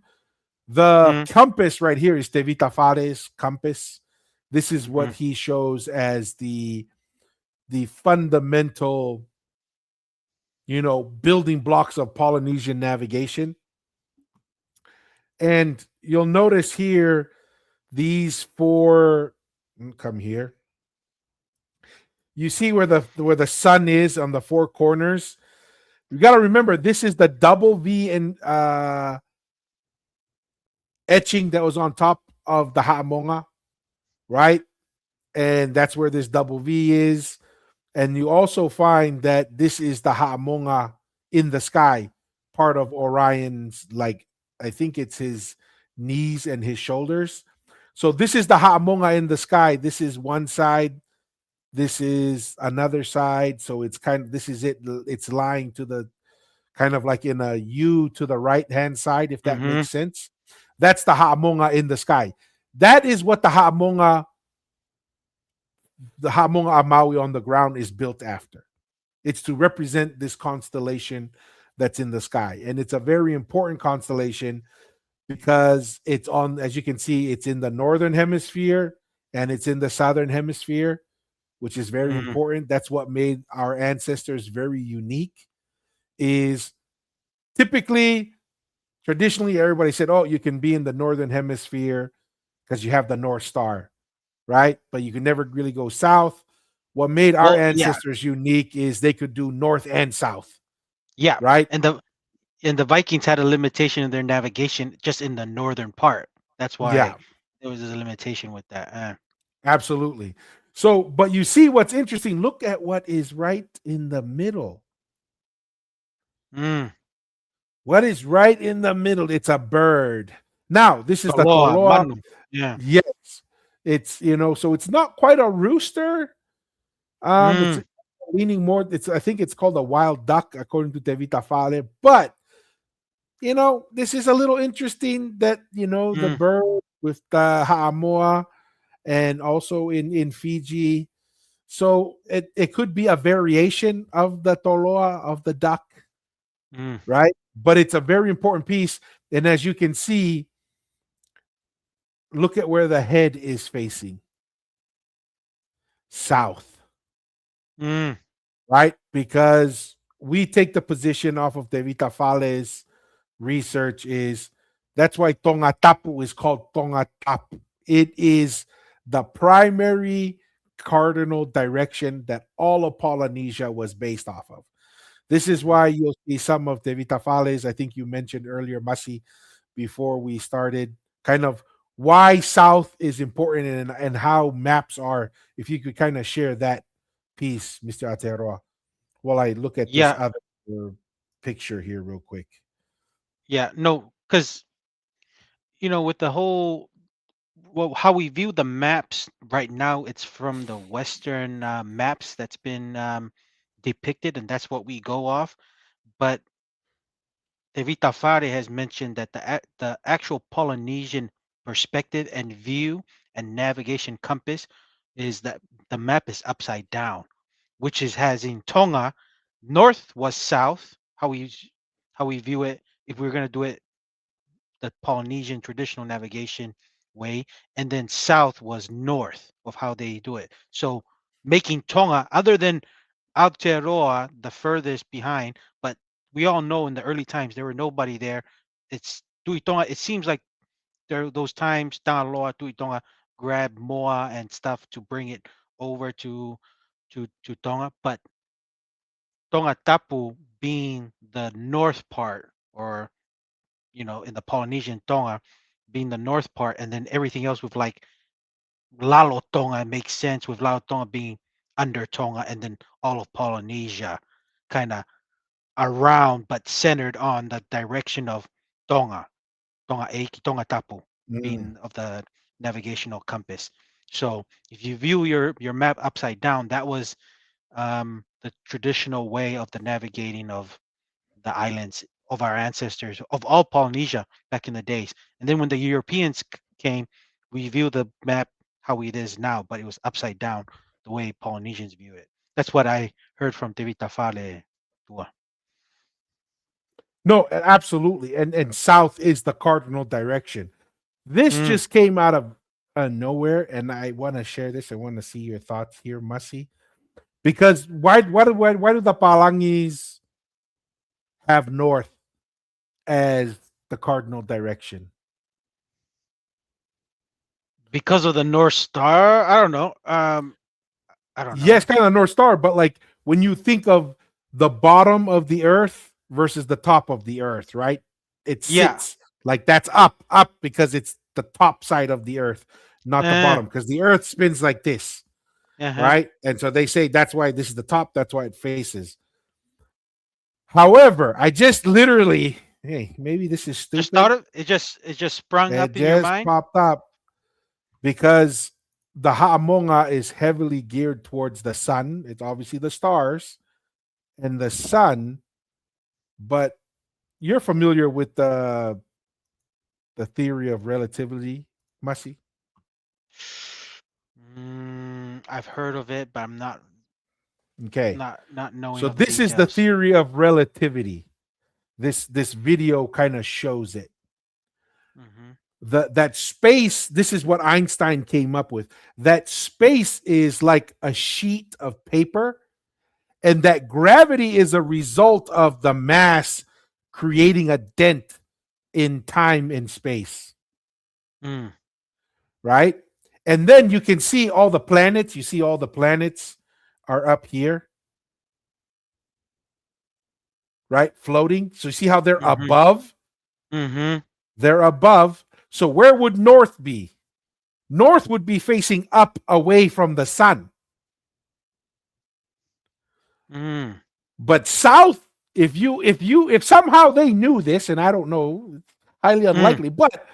The compass right here is Tevita Fares compass. This is what he shows as the fundamental, building blocks of Polynesian navigation. And you'll notice here these four come here. You see where the sun is on the four corners. You got to remember this is the double V in etching that was on top of the Ha'amonga, right? And that's where this double V is. And you also find that this is the Ha'amonga in the sky, part of Orion's, like, I think it's his knees and his shoulders. So this is the Ha'amonga in the sky. This is one side. This is another side. So this is it. It's lying to the kind of like in a U to the right-hand side, if that makes sense. That's the Ha'amonga in the sky. That is what the Ha'amonga Amaui on the ground is built after. It's to represent this constellation that's in the sky. And it's a very important constellation because it's on, as you can see, it's in the northern hemisphere and it's in the southern hemisphere, which is very Mm. important. That's what made our ancestors very unique. Is typically, traditionally, everybody said, "Oh, you can be in the northern hemisphere because you have the North Star, right? But you can never really go south." What made our Well, yeah, ancestors unique is they could do north and south, yeah, right? and the Vikings had a limitation in their navigation just in the northern part. That's why Yeah, there was a limitation with that. absolutely. So, but you see what's interesting? Look at what is right in the middle. Mm. What is right in the middle? It's a bird. Now, this is the Toloa, toloa. Manu. Yeah. Yes. It's, so it's not quite a rooster. It's Mm. leaning more. I think it's called a wild duck, according to Tevita Fale. But this is a little interesting that the Mm. bird with the haamoa, and also in Fiji. So it could be a variation of the toloa of the duck, Mm. right? But it's a very important piece. And as you can see, look at where the head is facing, south, Mm. right? Because we take the position off of Devita Fale's research is that's why Tonga Tapu is called Tonga Tapu. It is the primary cardinal direction that all of Polynesia was based off of. This is Mhm. why you'll see some of Devita Fale's, I think you mentioned earlier, Masi, before we started, kind of why south is important, and how maps are. If you could kind of share that piece, Mr. Ateroa, while I look at this Yeah. other picture here real quick. Yeah. No, because with the whole how we view the maps right now, it's from the Western maps that's been depicted, and that's what we go off. But Evita Fare has mentioned that the actual Polynesian perspective and view and navigation compass is that the map is upside down, which is has in Tonga, north was south, how we view it if we are going to do it the Polynesian traditional navigation way, and then south was north of how they do it. So making Tonga, other than Aotearoa, the furthest behind, but we all know in the early times there were nobody there. It's Tuitonga. It seems like there those times Tangaloa, Tuitonga grabbed moa and stuff to bring it over to Tonga, but Tonga Tapu being the north part, or in the Polynesian Tonga being the north part, and then everything else with like Lalo Tonga makes sense with Lalo Tonga being under Tonga, and then all of Polynesia kind of around but centered on the direction of Tonga, Tonga Eiki, Tonga Tapu Mm. being of the navigational compass. So if you view your map upside down, that was the traditional way of the navigating of the islands of our ancestors of all Polynesia back in the days. And then when the Europeans came, we view the map how it is now, but it was upside down the way Polynesians view it. That's what I heard from Tevita Fale. Tua. No, absolutely. And south is the cardinal direction. This Mm, just came out of nowhere, and I want to share this. I want to see your thoughts here, Mussy. Because why do the Palangis have north as the cardinal direction? because of the North Star, I don't know. I don't Yes, know. kind of North Star, but like when you think of the bottom of the earth versus the top of the earth, right? It Yeah. sits like that's up because it's the top side of the earth, not the Uh, bottom, because the earth spins like this, uh-huh. right? And so they say that's why this is the top, that's why it faces. However, I just literally, hey, maybe this is Just thought stupid. of it just sprung It up in your just mind. popped up because the Ha'amonga is heavily geared towards the sun. It's obviously the stars and the sun, but you're familiar with the theory of relativity, Masi? I've heard of it, but I'm not Okay. not knowing So of the this is the details. theory of relativity. This video kind of shows it. Hmm. that space, this is what Einstein came up with. That space is like a sheet of paper, and that gravity is a result of the mass creating a dent in time and space, right? And then you can see all the planets. You see all the planets are up here, right? Floating. So you see how they're above? They're above. So where would north be? North would be facing up away from the sun. But south, if somehow they knew this, and I don't know, it's highly unlikely, but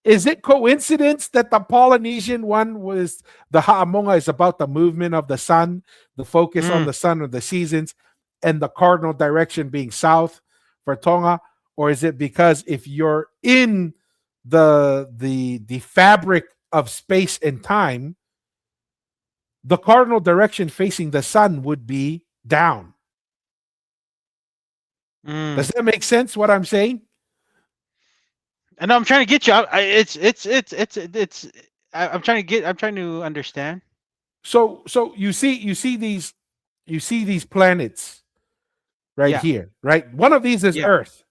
is it coincidence that the Polynesian one was the Ha'amonga is about the movement of the sun, the focus on the sun or the seasons, and the cardinal direction being south for Tonga? Or is it because if you're in the fabric of space and time, the cardinal direction facing the sun would be down? Does that make sense what I'm saying? And I'm trying to get you. I'm trying to understand. So you see these planets right here, right? One of these is Earth.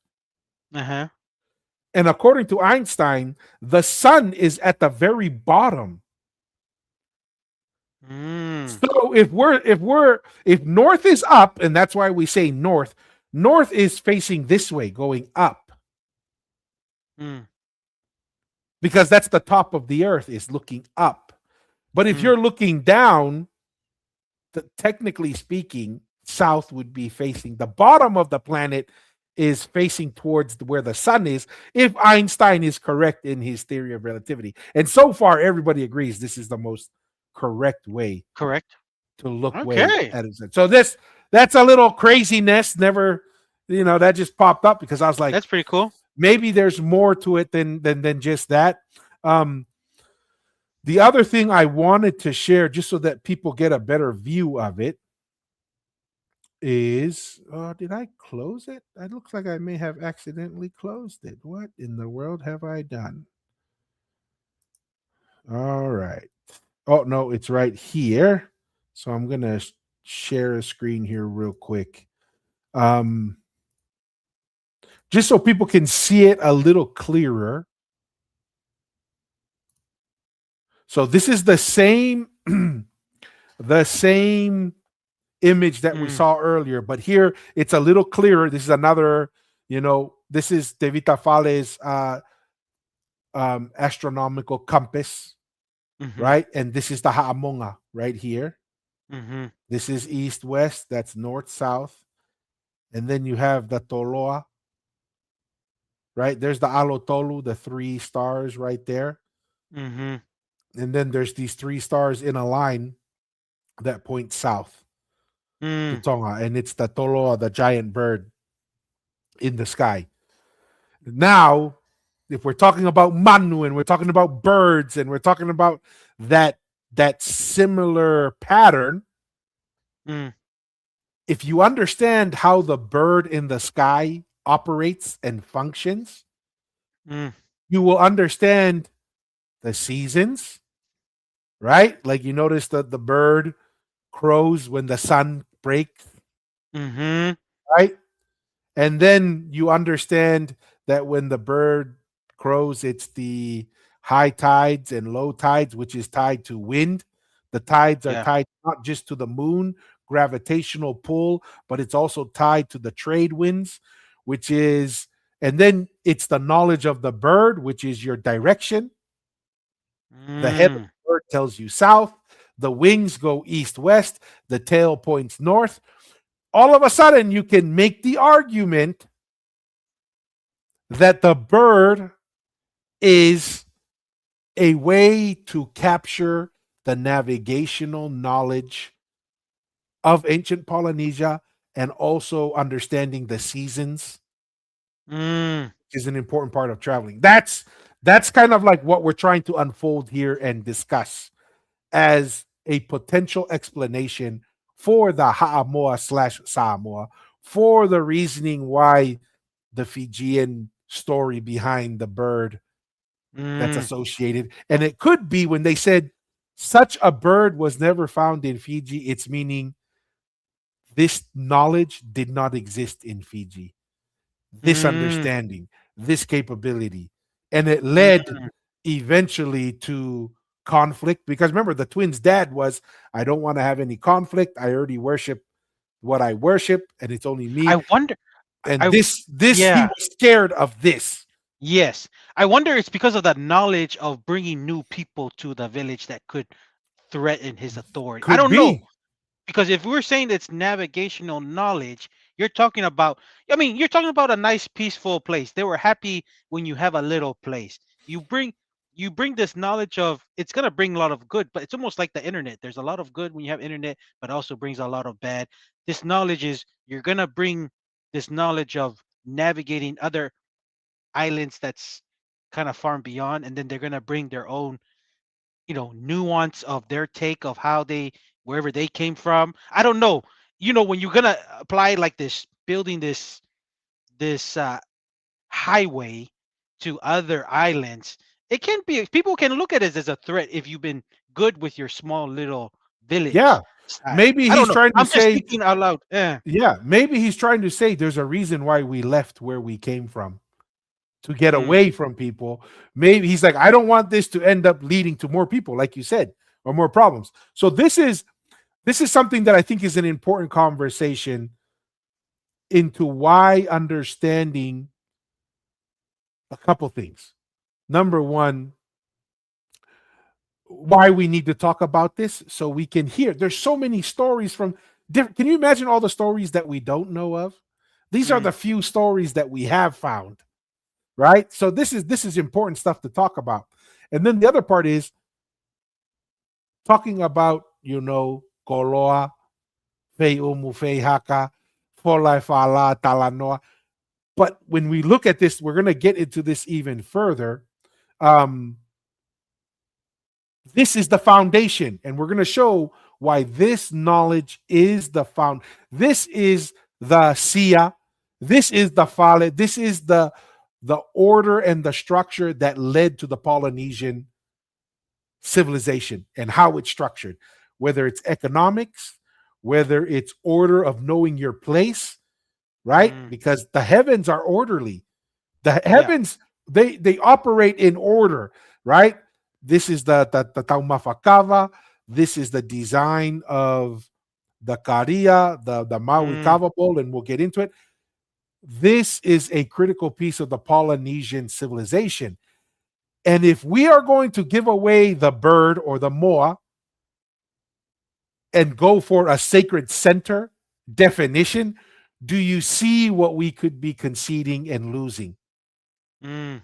And according to Einstein, the sun is at the very bottom. So if north is up, and that's why we say north is facing this way, going up. Because that's the top of the earth is looking up. But if you're looking down, technically speaking, south would be facing the bottom of the planet is facing towards where the sun is, if Einstein is correct in his theory of relativity. And so far, everybody agrees this is the most correct way to look way at it. So that's a little craziness. Never, that just popped up because I was like, that's pretty cool. Maybe there's more to it than just that. The other thing I wanted to share, just so that people get a better view of it, is did I close it? It looks like I may have accidentally closed it. What in the world have I done? All right. Oh no, it's right here. So I'm gonna share a screen here real quick. Just so people can see it a little clearer. So this is the same image that we saw earlier, but here it's a little clearer. This is another, this is De Vita Fale's astronomical compass, right? And this is the Ha'amonga right here. This is east-west, that's north-south. And then you have the Toloa, right? There's the Alotolu, the 3 stars right there. And then there's these 3 stars in a line that point south to Tonga. And it's the Toloa, the giant bird in the sky. Now, if we're talking about Manu and we're talking about birds and we're talking about that similar pattern, if you understand how the bird in the sky operates and functions, you will understand the seasons, right? Like you notice that the bird crows when the sun breaks, right? And then you understand that when the bird crows, it's the high tides and low tides, which is tied to wind. The tides are tied not just to the moon gravitational pull, but it's also tied to the trade winds, which is, and then it's the knowledge of the bird, which is your direction. The head of the bird tells you south, the wings go east-west, the tail points north. All of a sudden, you can make the argument that the bird is a way to capture the navigational knowledge of ancient Polynesia and also understanding the seasons is an important part of traveling. That's kind of like what we're trying to unfold here and discuss as a potential explanation for the Ha'amoa/Samoa, for the reasoning why the Fijian story behind the bird that's Mm. associated. And it could be when they said such a bird was never found in Fiji, it's meaning this knowledge did not exist in Fiji, this Mm. understanding, this capability. And it led Mm. eventually to conflict because remember, the twins' dad was, I don't want to have any conflict. I already worship what I worship, and it's only me. I wonder. And I this he yeah. was scared of this. Yes. I wonder it's because of the knowledge of bringing new people to the village that could threaten his authority. I Could don't know. be. Because if we're saying it's navigational knowledge, you're talking about, I mean, you're talking about a nice peaceful place. They were happy when you have a little place. You bring this knowledge of, it's going to bring a lot of good, but it's almost like the internet. There's a lot of good when you have internet, but also brings a lot of bad. This knowledge is, you're going to bring this knowledge of navigating other islands that's kind of far and beyond, and then they're going to bring their own, nuance of their take of how they, wherever they came from. I don't know. When you're gonna apply like this, building this highway to other islands, it can be, people can look at it as a threat if you've been good with your small little Yeah. village side. Maybe I he's don't know. trying to I'm just say, thinking out loud. Yeah. yeah, maybe he's trying to say there's a reason why we left where we came from to get Mm, away from people. Maybe he's like, I don't want this to end up leading to more people, like you said, or more problems. So this is something that I think is an important conversation into why understanding a couple things. Number one, why we need to talk about this so we can hear. There's so many stories from different. Can you imagine all the stories that we don't know of? These are mm, the few stories that we have found, right? So this is important stuff to talk about. And then the other part is talking about, koloa, fei umu, fei haka, folai fala, talanoa. But when we look at this, we're going to get into this even further. Um, this is the foundation, and we're going to show why this knowledge is the found. This is the sia. This is the fale. This is the order and the structure that led to the Polynesian civilization and how it's structured, whether it's economics, whether it's order of knowing your place, right? mm. Because the heavens are orderly. The Yeah. heavens, they operate in order, right? This is the Taumafakava. This is the design of the Karia, the Maui Mm, Kava Bowl, and we'll get into it. This is a critical piece of the Polynesian civilization. And if we are going to give away the bird or the moa and go for a sacred center definition, do you see what we could be conceding and losing? mm,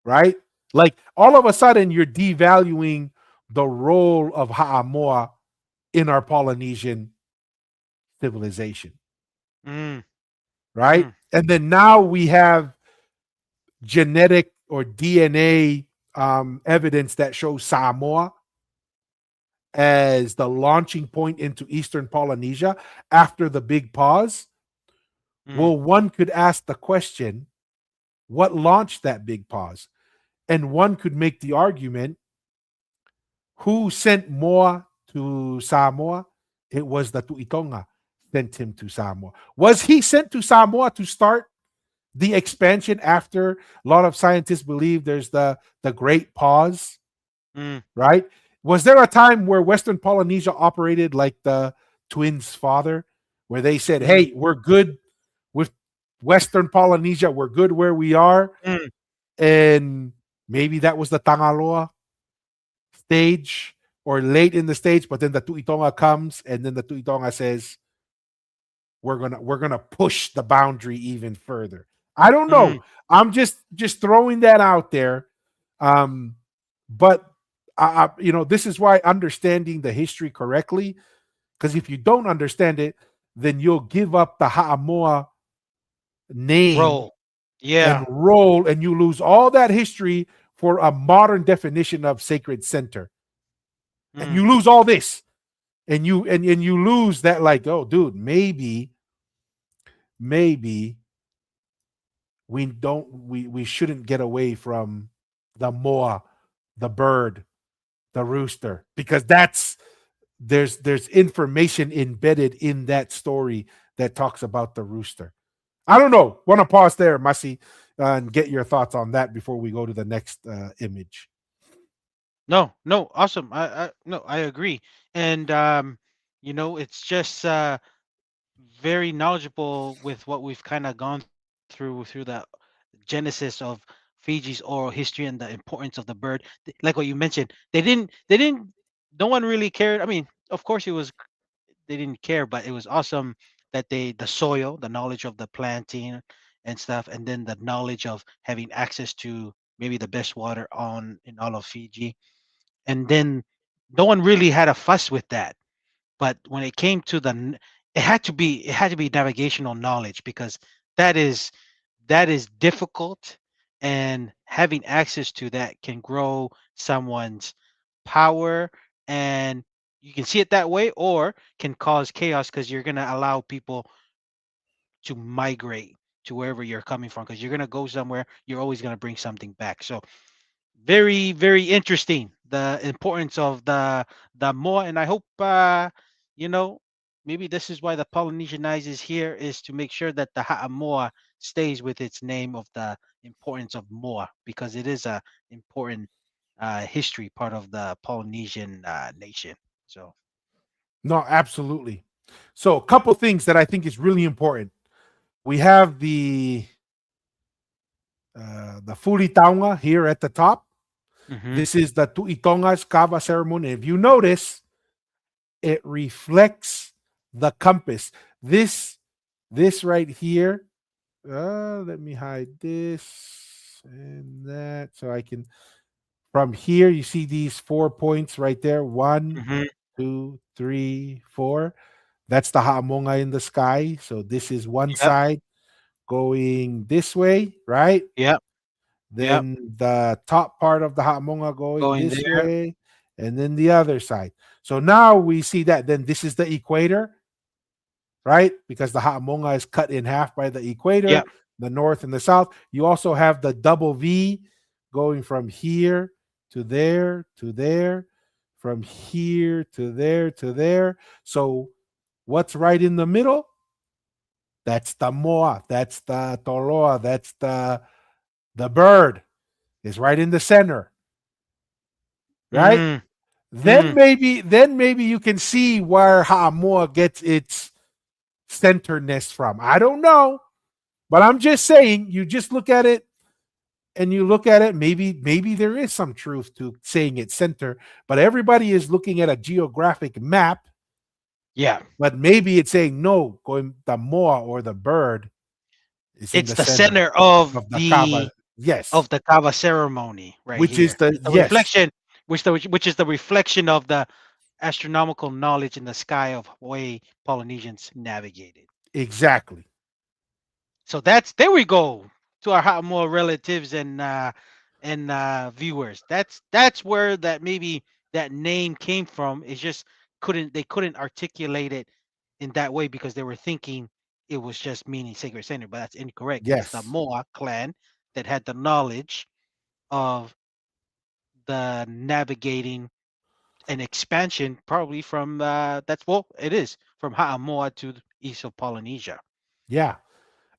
Right? Like all of a sudden, you're devaluing the role of Ha'amoa in our Polynesian civilization, mm, right? mm, And then now we have genetic or DNA evidence that shows Samoa as the launching point into Eastern Polynesia after the big pause. mm, Well, one could ask the question, what launched that big pause? And one could make the argument, who sent Moa to Samoa? It was the Tuitonga sent him to Samoa. Was he sent to Samoa to start the expansion after a lot of scientists believe there's the great pause, mm, right? Was there a time where Western Polynesia operated like the twins' father, where they said, mm, hey, we're good with Western Polynesia, we're good where we are? mm, And maybe that was the Tangaloa stage or late in the stage, but then the Tuitonga comes and then the Tuitonga says, we're gonna push the boundary even further. I don't mm. know. I'm just throwing that out there. Um, but this is why understanding the history correctly, because if you don't understand it, then you'll give up the Ha'amoa name Roll. and Yeah. role, and you lose all that history for a modern definition of sacred center. And Mm, you lose all this. And you lose that, like, oh dude, maybe we shouldn't get away from the moa, the bird, the rooster, because there's information embedded in that story that talks about the rooster. I don't know. Want to pause there, Masi, and get your thoughts on that before we go to the next image. No, no, awesome. I no, I agree. And it's just very knowledgeable with what we've kind of gone through the genesis of Fiji's oral history and the importance of the bird. Like what you mentioned, they didn't no one really cared. I mean, of course it was they didn't care, but it was awesome that the soil, the knowledge of the planting and stuff, and then the knowledge of having access to maybe the best water on in all of Fiji. And then no one really had a fuss with that. But when it came to it had to be navigational knowledge, because that is that is difficult, and having access to that can grow someone's power, and you can see it that way, or can cause chaos because you're going to allow people to migrate to wherever you're coming from, because you're going to go somewhere, you're always going to bring something back. So very, very interesting, the importance of the moa. And I hope you know maybe this is why the Polynesianize is here, is to make sure that the ha'amoa stays with its name of the importance of moa, because it is a important history part of the Polynesian nation. So No, absolutely. So, a couple things that I think is really important. We have the Furitaunga here at the top. mhm. This is the Tuitonga's kava ceremony. If you notice, it reflects the compass. This right here. Let me hide this and that so I can. From here, you see these 4 points right there. One, Mhm. 2, 3, 4. That's the Haamonga in the sky. So this is one Yep. side going this way, right? Yep. Yep. Then the top part of the Haamonga going Going this there. way, and then the other side. So now we see that. Then this is the equator, right? Because the Haamonga is cut in half by the equator, Yep. the north and the south. You also have the double V going from here to there to there, from here to there to there. So what's right in the middle? That's the moa. That's the toloa. That's the bird is right in the center, right? Mm. Then Mm. maybe you can see where Ha'amoa gets its centerness from. I don't know, but I'm just saying. You just look at it and you look at it. Maybe there is some truth to saying it's center, but everybody is looking at a geographic map. Yeah. But maybe it's saying no, going the moa or the bird is in It's the the center center of of the kava. the Yes, kava ceremony right which is here. the It's the yes, reflection, which is the reflection of the astronomical knowledge in the sky of way Polynesians navigated. exactly. So that's there we go to our more relatives and viewers. That's where that maybe that name came from. It's just couldn't articulate it in that way because they were thinking it was just meaning sacred center, but that's incorrect. It's the Yes, Moa clan that had the knowledge of the navigating and expansion, probably from that's well, it is from Ha'amoa to the east of Polynesia, yeah,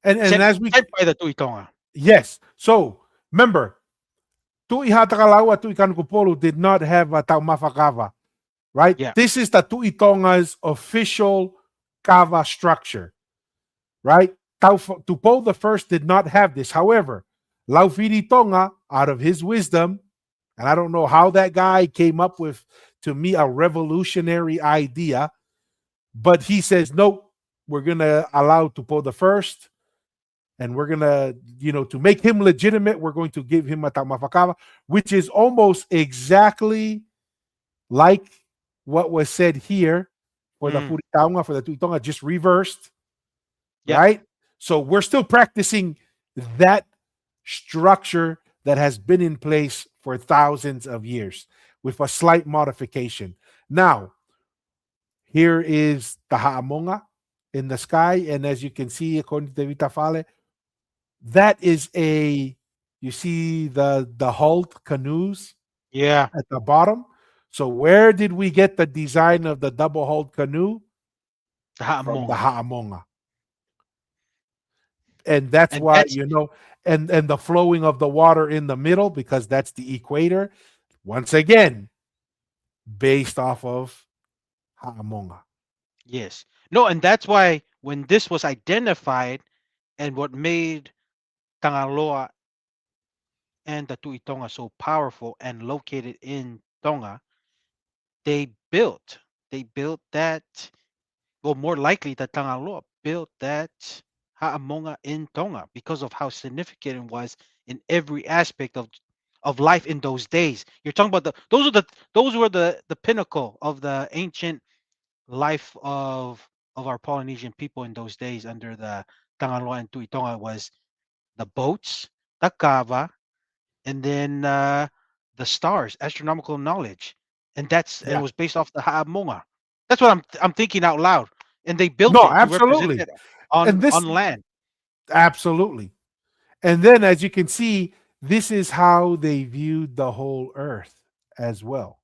and as we sent by the Tuitonga. yes. So remember, Tui Hatakalaua, Tui Kanukupolu did not have a Taumafakava, right? Yeah. This is the Tui Tonga's official kava structure, right? Tupou the first did not have this. However, Laufiri Tonga, out of his wisdom, and I don't know how that guy came up with, to me, a revolutionary idea, but he says, nope, we're going to allow Tupou the first, and we're going to, to make him legitimate, we're going to give him a Taumafakava, which is almost exactly like what was said here for the Mm, Furitaunga, for the Tuitonga, just reversed, yep. right? So we're still practicing that structure that has been in place for thousands of years with a slight modification. Now, here is the Ha'amonga in the sky. And as you can see, according to Vita Fale, that is You see the hulled canoes Yeah. at the bottom. So where did we get the design of the double hulled canoe? From the Ha'amonga. Ha'amonga. And that's And why, that's and the flowing of the water in the middle, because that's the equator. Once again, based off of Ha'amonga. yes. No, and that's why when this was identified and what made Tangaloa and the Tuitonga so powerful and located in Tonga, they built that, well, more likely that Tangaloa built that Ha'amonga in Tonga because of how significant it was in every aspect of life in those days. You're talking about those were the pinnacle of the ancient life of our Polynesian people in those days under the Tangaloa and Tuitonga was the boats, the kava, and then the stars, astronomical knowledge, and it Yeah. was based off the Ha'amonga. That's what I'm thinking out loud. And they built No, it to represent absolutely. it And this, on land. absolutely. And then, as you can see, this is how they viewed the whole earth as well.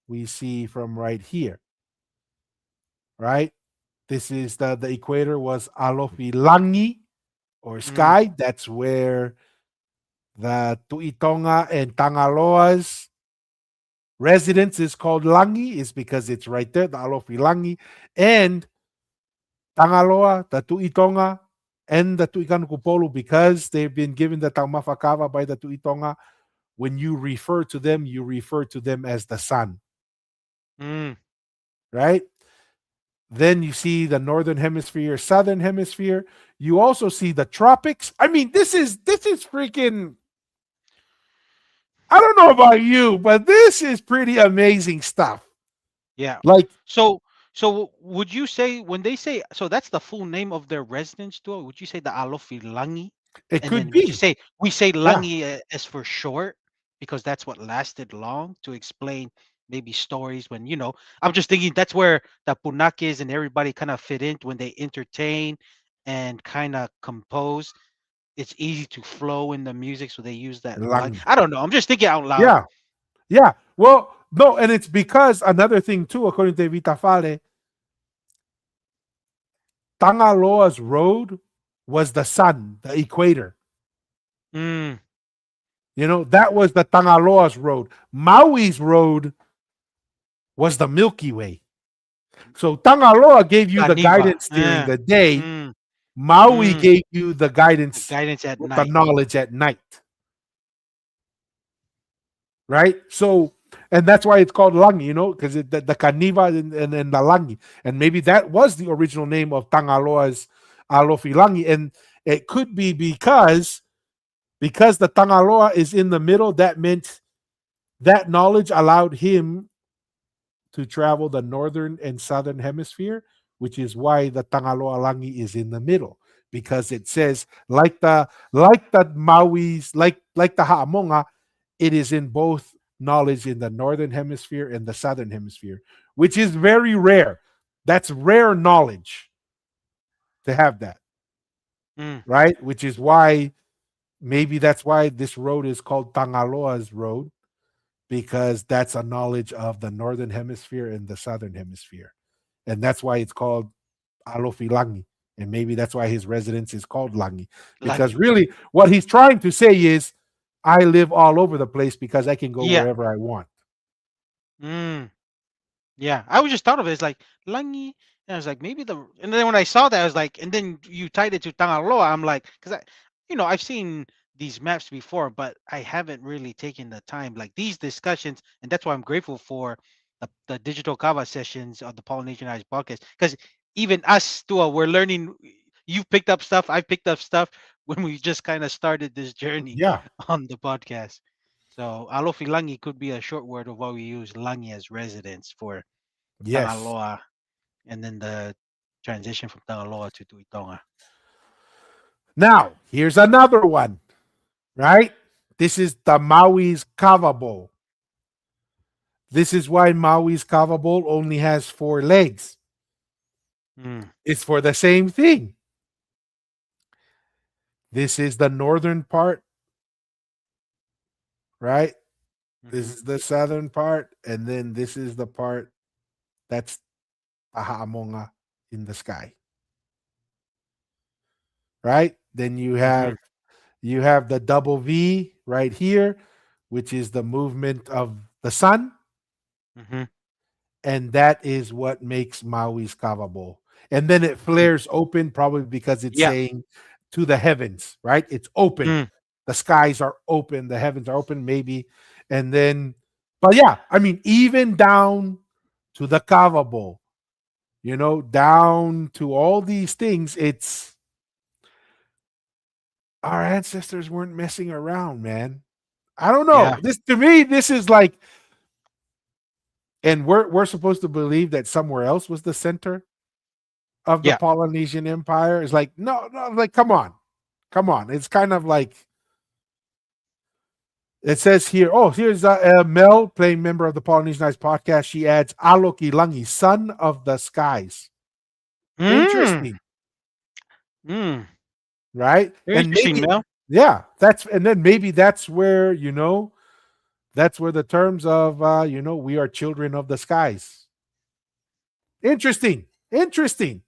We see from right here, right? This is the equator was Alofilangi or Mm, sky. That's where the Tuitonga and Tangaloa's residence is called Langi, is because it's right there, the Alofilangi. And Tangaloa, the Tuitonga, and the Tuikanukupolu, because they've been given the Taumafakava by the Tuitonga, when you refer to them as the sun, mm, right? Then you see the northern hemisphere, southern hemisphere. You also see the tropics. I mean, this is freaking. I don't know about you, but this is pretty amazing stuff. yeah. Like So would you say when they say so that's the full name of their residence store? Would you say the Alofi Langi? it And could then would you be, say we say yeah, Langi as for short because that's what lasted long to explain maybe stories when I'm just thinking that's where the Punakes and everybody kind of fit in when they entertain and kind of compose. It's easy to flow in the music, so they use that lang. Langi. I don't know. I'm just thinking out loud. Yeah, yeah. Well, no, and it's because another thing too, according to Vitafale, Tangaloa's road was the sun, the equator. Mm, That was the Tangaloa's road. Maui's road was the Milky Way. So Tangaloa gave you the Ganiva. guidance during the day. Mm, Maui mm. gave you the The guidance, guidance at the night. knowledge at night. Right? So, and that's why it's called Langi, because the Kaniva and the Langi. And maybe that was the original name of Tangaloa's Alofi Langi. And it could be because the Tangaloa is in the middle, that meant that knowledge allowed him to travel the northern and southern hemisphere, which is why the Tangaloa Langi is in the middle, because it says like the Maui's like the Ha'amonga, it is in both knowledge in the northern hemisphere and the southern hemisphere, which is very rare. That's rare knowledge to have that, Mm, right? Which is why maybe that's why this road is called Tangaloa's road, because that's a knowledge of the northern hemisphere and the southern hemisphere. And that's why it's called Alofi Langi. And maybe that's why his residence is called Langi. Because Langi. really, what he's trying to say is, I live all over the place because I can go Yeah. wherever I want. Mm. Yeah, I was just thought of it as like Langi, and I was like maybe and then when I saw that I was like, and then you tied it to Tangaloa, I'm like, because I've seen these maps before, but I haven't really taken the time like these discussions, and that's why I'm grateful for the digital kava sessions of the Polynesian Eyes podcast, because even us, Tua, we're learning. You've picked up stuff, I've picked up stuff when we just kind of started this journey Yeah. on the podcast. So Alofi Langi could be a short word of why we use Langi as residence for Yes. Tangaloa, and then the transition from Tangaloa to Tuitonga. Now, here's another one, right? This is the Maui's Kava Bowl. This is why Maui's Kava Bowl only has 4 legs. Mm, It's for the same thing. This is the northern part right? This Mhm. is the southern part, and then this is the part that's Ahaamonga in the sky, right? Then Mhm. you have the double V right here, which is the movement of the sun, Mhm. and that is what makes Maui's kava bowl. And then it Mm. flares open, probably because it's Yeah. saying to the heavens, right? It's open. Mm. The skies are open, the heavens are open, maybe. And then, but yeah, I mean, even down to the kava bowl, down to all these things, it's our ancestors weren't messing around, man. I don't Yeah. know. This to me, this is like, and we're supposed to believe that somewhere else was the center of the Yeah. Polynesian Empire. It's like, no, no, like, come on. Come on. It's kind of like it says here. Oh, here's Mel playing member of the Polynesian Ice podcast. She adds Alok Ilangi, son of the skies. Mm. Interesting, Mm. right? Very And interesting, maybe, Mel. yeah, and then maybe that's where, that's where the terms of, we are children of the skies. Interesting. Interesting.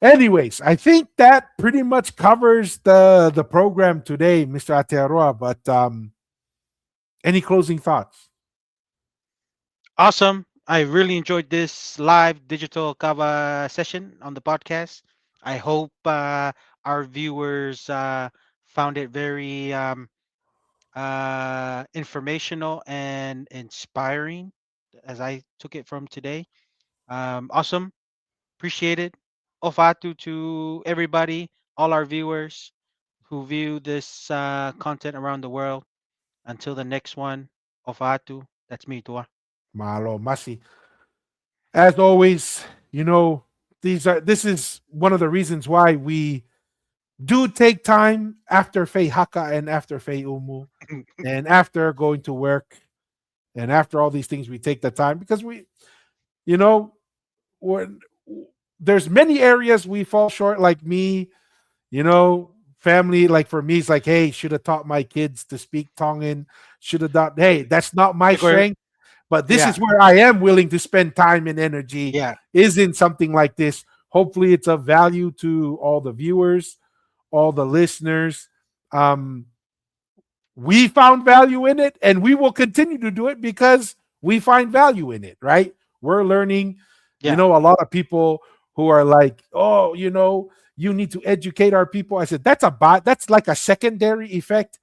Anyways, I think that pretty much covers the program today, Mr. Aotearoa. But any closing thoughts? Awesome. I really enjoyed this live digital kava session on the podcast. I hope our viewers found it very informational and inspiring as I took it from today. Awesome. Appreciate it. Ofatu to everybody, all our viewers who view this content around the world. Until the next one, Ofatu. That's me, Tua. Malo Masi. As always, this is one of the reasons why we do take time after Fei Haka and after Fei Umu and after going to work and after all these things, we take the time because you know, we're, there's many areas we fall short, like me, family, like for me, it's like, hey, should have taught my kids to speak Tongan, should have done, hey, that's not my Like we're, strength, but this yeah, is where I am willing to spend time and energy, yeah, is in something like this. Hopefully it's of value to all the viewers, all the listeners. um we found value in it, and we will continue to do it because we find value in it, right? We're learning. yeah, A lot of people who are like, oh, you need to educate our people. I said, that's like a secondary effect.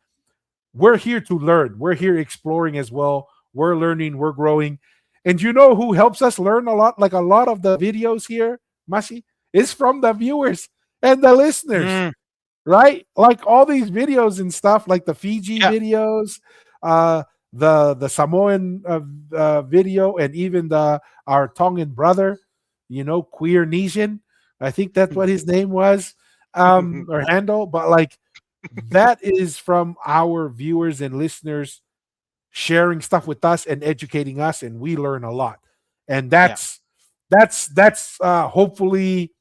We're here to learn. We're here exploring as well. We're learning, we're growing. And you know who helps us learn a lot? Like a lot of the videos here, Mashi, is from the viewers and the listeners, mm, right? Like all these videos and stuff, like the Fiji yeah, videos, uh, the Samoan video, and even the our Tongan brother, Queer Nesian. I think that's what his name was, or handle. But like that is from our viewers and listeners sharing stuff with us and educating us, and we learn a lot. And yeah, that's hopefully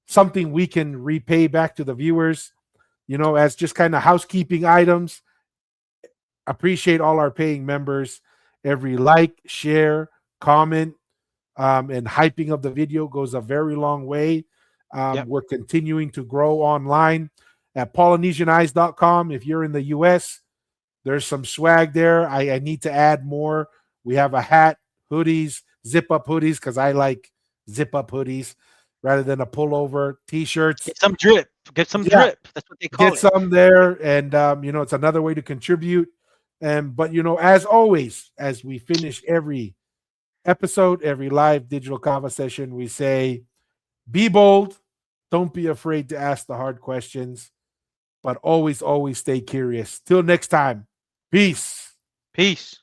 something we can repay back to the viewers, as just kind of housekeeping items. Appreciate all our paying members. Every like, share, comment, and hyping of the video goes a very long way. yep, We're continuing to grow online at polynesianeyes.com. If you're in the US, there's some swag there. I need to add more. We have a hat, hoodies, zip up hoodies, because I like zip up hoodies rather than a pullover, t-shirts. get some drip, get some Yeah, drip. That's what they get call it. some there, and it's another way to contribute. And but as always, as we finish every episode, every live digital kava session, we say, be bold, don't be afraid to ask the hard questions, but always stay curious. Till next time, peace. Peace.